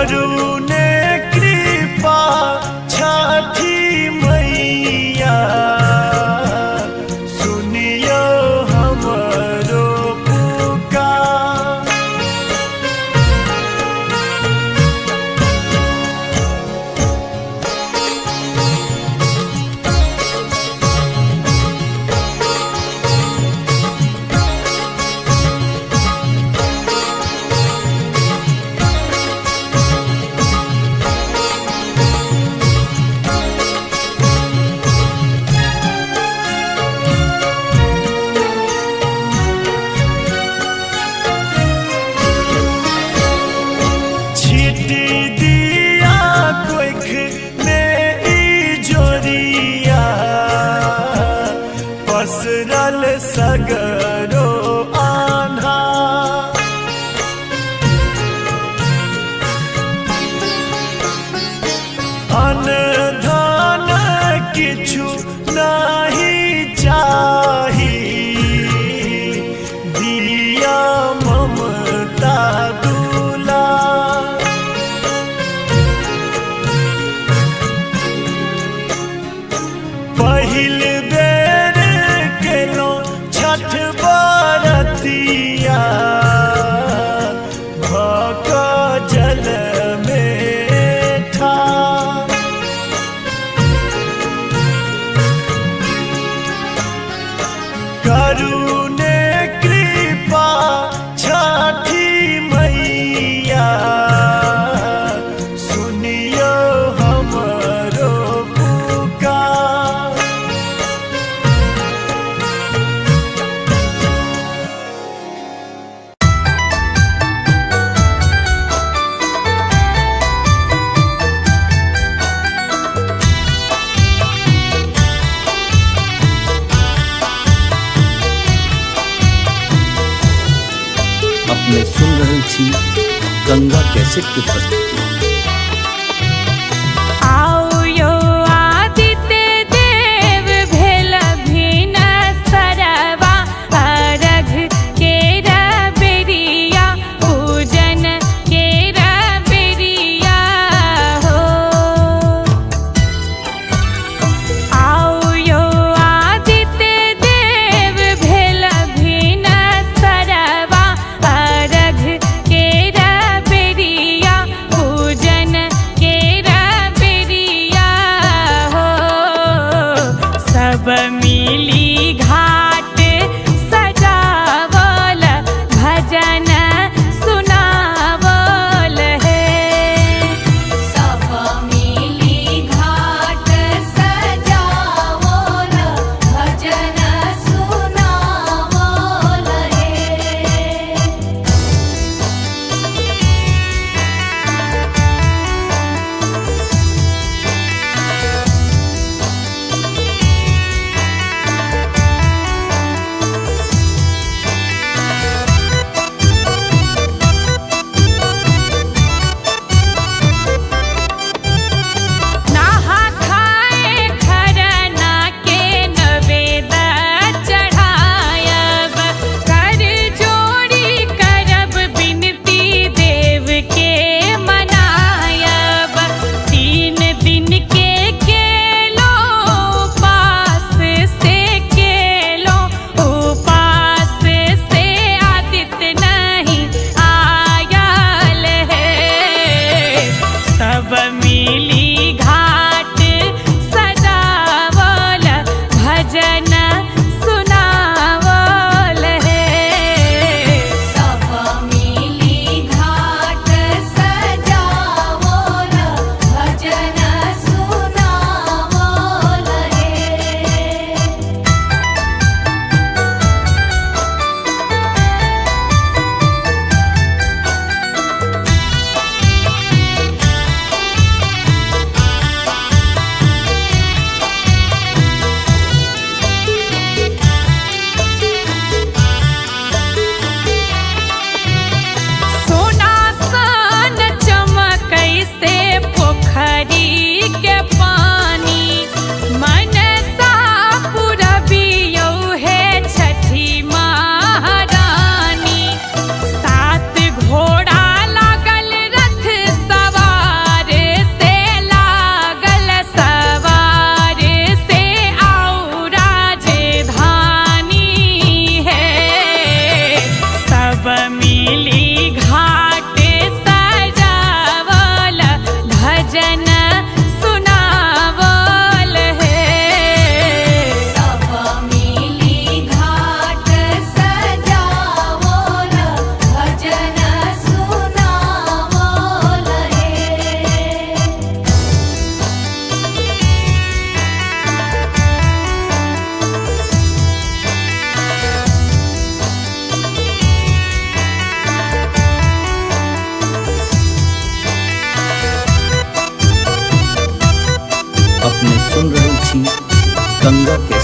करुणे कृपा छठी मैया सुनियो हमरो पुकार। छिटी दिया कोइख में ई जोरिया पसरल सगरो आन्हा। अनधान किछु नहीं चाही दिया ममता दूला। पहिल बेर केलो छठ बरतिया भक जल में ठार। करुणे कृपा छठी मैया सुनियो हमरो पुकार। अपने सुन रहल छी गंगा कैसेट की प्रस्तुति। आओ यो आदित्य देव भेल भिन सरवा अर्घ केरा बेरिया पूजन केरा बेरिया हो। आओ यो आदित्य देव भेल भिन सरवा अर्घ केरा बेरिया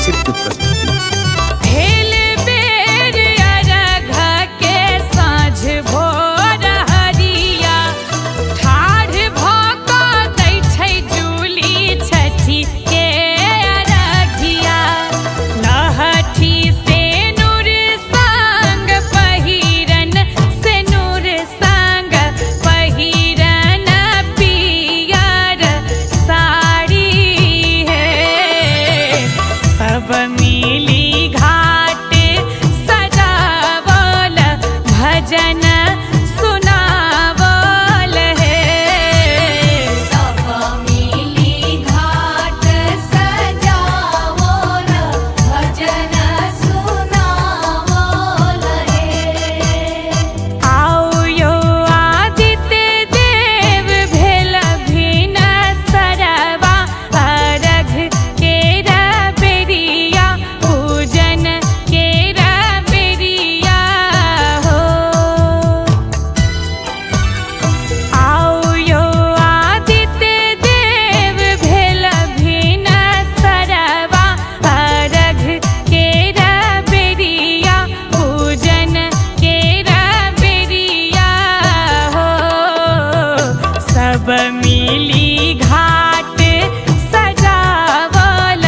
कैसेट की प्रस्तुति। भेल बेर अरघा के साँझ भोर हरिया, ठाढ़ भऽ कऽ दै छै जूली छठी के अरघिया। लहठी से नूर संग पहिरन, से नूर संग पहिरन पियर साड़ी है। सब मिली घाट सजावल, भजन सुनावल है। सब मिली घाट सजावल, भजन सुनावल है। आओ यो आदित्य देव भेल भिन सरवा, अरघ केरा बेरिया, पूजन केरा बेरिया हो। आओ यो आदित्य देव भेल भिन सरवा, अरघ केरा बेरिया, पूजन केरा बेरिया हो। सब मिली घाट सजावल,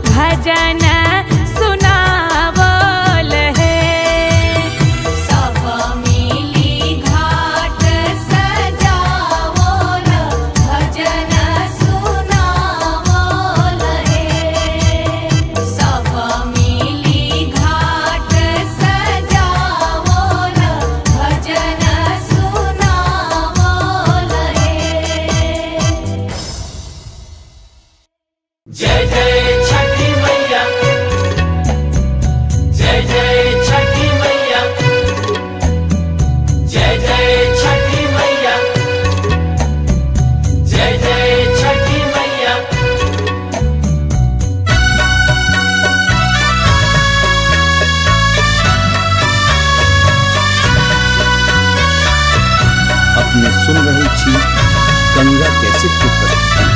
भजन सुनावल है। सब मिली घाट सजावल, भजन सुनावल है। सब मिली घाट सजावल, भजन सुनावल है। जय जय छठी मैया, जय जय छठी मैया, जय जय छठी मैया, जय जय छठी मैया। अपने सुन रहे छी गंगा कैसेट की प्रस्तुति।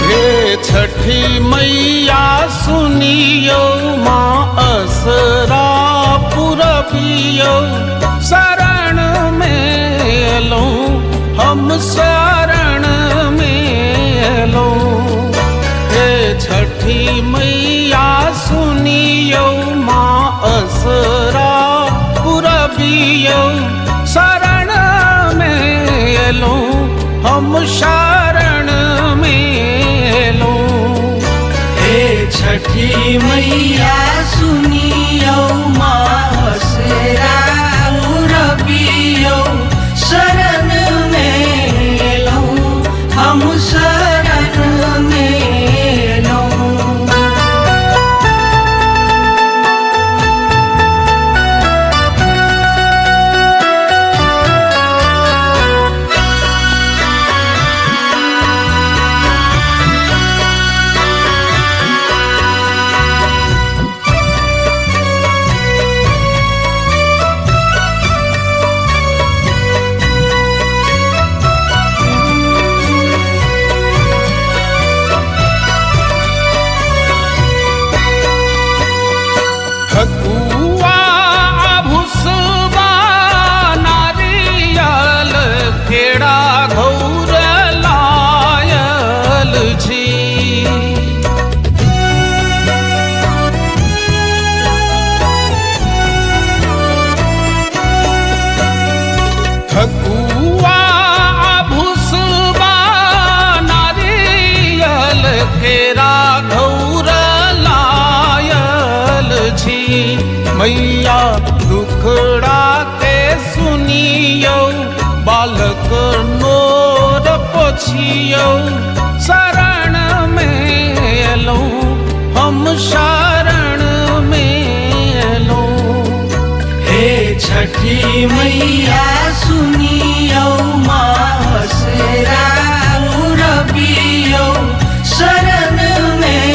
हे छठी मैया सुनियो, माँ असरा पुरबियो। शरण में एलौं, हम शरण में एलौं। हे छठी मैया सुनियो, माँ असरा पुरबियो। शरण में एलौं, हम शरण में एलौं। हे छठी मैया सुनियो, माँ असरा पुरबियो। शरण में एलौं, हम शरण में एलौं। ठकुआ भुसबा नारियल केरा घौर लायल छी। ठकुआ भुसबा नारियल केरा घौर लायल छी। मैया दुखड़ा के सुनियो, बालक नोर पोछियो। शरण में एलौं, हम शरण में एलौं। हे छठी मैया सुनियो, माँ असरा पुरबियो। शरण में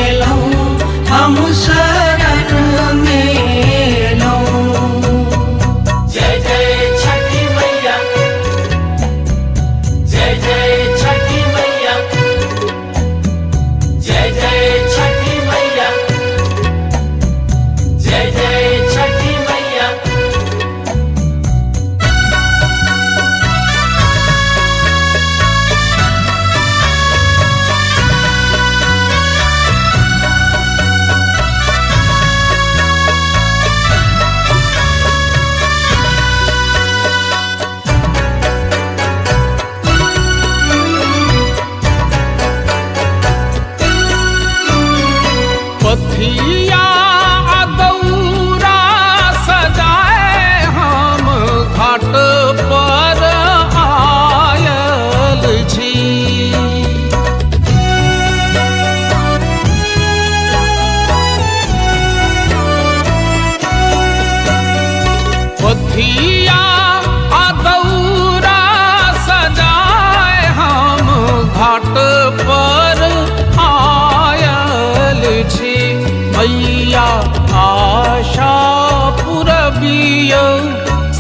एलौं, हम शरण में एलौं।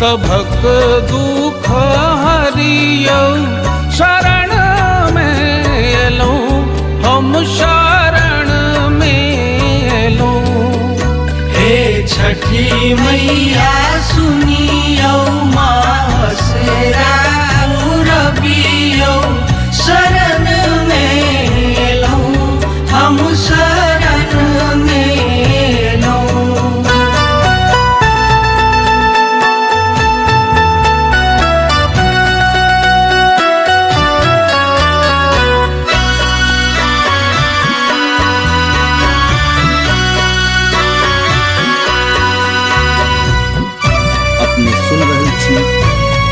सभक दुख हरियौ शरण में एलौ हम शरण में एलौ। हे छठी मैया सुनियौ मासरा रबियौ शरण में एलौ हम शरण में एलौ। अपने सुन रही थी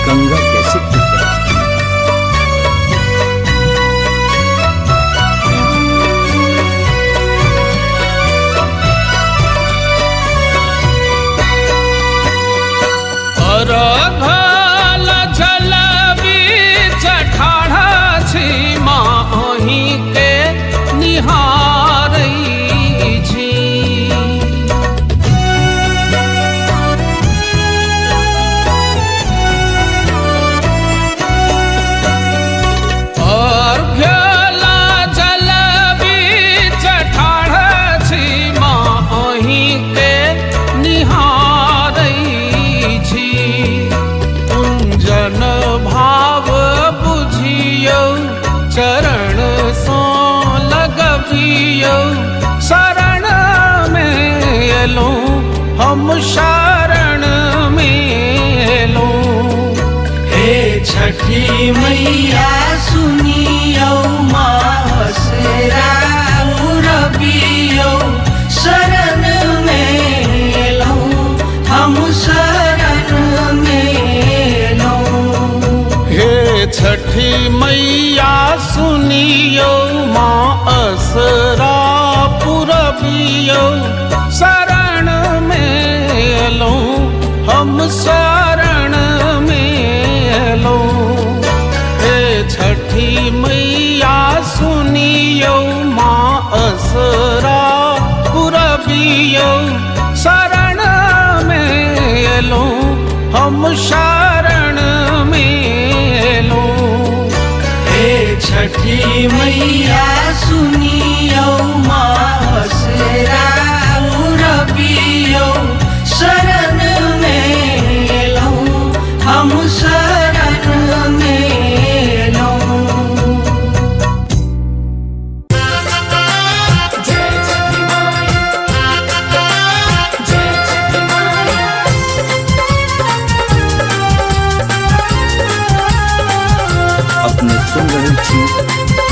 गंगा कैसेट की प्रस्तुति। अरघल जल बीच ठाढ़ा छी माही के निहारै छी। अर्घ्यल जल बीच ठाढ़ा छी माही के निहारै छी। कुंजन भाव बुझियौ चरण सँ लगबियौ शरण में एलौ हम शरण में एलौ। हे छठी मैया सुनियौ मासरा रबियौ शरण में एलौ हम शरण में एलौ। हे छठी मैया सुनियौ माँ असरा पुरबियौ शरण में एलौ हम शरण में एलौ। हे छठी मैया सुनियौ माँ असरा पुरबियौ शरण में एलौ हम शरण में एलौ। हे छठी मैया सुनियौ मासरा रबियौ शरण में एलौ हम शरण में एलौ। अपने सुन रही थी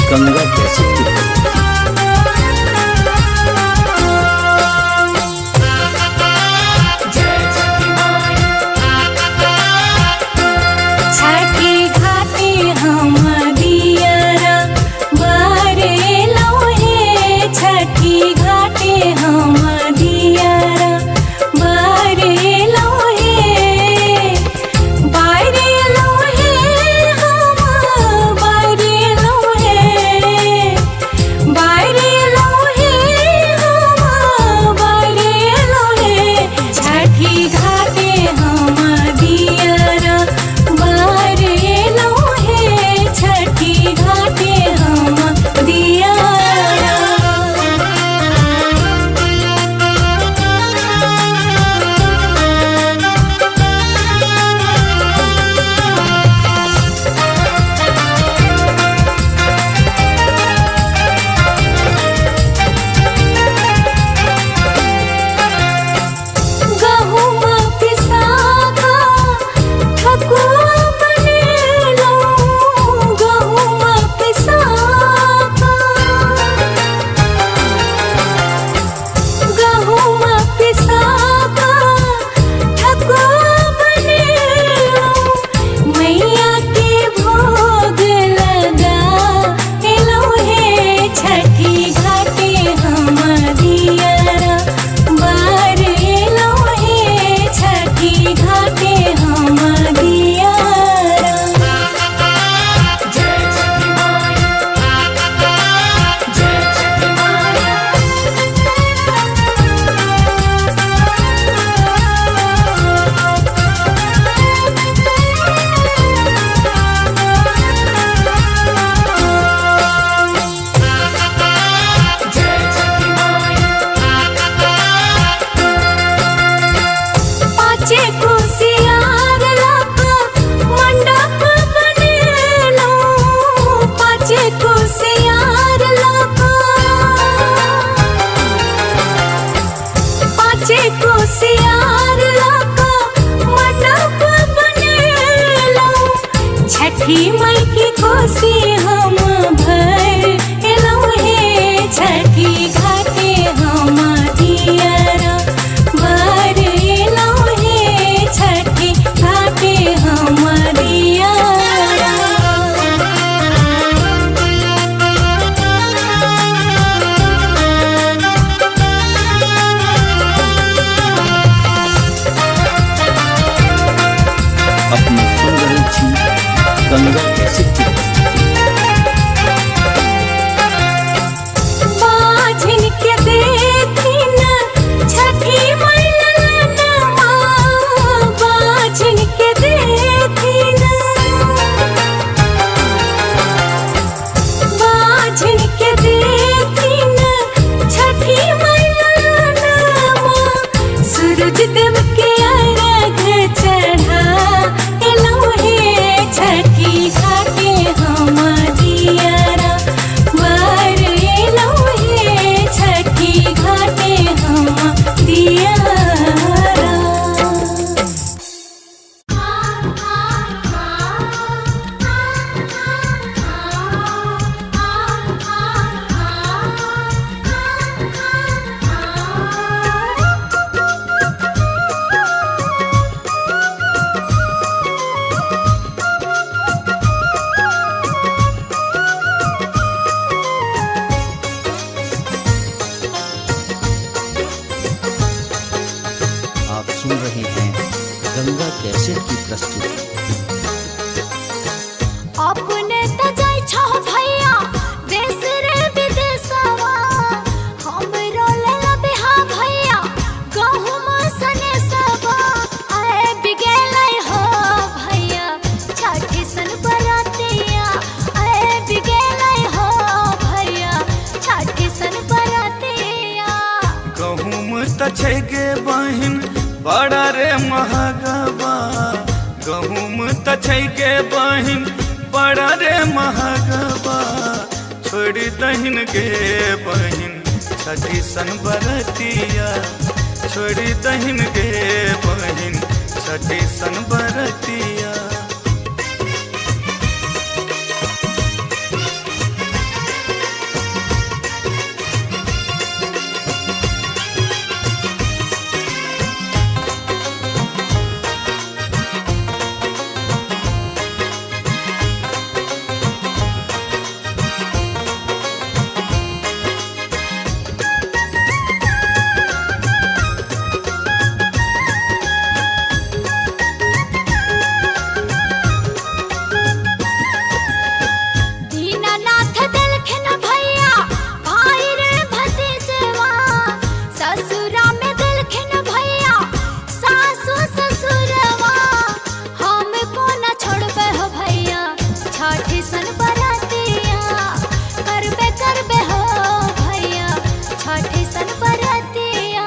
गंगा कैसेट की प्रस्तुति। छठी घाटे हम दियरा बारेलौ हे छठी घाटे हम दियरा बारेलौ हे बारेलौ हे हम बारेलौ हे कैसेट की प्रस्तुति। बाझिन के देखिन छठी मैया, बाझिन के देखिन, बाझिन के देखिन छठी मैया, सूरज देव के अर्घ चढ़ा एलौ हे छठी घाटे हम दियारा, बार एलौ हे छठी घाटे हम दियारा। आप सुन रहे हैं गंगा कैसेट की प्रस्तुति। अपने त जाय छह भैया देश रे विदेशवा, हमरो लेला बिहा भैया गहुम सने सबा, आए बिगेलै हो भैया छठी सन बरातिया, आए बिगेलै हो भैया छठी सन बरातिया। गहुम त छै गे बहिन बड़ा रे महगबा, गहुम त छै गे बहिन बड़ा रे महगबा, छोड़ी दहिन गे बहिन छठी सन बरतिया, छोड़ी दहिन गे बहिन छठी सन बरतिया। दीनानाथ देलखिन भैया भाई रे भतीजवा, ससुरा में देलखिन भैया सासु ससुरवा, हम को न छोड़बे हो भैया छठी सन बरातिया, करबे करबे हो भैया छठी सन बरातिया।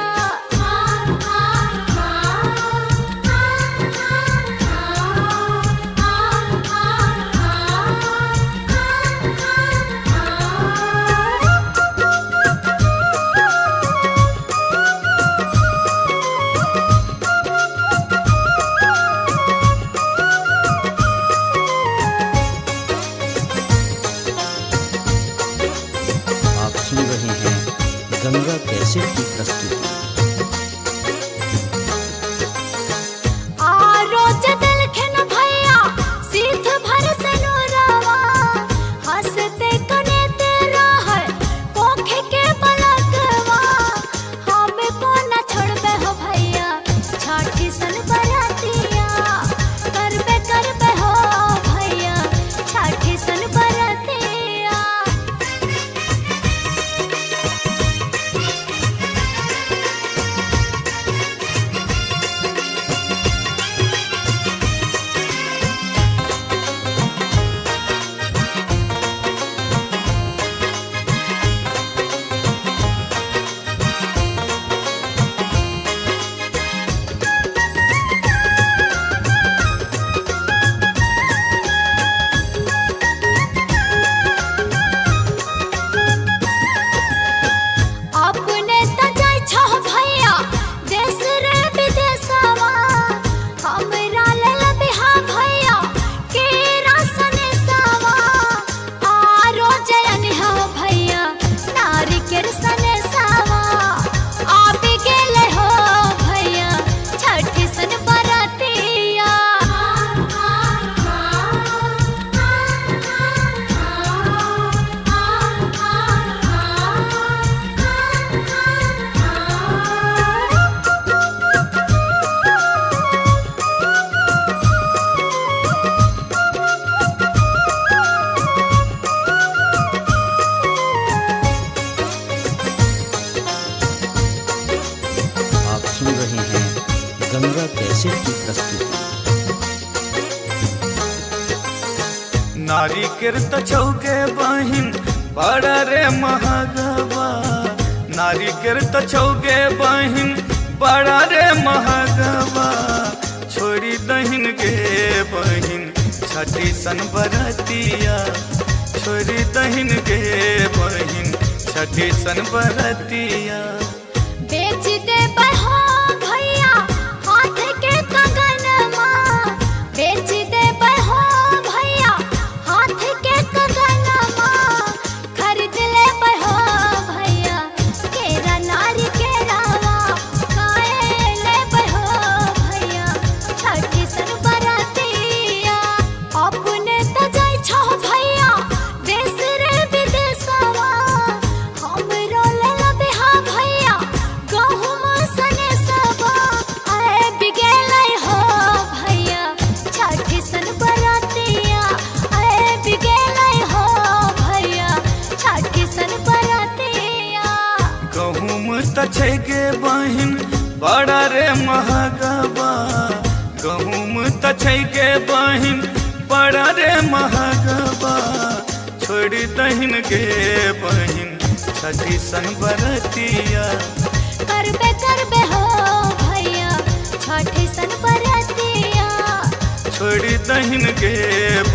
आप सुन रहे हैं गंगा कैसेट की प्रस्तुति। रोज देलखिन भैया सीध भर से नूरवा, हंसते कनेते रहै कोखे के बलकवा, हम को न छोड़बे हो भैया छठी सन बरातिया, करबे करबे हो भैया छठी सन बरातिया। नारी किरत छौके बहिन बड़ा रे महगवा नारी किरत छौके बहिन बड़ा रे महगवा छोड़ी दहिन गे बहिन छठी सन बरतिया छोड़ी दहिन गे बहिन छठी सन बरतिया बेच दे बहो भैया हाथ के कंगनमा बेच दे बहो भैया हाथ के कंगनमा खरीद ले बहो भैया केरा नारी के रावा काए ले बहो भैया छठी सन बरतिया अपने त जाय छो भैया देश रे विदेशवा हमरो ले लबे हा भैया गहुम सने सबा आए बिगेलै हो भैया छठी सन बरतिया आए बिगेलै हो भैया छठी सन बरतिया गहुम त छै गे बहिन बड़ा रे महगवा गहुम त छै गे बहिन बड़ा रे महगवा छोड़ी दहिन गे बहिन छठी सन बरतिया करबे हो भैया छठी सन बरतिया छोड़ी दहिन गे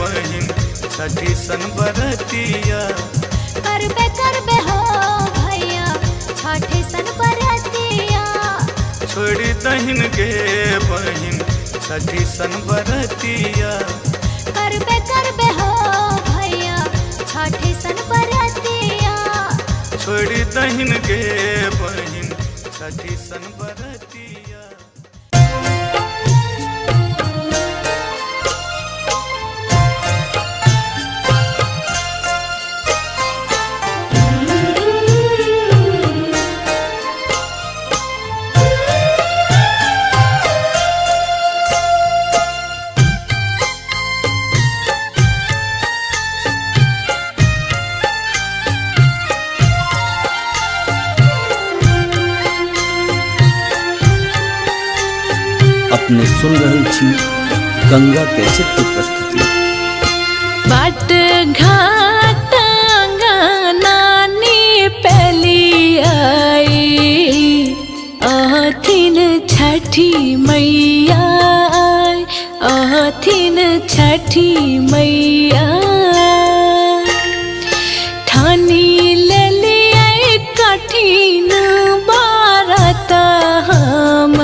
बहिन छठी सन बरतिया करबे हो भैया छठी सन बरतिया छोड़ी दहिन गे बहिन छठी सन बरतिया करबे हो भैया छठी सन बरतिया छोड़ी दहिन गे बहिन छठी सन बरतिया अपने सुन रहल छी गंगा कैसेट की प्रस्तुति। बाट घाट नानी पहली आई आथिन छठी मैया आथिन छठी मैया ठानी ले लिया कठिन बारत हम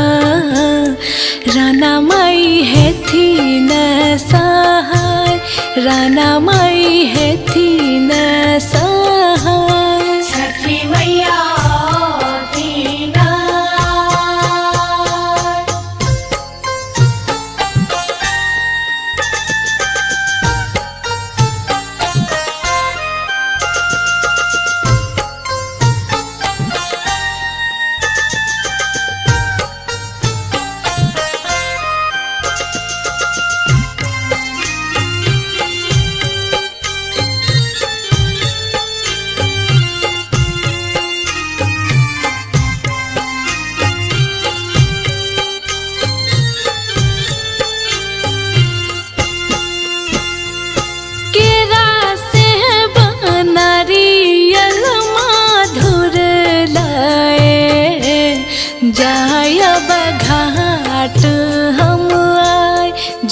राना माई है थी न सहाय राना माई है थी न सहाय छठी मैया दीना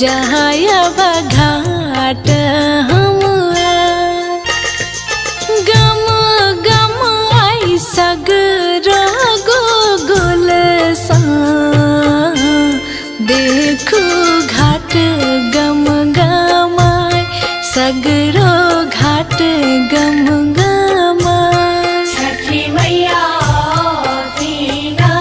जायब घाट हम गम गम आई सगरो गोगुल सा देखो घाट गम गमाय सगरो घाट गम गमाय छठी मैया दीना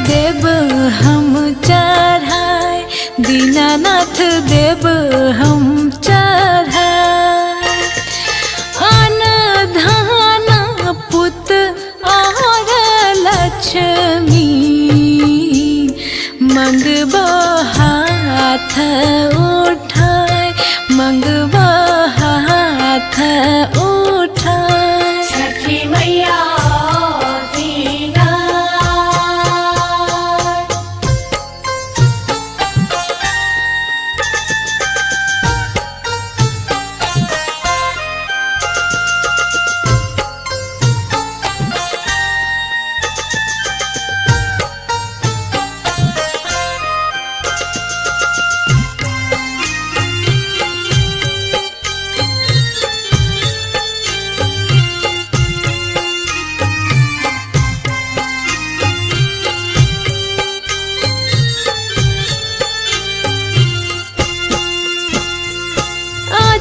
देव हम चढ़ाए, दीनानाथ देव हम चढ़ाए। अन धन पुत और लक्ष्मी, मंगबो हाथ उठाए, मंगबो हाथ उठाए। छठी मैया दीना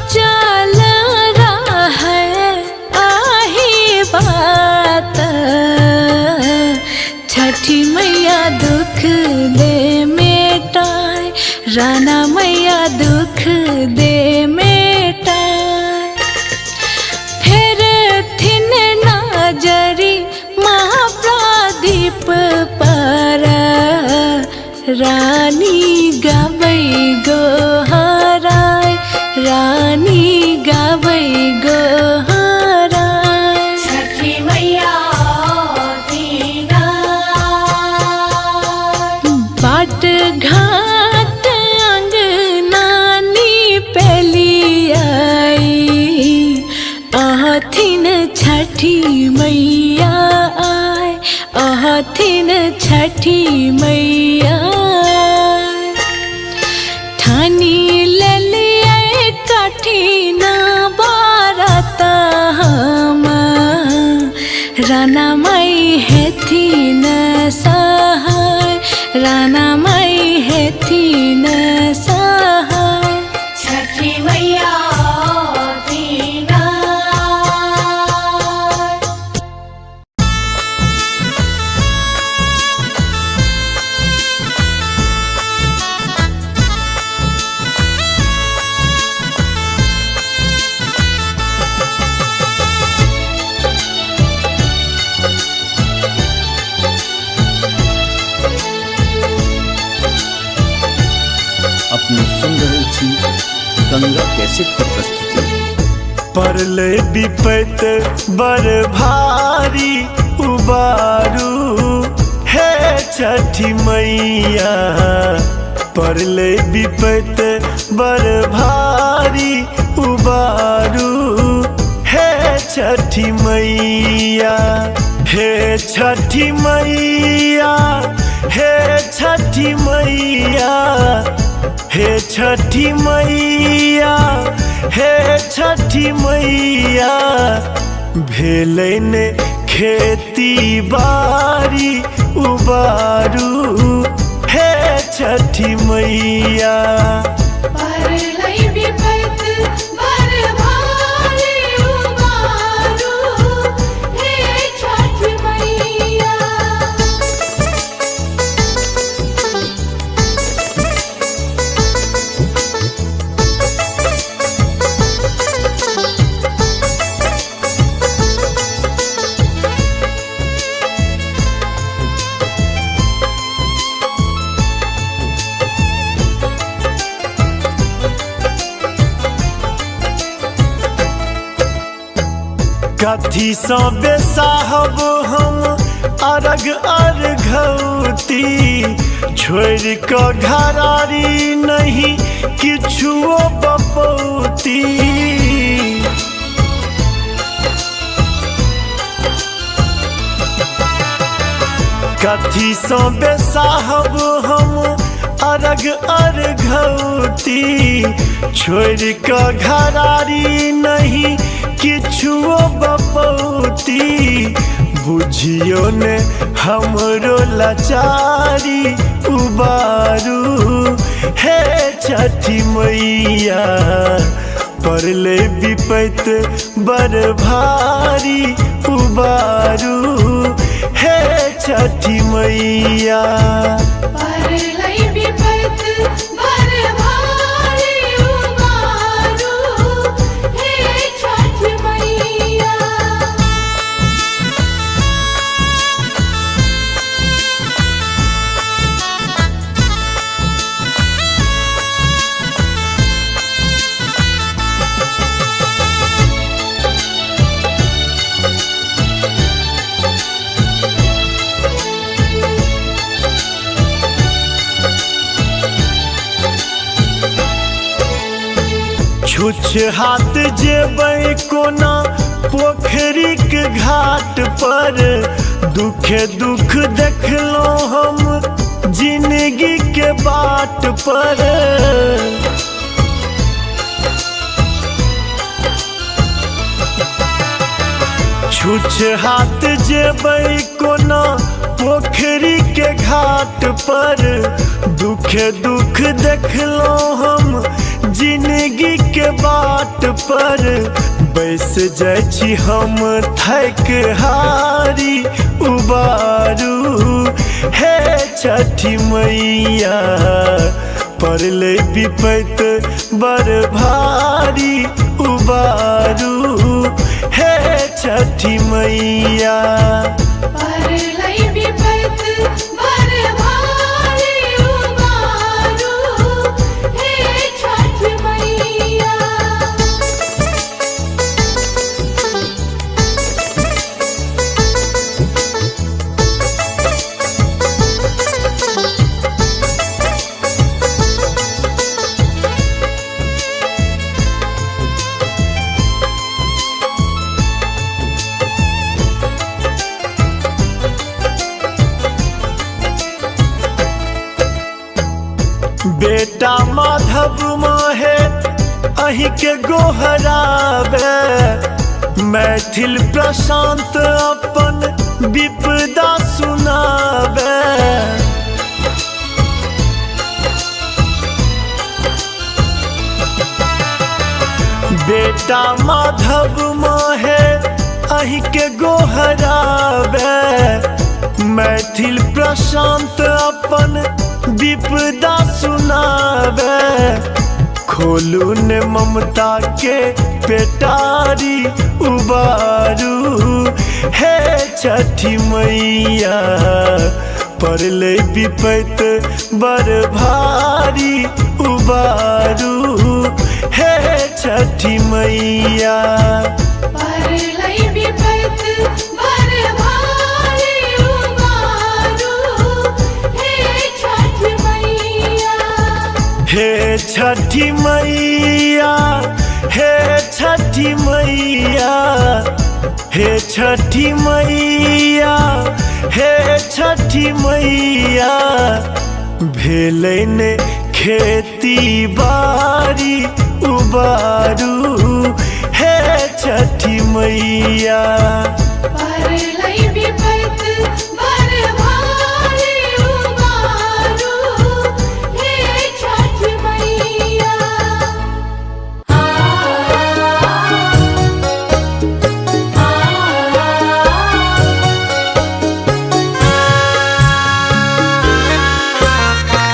चल रहे आही बात, छठी मैया दुख दे मेटाए, राना मैया दुख दे मेटाए। फिर थिन नजरी महाप्रदीप पर, रानी गाबै गोहराय, रानी गाबै गोहराय। छठी मैया दीना बाट घाट अंगनानी पेली आई, अहथिन छठी मैया आय, अहथिन छठी मैया आय। ठानी लेलिए कठिन बारत हम, राना माई हेथिन सहाय, राना माई हेथिन सहाय। छठी मैया दीना अपने सुन रहल छी गंगा कैसेट की प्रस्तुति। परले विपत बड़ भारी उबारू हे छठी मैया, परले विपत बड़ भारी उबारू हे छठी मैया, हे छठी मैया, हे छठी मैया, हे छठी मैया, हे छठी मैया। भेलन खेती बारी उबारू हे छठी मैया। परलै विपत बड़ भारी उबारू, हे छठी मैया। कथी सँ बेसाहब हम अरग अर्घौती, छोड़ कऽ घरारी नहीं किछुओ बपौती। कथी सँ बेसाहब हम अरग अर्घौती, छोड़ कऽ घरारी नहीं किछुओ बपौती। बुझियो ने हमरो लाचारी उबारू हे छठी मैया। परले विपत बड़ भारी उबारू हे छठी मैया। परलई विपत बर भारी उबारू, हे छठ मैया। छुछ हाथ जेबै कोना पोखरी के घाट पर, दुखे दुख देखलो हम जिंदगी के बाट पर। छुछ हाथ जेबै कोना पोखरी के घाट पर, दुखे दुख देखलो हम जिंदगी के बाट पर। बैस जाइ छी हम थक हारी उबारू, हे छठी मैया। परलै विपत बड़ भारी उबारू, हे छठी मैया। परलई विपत बर भारी उबारू, हे छठ मैया। बेटा माधव माहे अही के गोहरावे, मैथिल प्रशांत अपन विपदा सुनावे। बेटा माधव माहे अही के गोहरावे, मैथिल प्रशांत अपन विपदा सुनावे। खोलू ने ममता के पेटारी उबारू, हे छठी मैया। परलै विपत बड़ भारी उबारू, हे छठी मैया। परलई विपत बर भारी उबारू, हे छठ मैया। हे छठी मैया, हे छठी मैया, हे छठी मैया, हे छठी मैया। भेलै ने खेती बारी उबारू, हे छठी मैया। परलई विपत बर भारी उबारू, हे छठ मैया।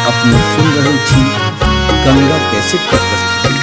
अपने सुन रहल छी गंगा कैसेट के प्रस्तुति।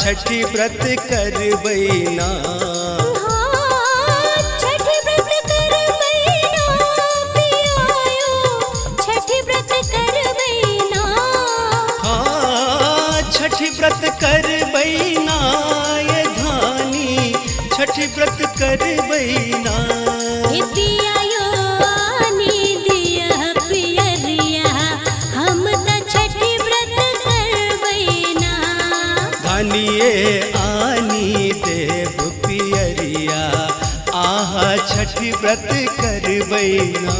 छठी व्रत करबैना छठी व्रत करबैना पियायो छठी व्रत करबैना छठी व्रत करबैना ये धानी छठी व्रत करबैना पियायो आनी दिया पियरिया हम त छठी व्रत करबैना धानिए आनी देव पियरिया आहा छठी व्रत करबैना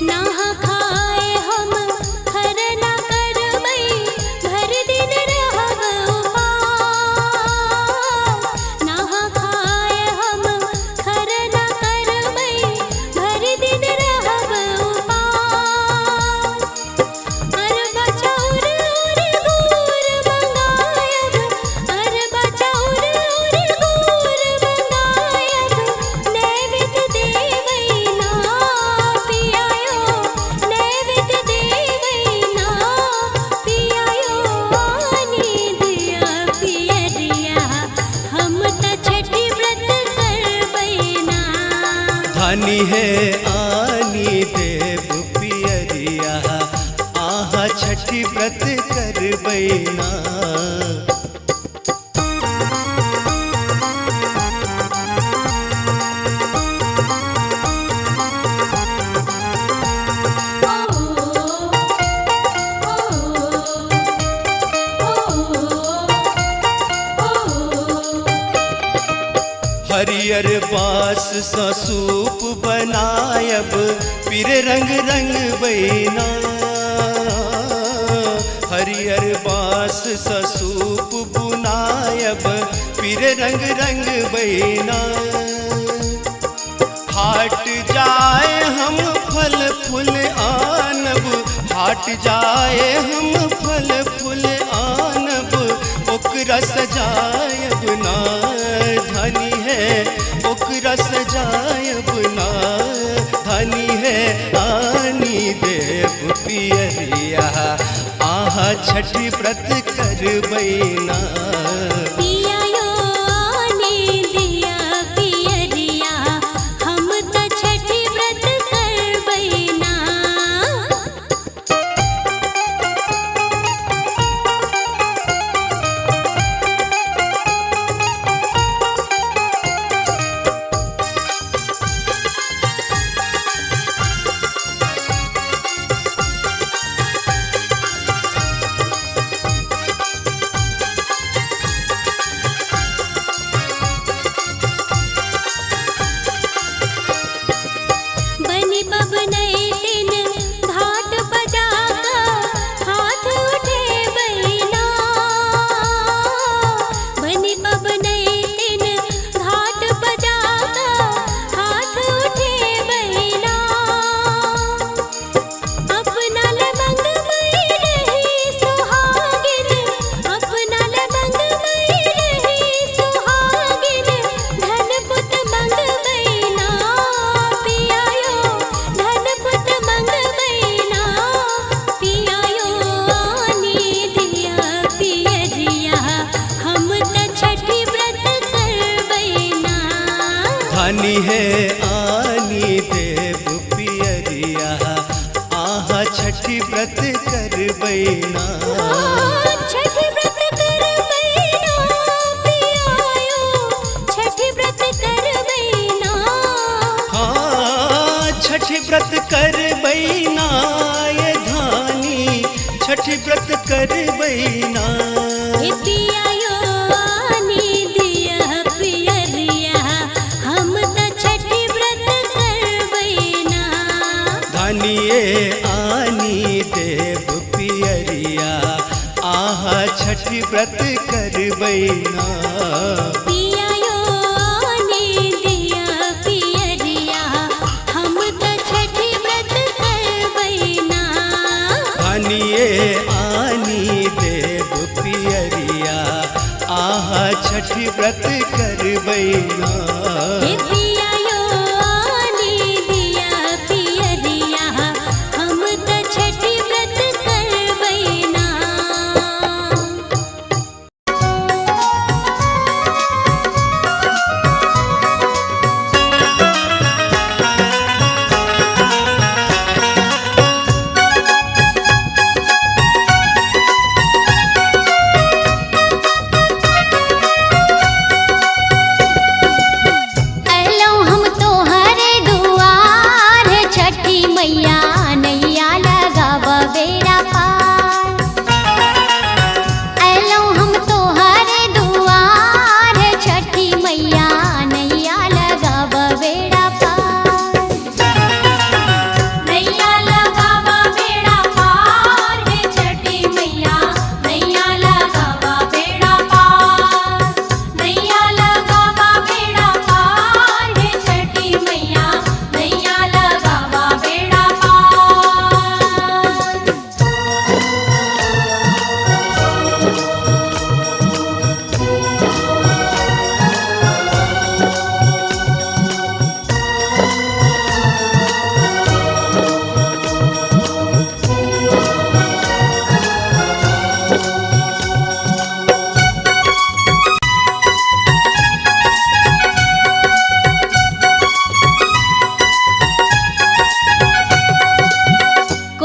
नहा खाए हम खरना करबै भर दिन रहब उपास नहा खाए हम खरना करबै भर दिन रहब उपास अरबा चाउर और गुड़ मंगायब अरबा चाउर और गुड़ मंगायब नैवेद्य देवैना पियायो नैवेद्य देवैना पियायो आनी दिया पियरिया हम त छठी व्रत करबैना धानी है आनी देव पियरिया आहा छठी व्रत करबैना हरियर बास सा सूप बनायब पीर रंग रंग बैना हरियर बास सा सूप बुनायब पीर रंग रंग बैना हाट जाए हम फल फूल आनब हाट जाए हम फल फूल आनब ओकरा सजायब ना धनी है ओकरा सजायब ना धनी है आनी देव पियरिया आहा छठी व्रत करबैना पियायो आनी दिया पियरिया हम त छठी व्रत करबैना बनी बबनई दिन घाट बजाका हाथ उठे बैना बनी बबनई दिन घाट बजाका हाथ उठे बैना अपना लमंग मई रही सुहागिन अपना लमंग मई रही सुहागिन धन पुत मंगबैना पियायो धन पुत मंगबैना पियायो आनी दिया पियरिया हम त छठी व्रत करबैना धानी है आनी देव पियरिया आहा छठी व्रत करबैना छठी व्रत करबैना पियायो छठी व्रत करबैना छठी व्रत करबैना ये धानी छठी व्रत करबैना पियायो आनी दिया पियरिया हम त छठी व्रत करबैना धानिए आनी देव पियरिया आहा छठी व्रत करबैना पियायो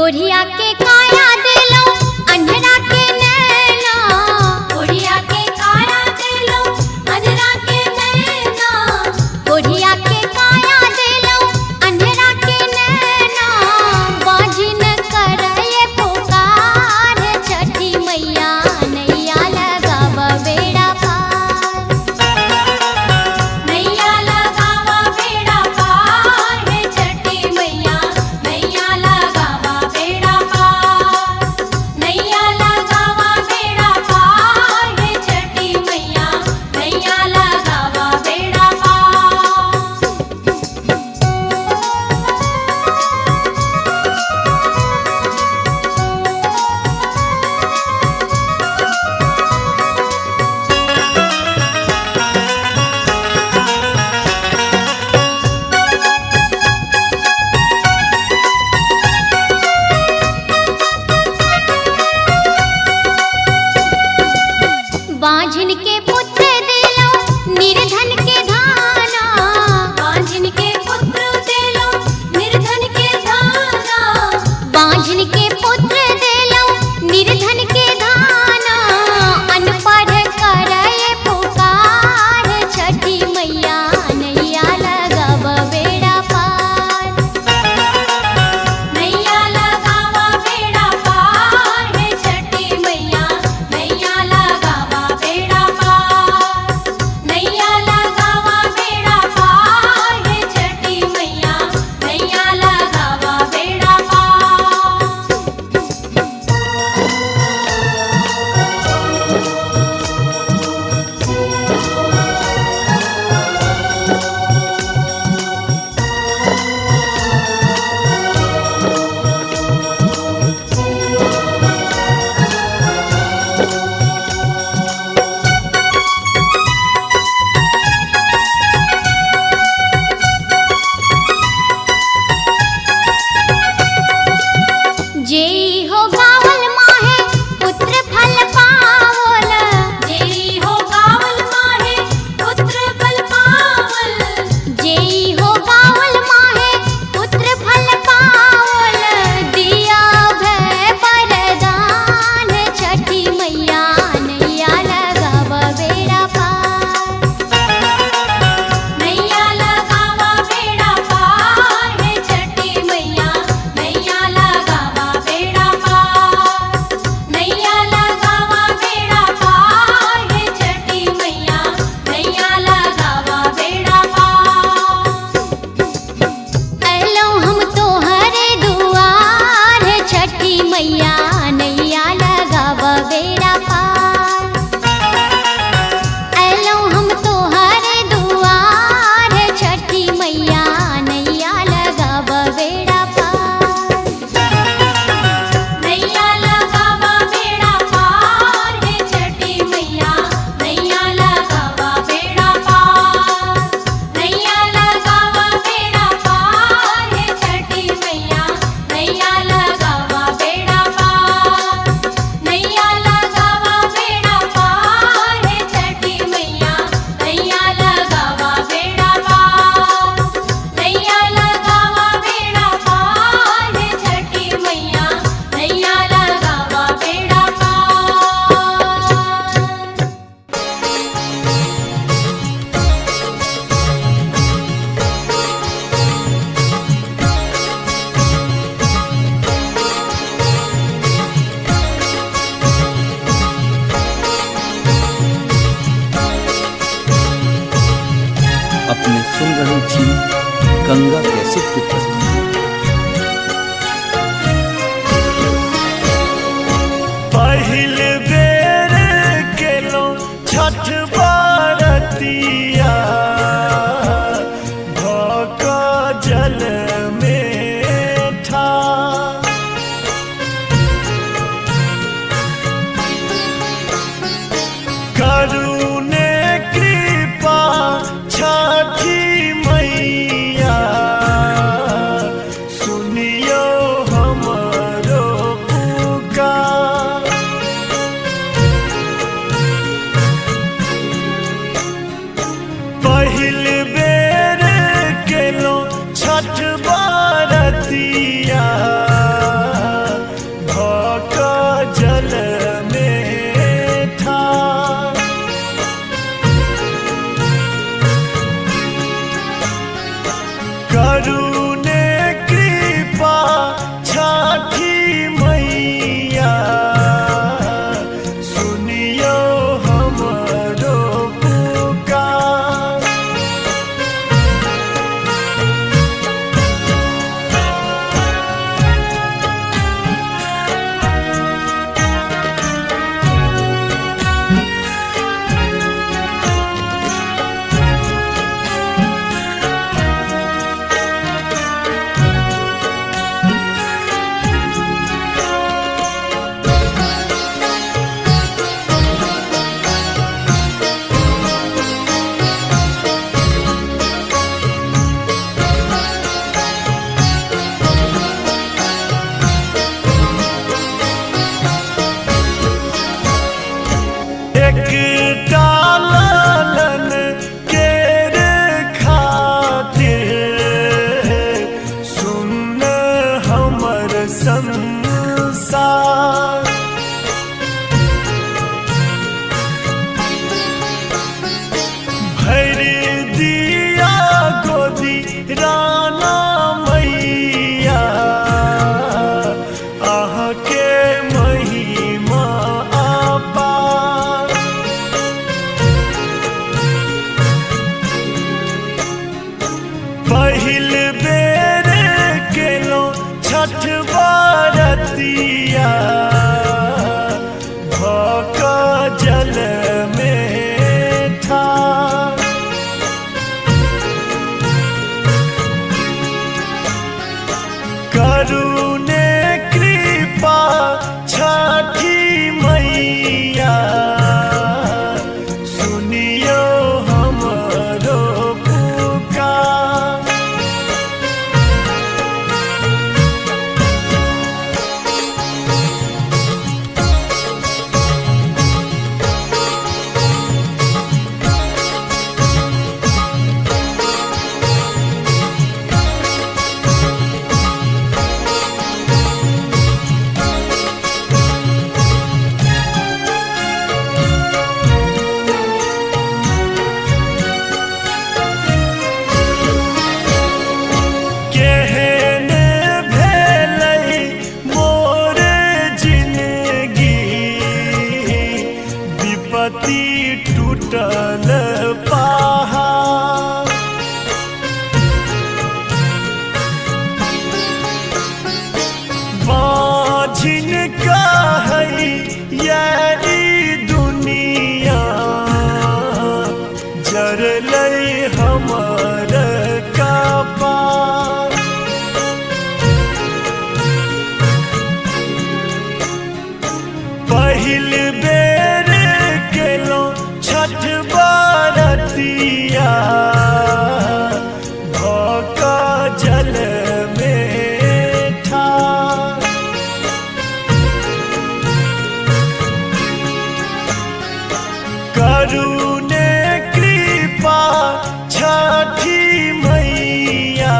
कोढ़िया के काया देलो अंधरा के नैना, कोढ़िया के काया देलो अंधरा के नैना, कोढ़िया के काया देलो अंधरा के नैना, बाजिन करए पुकार छठी मैया नैया लगावा बेड़ा पार, नैया लगावा बेड़ा पार हे छठी मैया नैया लगावा बेड़ा पार, नैया लगावा बेड़ा पार हे छठी मैया नैया लगावा बेड़ा पार। बांझिन के पुत्र देलो निर्धन के धाना, बांझिन के पुत्र देलो निर्धन के धाना, बांझिन के पुत्र देलो निर्धन के धाना, अनपढ़ करए पुकार छठी मैया नैया लगावा बेड़ा पार, नैया लगावा बेड़ा पार हे छठी मैया नैया लगावा बेड़ा पार, नैया लगावा बेड़ा पार हे छठी मैया नैया लगावा बेड़ा पार। जेई हो गावल माहे पुत्र फल पावल, जेई हो गावल माहे पुत्र फल पावल, जेई हो गावल माहे पुत्र फल पावल, दिया भय वरदान छठी मैया नैया लगावा बेड़ा पार, नैया लगावा बेड़ा पार हे छठी मैया नैया लगावा बेड़ा पार, नैया लगावा बेड़ा पार हे छठी मैया नैया लगावा बेड़ा पार। अलो हम तोहरे दुआर छठी मैया नैया लगावा बेड़ा पार, अलो हम तोहरे दुआर छठी मैया नैया लगावा बेड़ा पार, नैया लगावा बेड़ा पार हे छठी मैया नैया लगावा बेड़ा पार, नैया लगावा बेड़ा पार हे छठी मैया नैया लगावा बेड़ा पार, नैया लगावा बेड़ा पार हे छठी मैया नैया लगावा बेड़ा पार, नैया लगावा बेड़ा पार हे छठी मैया नैया लगावा बेड़ा पार। अपने सुन रही थी गंगा कैसेट की प्रस्तुति। पहिल बेर केलो छठ बारतिया, भोका जल में था, करुणे कृपा छठी मैया, सुनियो हमरो पुकार। पहिल बेर केलो छठ बारतिया, करुणे कृपा छठी मैया सुनियो हमरो पुकार। केहन भेलै मोर जिनगी विपत्ति टूटल पहाड़। बाझिन कहै ई दुनिया जरलै हमर कपार। पहिल बेर केलहुँ छठ बरतिया भऽ कऽ जल में ठाढ़। करुणे कृपा छठी मैया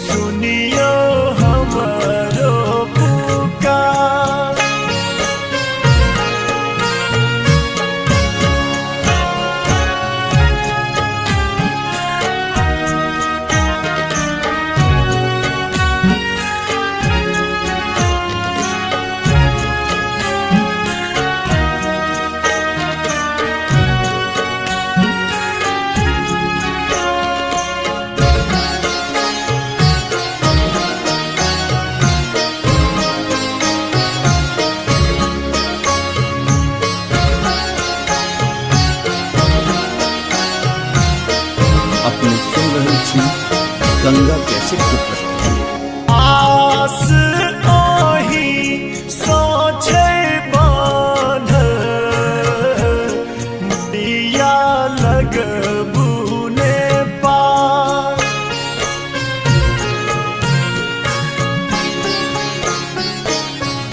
सुनियो हमरो पुकार। अपने सुन रहल छी गंगा कैसेट के प्रस्तुति। आस ओहि सोचे बांधल दिया लगबू ने पार।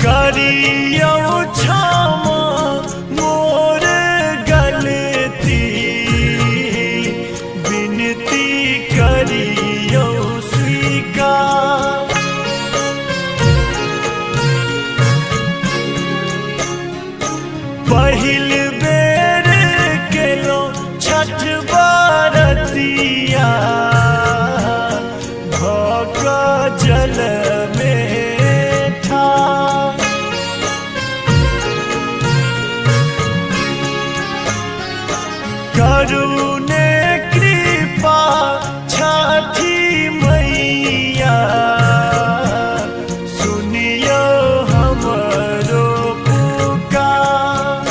करियौ क्षमा मोर गलती विनती करियौ स्वीकार। पहिल बेर केलहुँ छठ बरतिया भऽ कऽ जल में ठाढ़। करुणे कृपा छठी मैया सुनियो हमरो पुकार।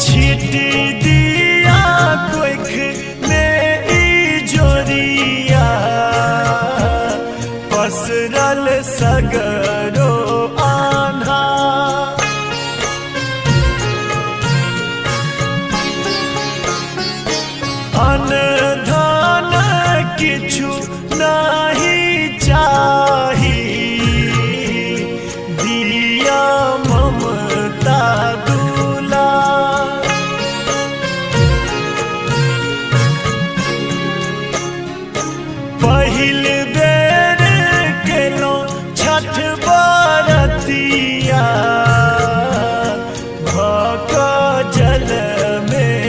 छिटी दिया कोख में ई जोरिया पसरल सगरो आन्हा। अनधान किछु नहीं चाही दिया ममता दूला। पहिल बेर केलहुँ छठ बरतिया भऽ कऽ जल में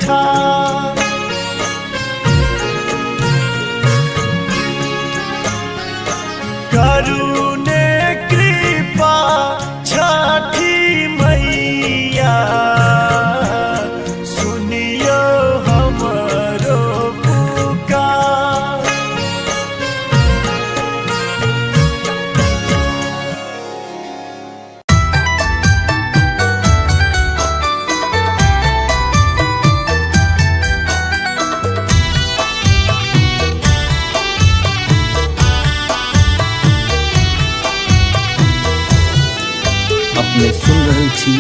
ठाढ़। अपने सुन रहल छी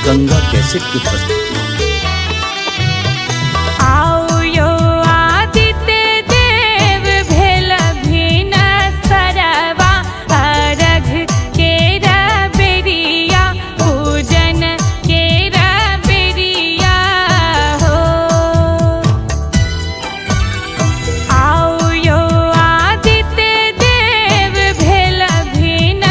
गंगा कैसेट की प्रस्तुति। आओ यो आदित्य देव भेल भिन सरवा अरघ केरा बेरिया पूजन केरा बेरिया हो। आओ यो आदित्य देव भेल भिन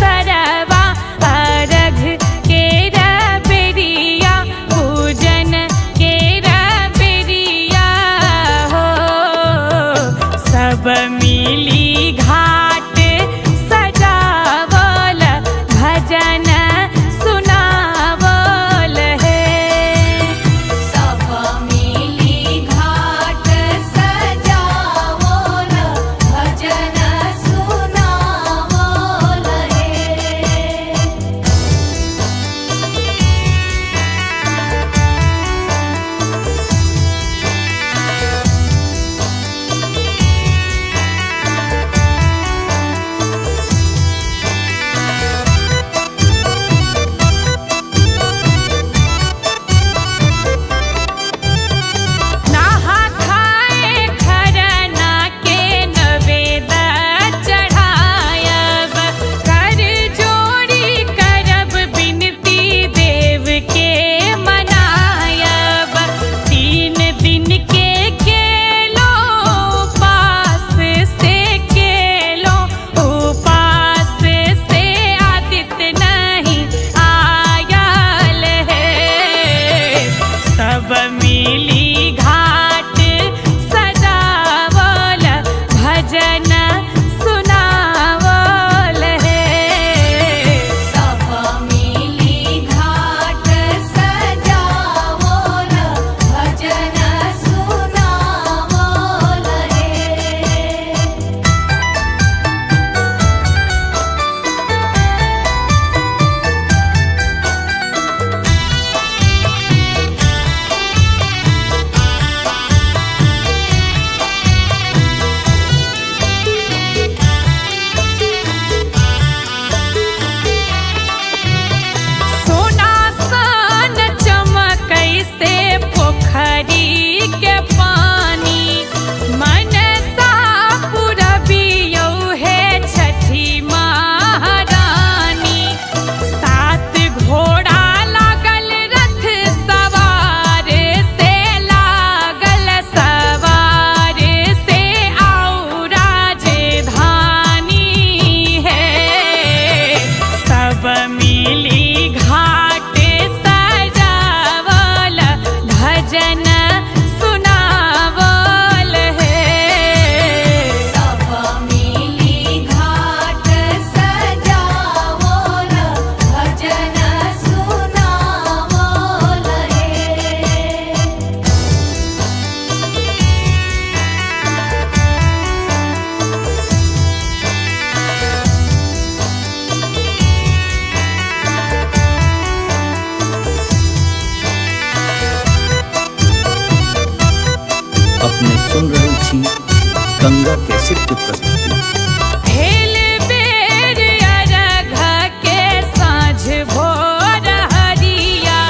सरवा अरघ केरा बेरिया पूजन केरा बेरिया हो। सब मिली घाट सजावल भजन सुनावल है। सब मिली घाट सजावल भजन सुनावल है। नहा खाए खरना के नवेद चढ़ायब कर जोड़ी करब बिनती देव के मनायब। 3 दिन के केलो उपास से केलो उपास से आदित्य नहीं आयल है। सब मिली घाट सजावल भजन सुनावल है। सब मिली घाट सजावल भजन सुनावल है। सोना सन चमकै से पोखरी के पानी मनसा पुरबियौ हे छठी महारानी। 7 घोड़ा लागल रथ सवार से लागल सवार से आउ राजधानी है। सब मिली घाट सजावल भजन सुनावल है। सब मिली घाट सजावल भजन सुनावल है। अपने सुन रहल छी गंगा कैसेट की प्रस्तुति। भेल बेर अरघ के साँझ भोर हरिया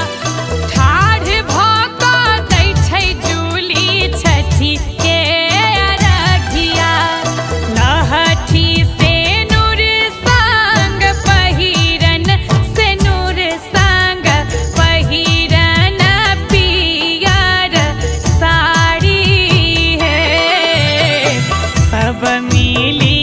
ठाढ़ भऽ कऽ दै छै जूली छठी के अरघिया। लहठी से नूर संग पहिरन से नूर संग पहिरन पियर साड़ी है। सब मिली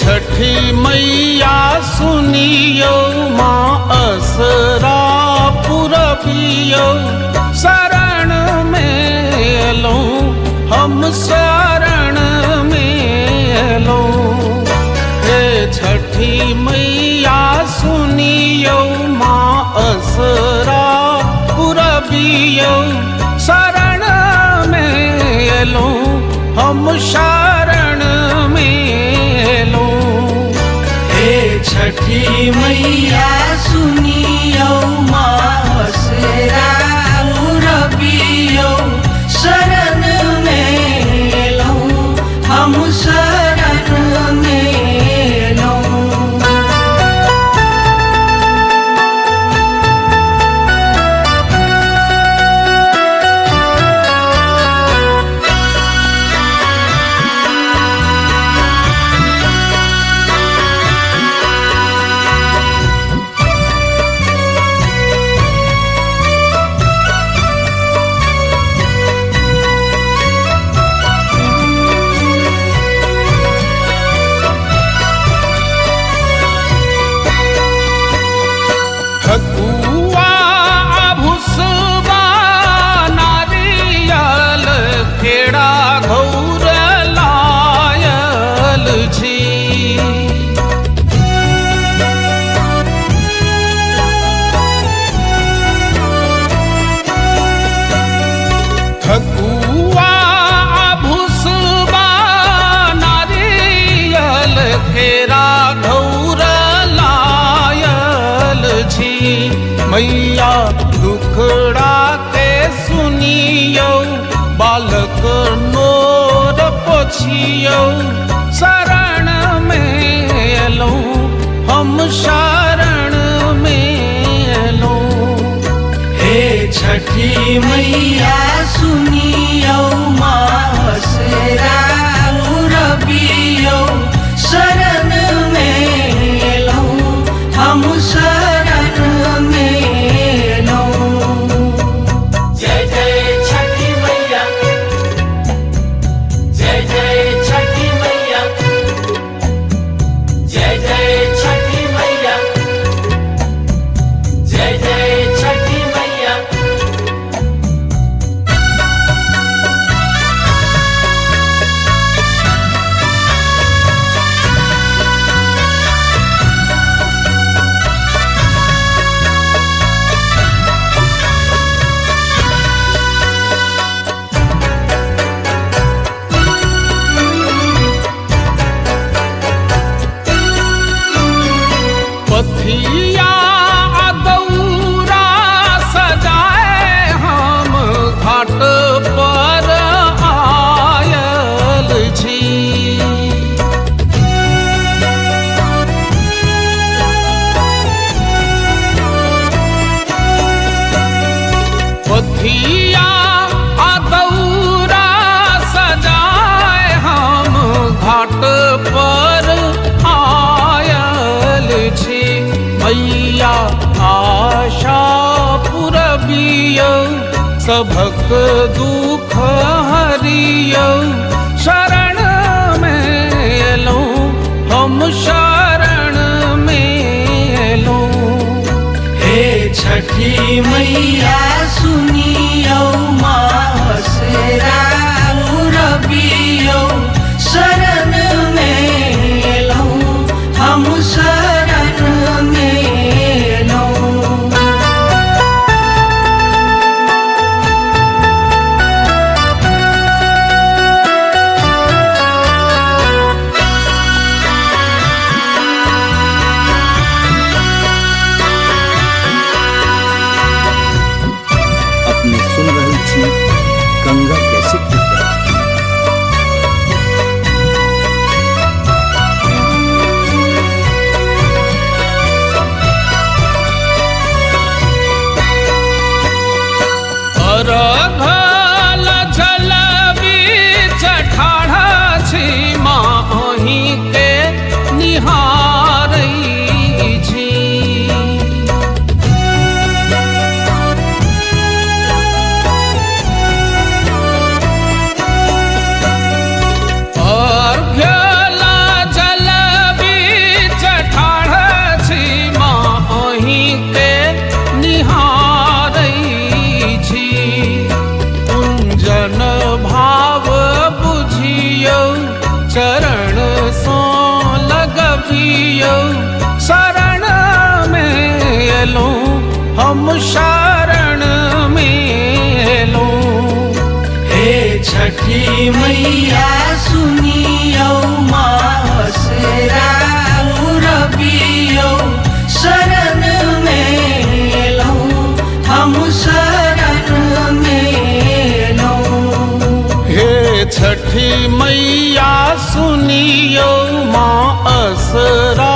छठी मैया सुनियो माँ असरा पुरबियो शरण में लो हम शरण में लो हे छठी मैया सुनियो माँ असरा पुरबियो शरण में लो हम शरण में लो हे छठी मैया सुनियो माँ असरा पुरबियो शरण में लो हम शरण में लो। ठकुआ भुसबा नारियल केड़ा घौर लायल छी ठकुआ भुसबा नारियल केड़ा घौर लायल छी मैया दुखड़ा के सुनियो बालक नोर पोछियो शरण में लो हम शरण में लो हे छठी मैया सुनियो माँ असरा पुरबियो शरण में लो हम शरण में लो। जय जय छठी मैया, जय जय छठी मैया, जय जय छठी मैया, जय जय छठी मैया। पथिया दौरा सजाए हम घाट पर आयल छी पथिया दौरा सजाए हम घाट पर आयल छी मैया आशा पुरबियो सभक दुख हरियो शरण में लो हम शरण में लो हे छठी मैया सुनियो माँ असरा पुरबियो शरण में लो हम शरण में लो। अपने सुन रही थी गंगा कैसे की प्रस्तुति। अरघल जल बीच ठाढ़ा छी माँ अहीं के निहारै छी हम शरण में लो। हे छठी मैया सुनियो मासरा रबियो शरण में लो, हम शरण में लो। हे छठी मैया सुनियो माँ असरा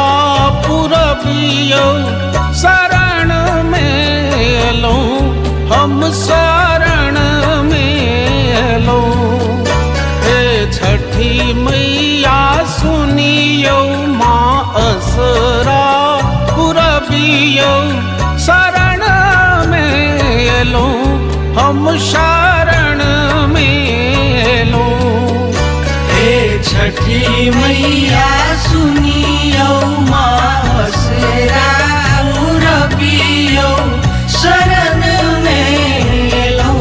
पुरबियो शरण में लो, हम शरण में लो। हे छठी मैया सुनियो माँ असरा पुरबियो शरण में लो, हम शरण में लो। हे छठी मैया सुनियो मासरा रबियो शरण में लो,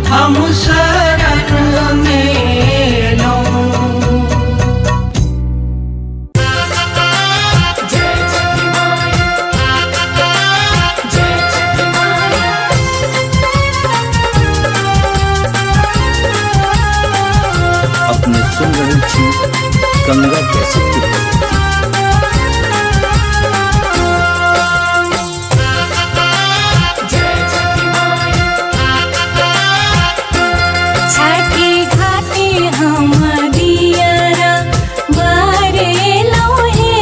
हम शरण में लो। अपने सुन रहे थी गंगा कैसेट की प्रस्तुति। छठी घाटे हम दियरा बारे लोहे,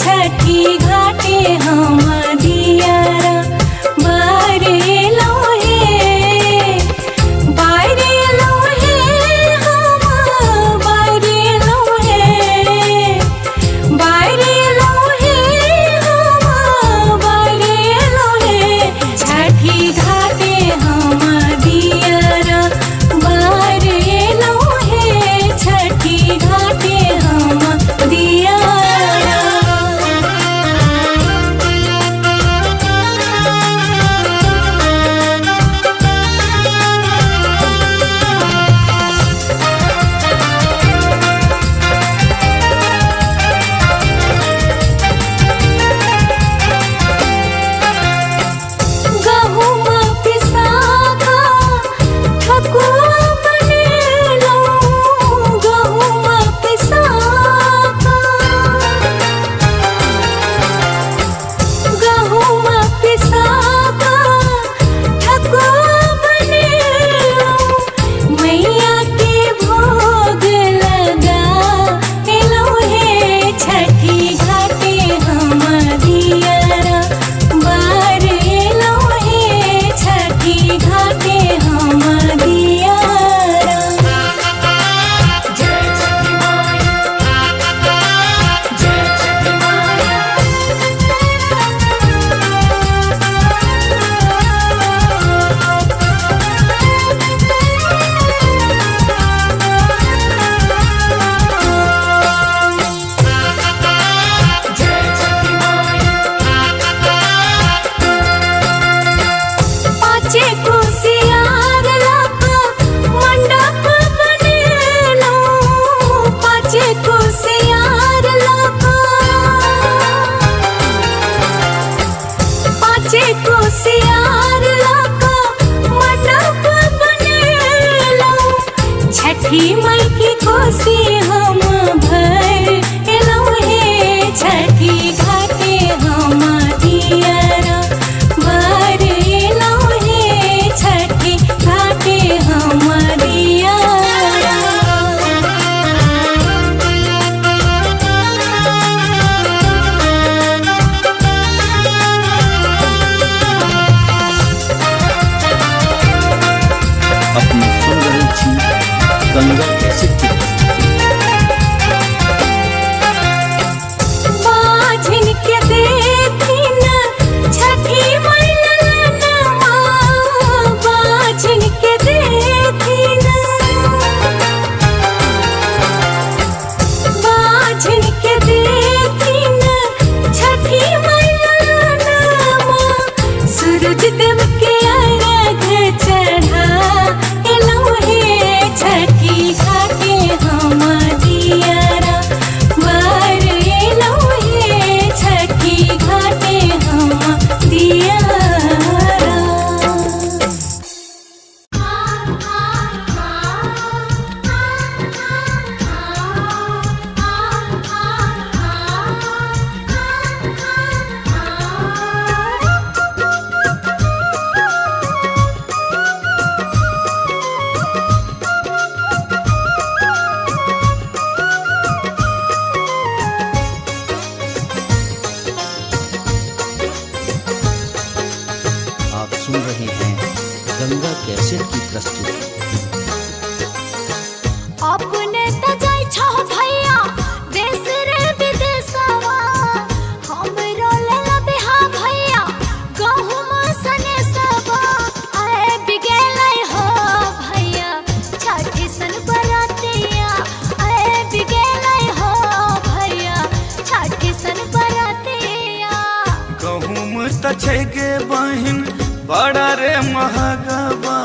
छठी घाटे हम दियरा बारे लोहे, बारे लोहे हम बारे लोहे, बारे लोहे हम बारे लोहे। छठी घाटे हम दियरा बारे लोहे, छठी घाटे हम दियरा। गहुमा पिसाका ठकुआ बनेलो, गहुमा पिसाका, गहुमा पिसाका ठकुआ बनेलो। मैया के भोग लगा एलो, हे छठी घाटे हम दियरा बारे लोहे, छठी घाटे हम दियरा। पाँचे कुसियार लाका मंडप बनेलो, पाँचे कुसियार लाका, पाँचे कुसियार लाका मंडप बनेलो। छठी माई की कोसी हम भर एलो, हे छठी घाटे हम दियरा बारे लोहे, छठी घाटे हम दियरा। अपने सुन रहे थी गंगा कैसेट की प्रस्तुति। बाझिन के देखी न छठी मैया, बाझिन के देखी न, बाझिन के देखी न छठी मैया। सूरज देव के अर्घ चढ़ा एलो, हे छठी घाटे गंगा कैसेट की प्रस्तुति। अपने त जाय छो भैया देश रे विदेशवा, हमरो लेला बिहा भैया गहुम सने सबा। आए बिगेलै हो भैया छठी सन बरातिया, आए बिगेलै हो भैया छठी सन बरातिया। गहुम त छै गे बहिन बड़ा रे महगबा,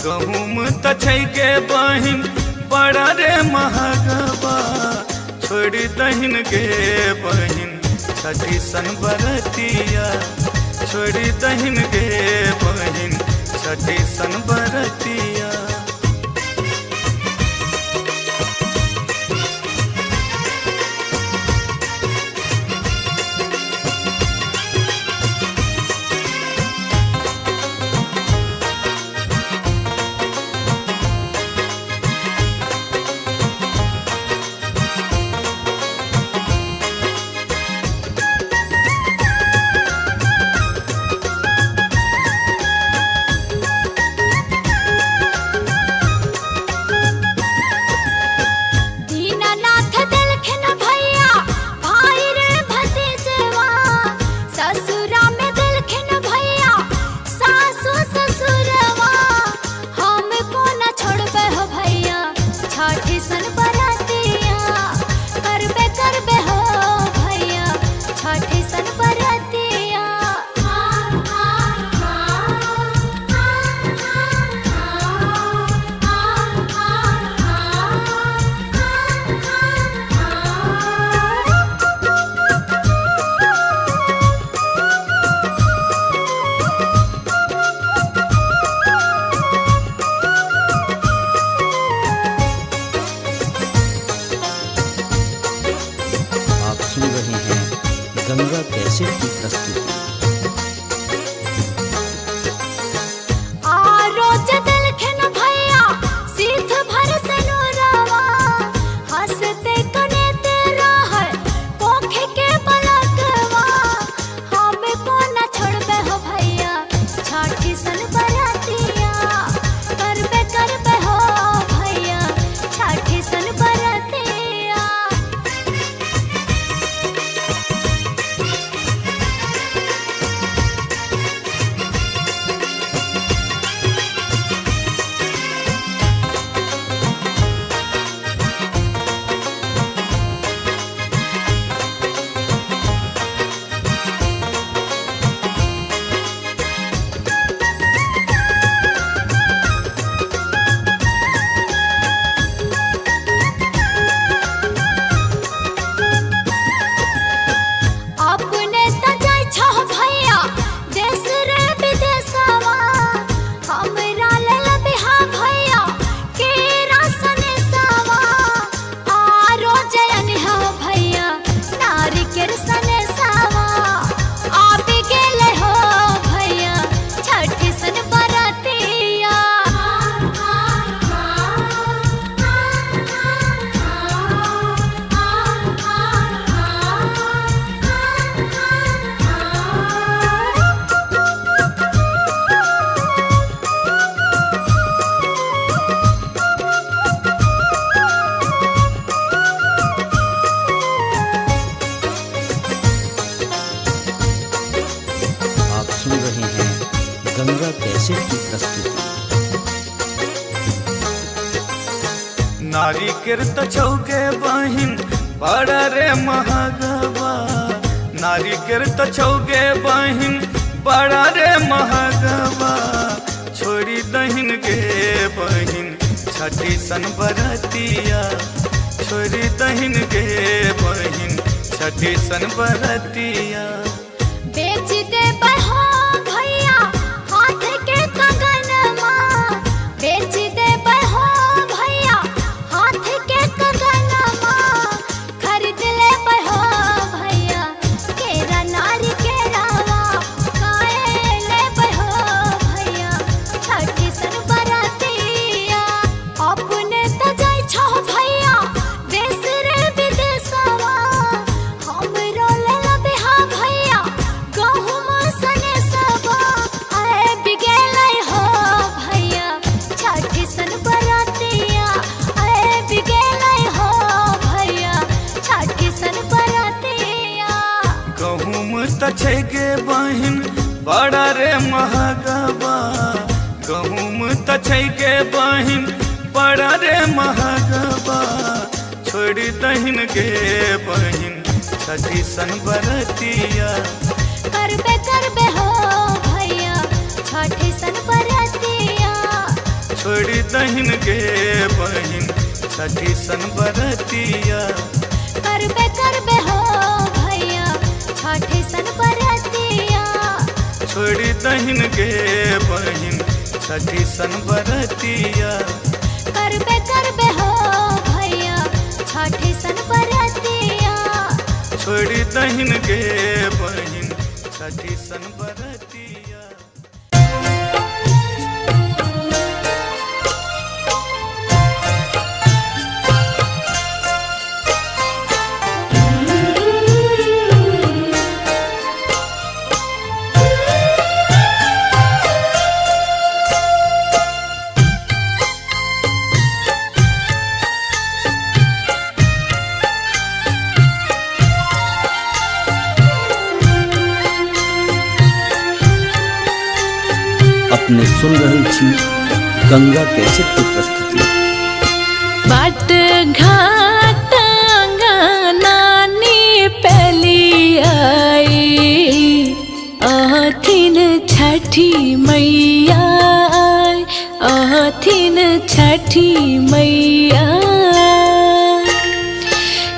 गहुम त छै गे बहिन बड़ा रे महगबा। छोड़ दहिन गे बहिन छठी सन बरतिया, छोड़ दहिन गे बहिन छठी सन बरतिया। दीनानाथ देलखिन भैया भाई रे भतीजवा, ससुरा में देलखिन भैया सासु ससुरवा। हमको न छोड़बे हो भैया छठी सन बरातिया, करबे करबे हो भैया छठी सन बरातिया। आप सुन रहे हैं गंगा कैसेट की प्रस्तुति। रोज देलखिन भैया सीध भर से नूरवा, हंसते कनेते रहे कोखे के बलकवा। हमको न छोड़बे हो भैया छठी सन बरातिया, करबे करबे हो भैया छठी सन बरातिया। अपने त जाय छो भैया देश रे विदेशवा, हमरा लेला बिहा भैया केरा सने सवा। आरो जयन हो भैया नारी केर सने सवा, आप गेले हो भैया छठी सन बरातिया। आप सुन रहे हैं गंगा कैसेट की प्रस्तुति। नारी किरत छौके बहिन बड़ा रे महगबा, नारी किरत छौके बहिन बड़ा रे महगबा। छोड़ी दहिन गे बहिन छठी सन बरतिया, छोड़ी दहिन गे बहिन छठी सन बरतिया। बेच दे हो भैया हाथ के कंगनमा, बेच दे हो भैया हाथ के कंगनमा। खरीद ले हो भैया केरा नारी केरावा, काहे ले हो भैया छठी सन बरातिया। अपने त जाय छो भैया देश रे विदेशवा, हमरो लेला बिहा भैया बड़ा रे महगवा गहूम तछै के बहिन बड़ा रे महगवा छोड़ी दहिन गे बहिन छठी सन बरतिया करबे हो भैया छठी सन बरतिया छोड़ी दहिन गे बहिन छठी सन बरतिया करबे हो भैया छठी सन बरतिया छोड़ी दहिन गे बहिन छठी सन बरतिया करबे हो भैया छठी सन बरतिया छोड़ी दहिन गे बहिन छठी सन बरतिया। अपने सुन रहल छी गंगा कैसेट की प्रस्तुति। बाट घाट नानी पहली आई अथिन छठी मैया अथिन छठी मैया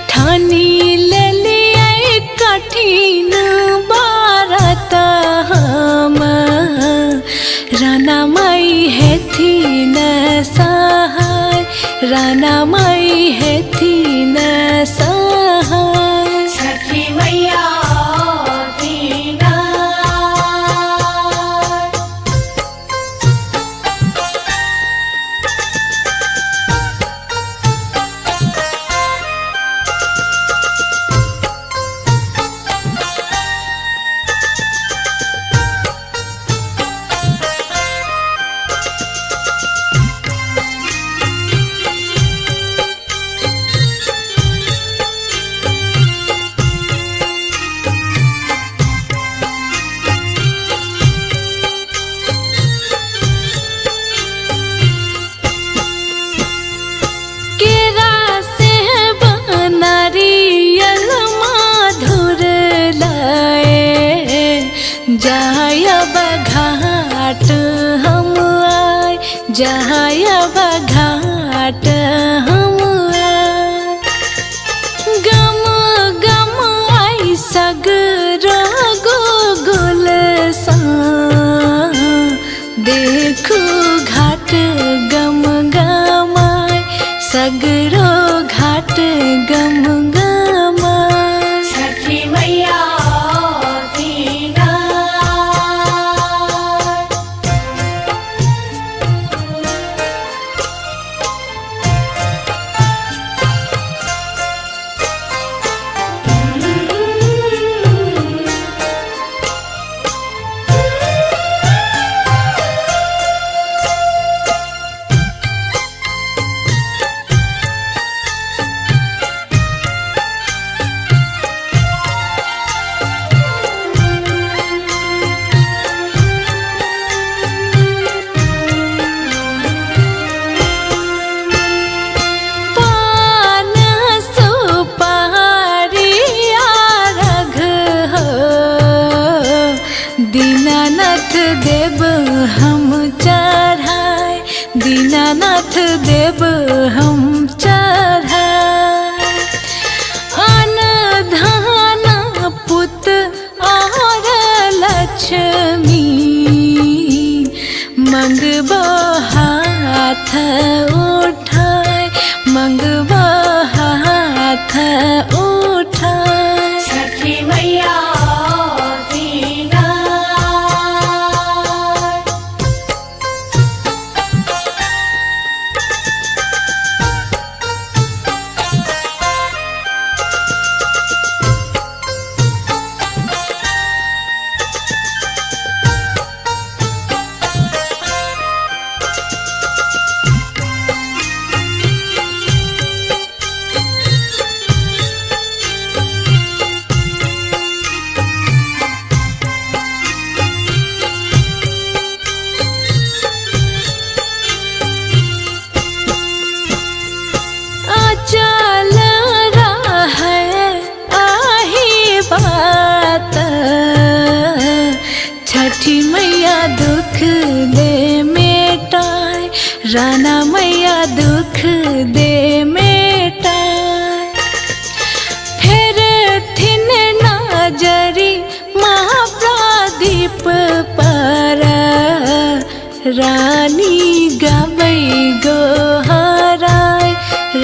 ठानी ले कठिन बारत हम राना माई है थी न सहाय राना माई है थी न सहाय छठी मैया दीना जायब घाट हम गम गम आई सगरो गोगुल सा देखू घाट गम गमाय सगरो घाट गम गमाय छठी मैया दीना दीनानाथ देव हम चढ़ाए दीनानाथ देव हम चढ़ाए अन धन पुत और लक्ष्मी मंगबो हाथ उठाए मंगबो हाथ उठाए छठी मैया दीना राना मैया दुख दे मेटाय। फिर थिन नाजरी महाप्रदीप पर रानी गाबै गोहराय,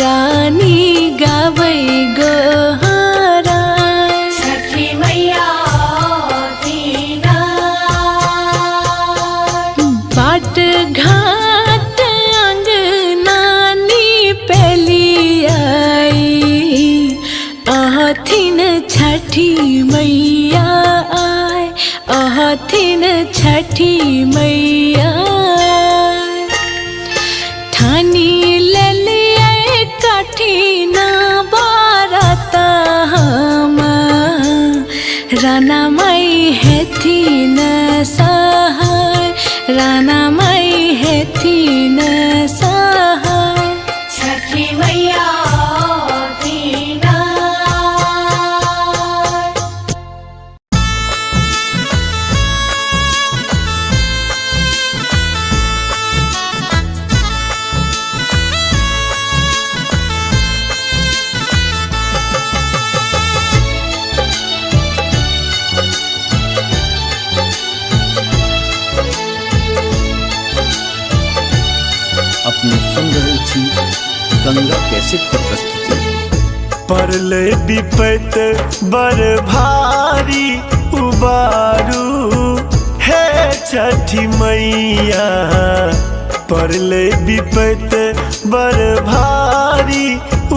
रानी गाबै गोहराय। छठी मैया दीना बाट घाट अंगनानी पेली आई, अहथिन छठी मैया आय, अहथिन छठी मैया आय। ठानी लेलिए कठिन बारत हम, राना माई हेथिन सहाय, राना माई हेथिन सहाय। छठी मैया दीना अपने सुन रहे छी गंगा कैसेट की प्रस्तुति। परले विपत बर भारी उबारू हे छठी मैया, परले विपत बर भारी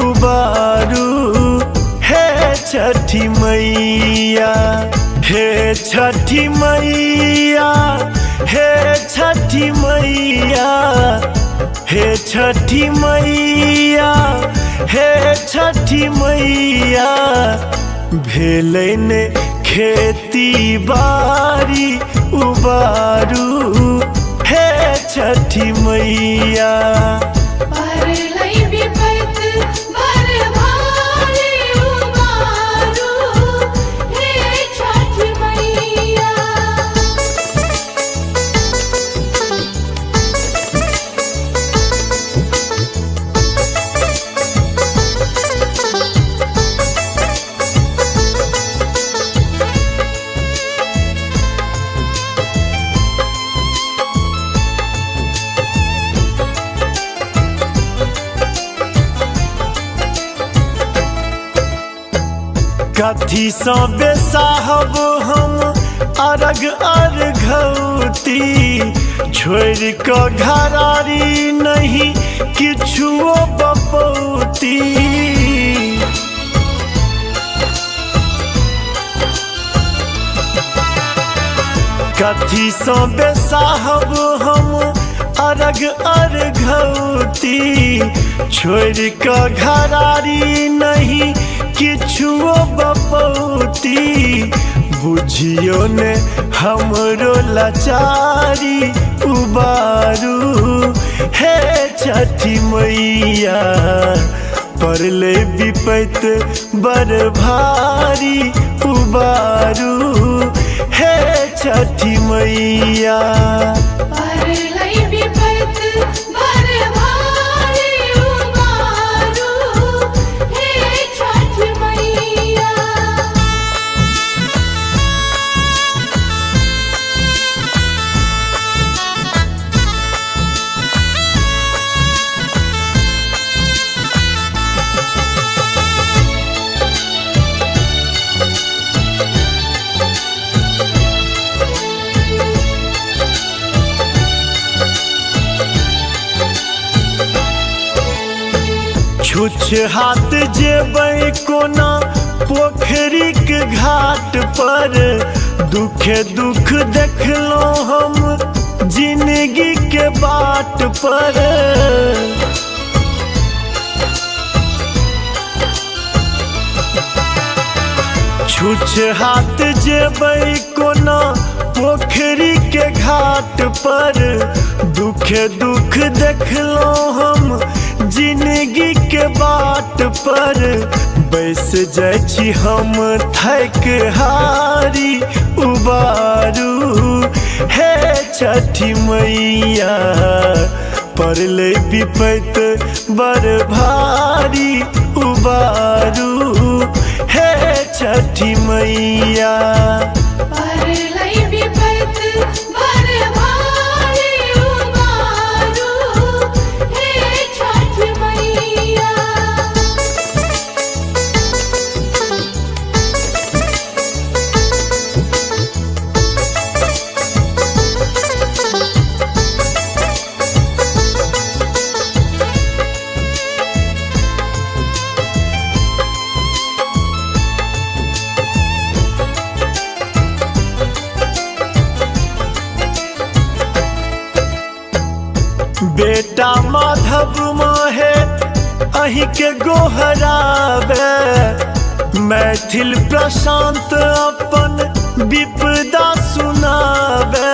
उबारू हे छठी मैया, हे छठी मैया, हे छठी मैया, हे छठी मैया, हे छठी मैया। भेलैन खेती बारी उबारू हे छठी मैया। परलै विपत बर भारी उबारू हे छठी मैया। कथी सँ बेसाहब हम अरग अर्घौती, छोड़ कऽ घरारी नहीं किछुओ बपौती। कथी सँ बेसाहब हम अरग अर्घौती, छोड़ कऽ घरारी नहीं किछुओ बपौती। बुझियो ने हमरो लाचारी उबारू हे छठी मैया। परले विपत बर भारी उबारू हे छठी मैया। परलै विपत बर भारी उबारू हे छठी मैया। छुछ हाथ जेबै कोना पोखरिक घाट पर, दुखे दुख देखलहुँ हम जिंदगी के बाट पर। छुछ हाथ जेबै कोना पोखरी के घाट पर, दुखे दुख देखलहुँ हम जिंदगी के बाट पर। बैस जाइ छी हम थक हारी उबारू हे छठी मैया। परले विपत बड़ भारी उबारू हे छठी मैया। परलै विपत बड़ भारी उबारू, हे छठ मैया। बेटा माधव माहे अही के गोहरावे, मैथिल प्रशांत अपन विपदा सुनावे।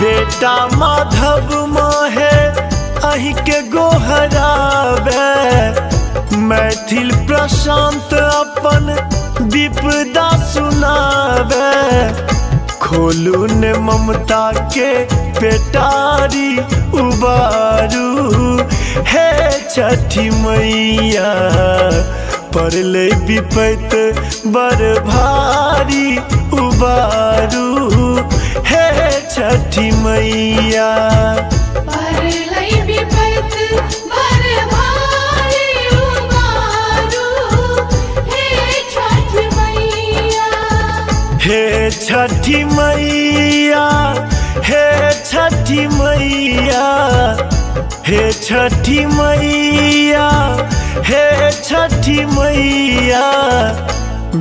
बेटा माधव माहे अही के गोहरावे, मैथिल प्रशांत अपन विपदा सुनावे। खोलू ने ममता के पेटारी उबारू हे छठी मैया। परले विपत बड़ भारी उबारू हे छठी मैया। परलै विपत बड़ भारी उबारू, हे छठ मैया। हे छठी मैया, हे छठी मैया, हे छठी मैया, हे छठी मैया।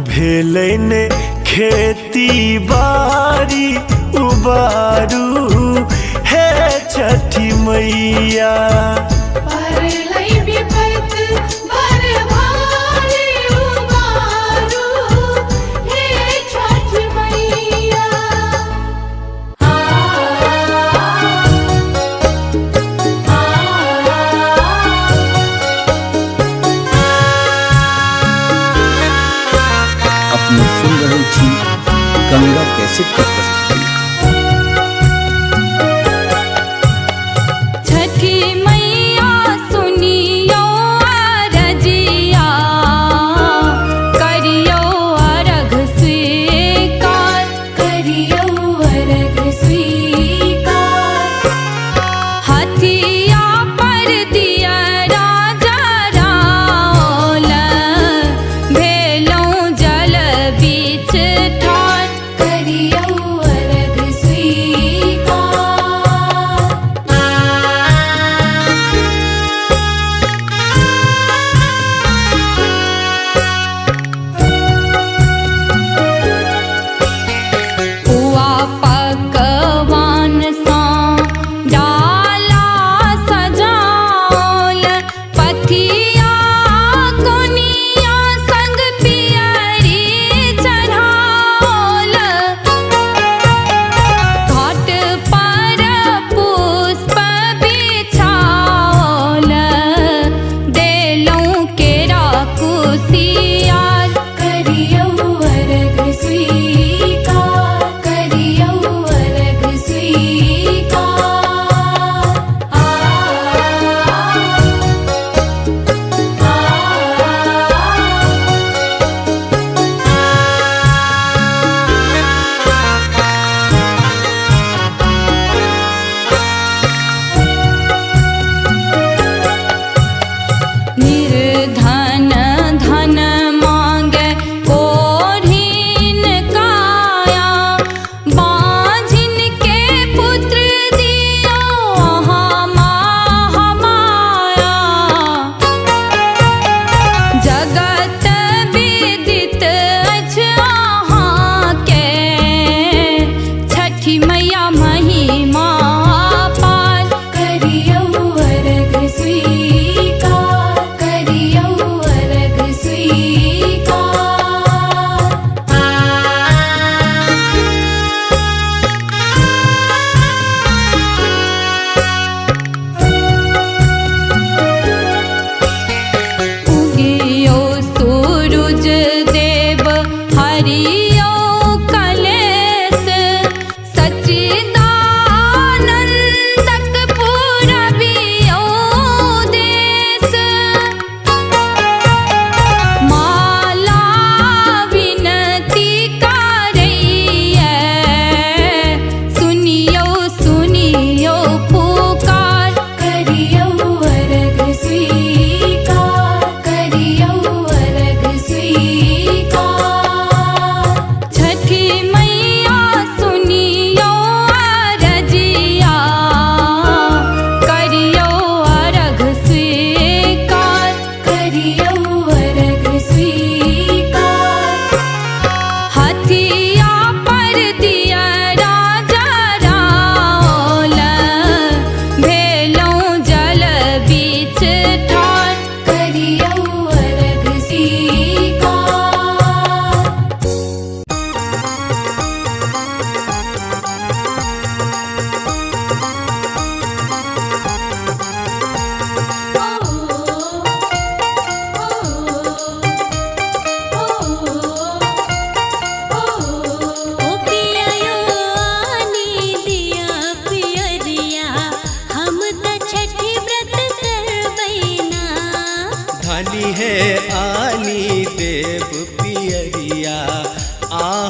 भेलै ने खेती बाड़ी उबारू हे छठी मैया। परलै विपत बड़ भारी उबारू, हे छठ मैया। अपने सुन रहल छी गंगा कैसेट पर प्रस्तुति। छठी मैया सुनियो अरजिया, करियो अर्घ स्वीकार, करियो अर्घ स्वीकार। हथिया पर दिया राजा राओल, भेलौं जल बीच ठार, करियो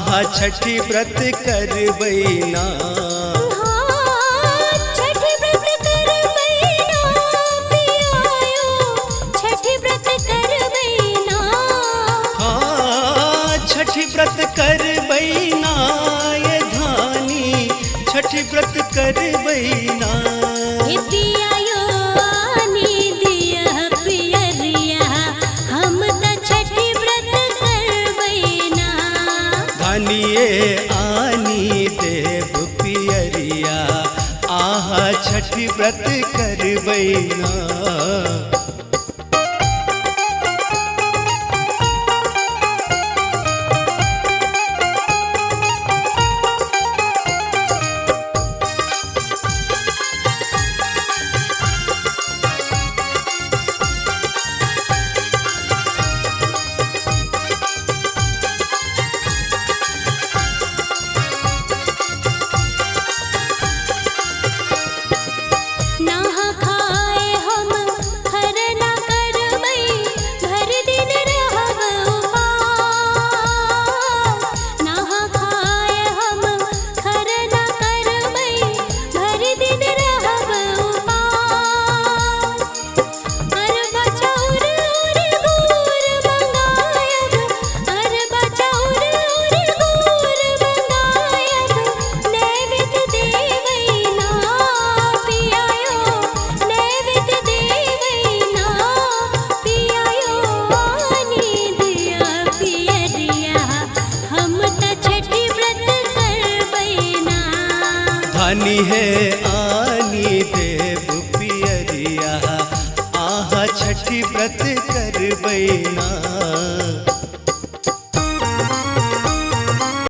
आहा छठी व्रत करबैना हाँ, छठी व्रत करबैना पियायो, छठी व्रत करबैना। हाँ छठी व्रत करबैना ये धानी छठी व्रत करबैना हे पियायो आनी दिया पियरिया, हम त छठी व्रत करबैना। धानिए आनी देव पियरिया आहा छठी व्रत करबैना नहा खाए हम खरना करबै, भर दिन रहब उपास। नहा खाए हम खरना करबै, भर दिन रहब उपास। अरबा चाउर और गुड़ मंगायब, अरबा चाउर और गुड़ मंगायब, नैवेद्य देवैना पियायो, नैवेद्य देवैना पियायो आनी दिया पियरिया, हम त छठी व्रत करबैना। धानी है आनी देव पियरिया आहा छठी व्रत करबैना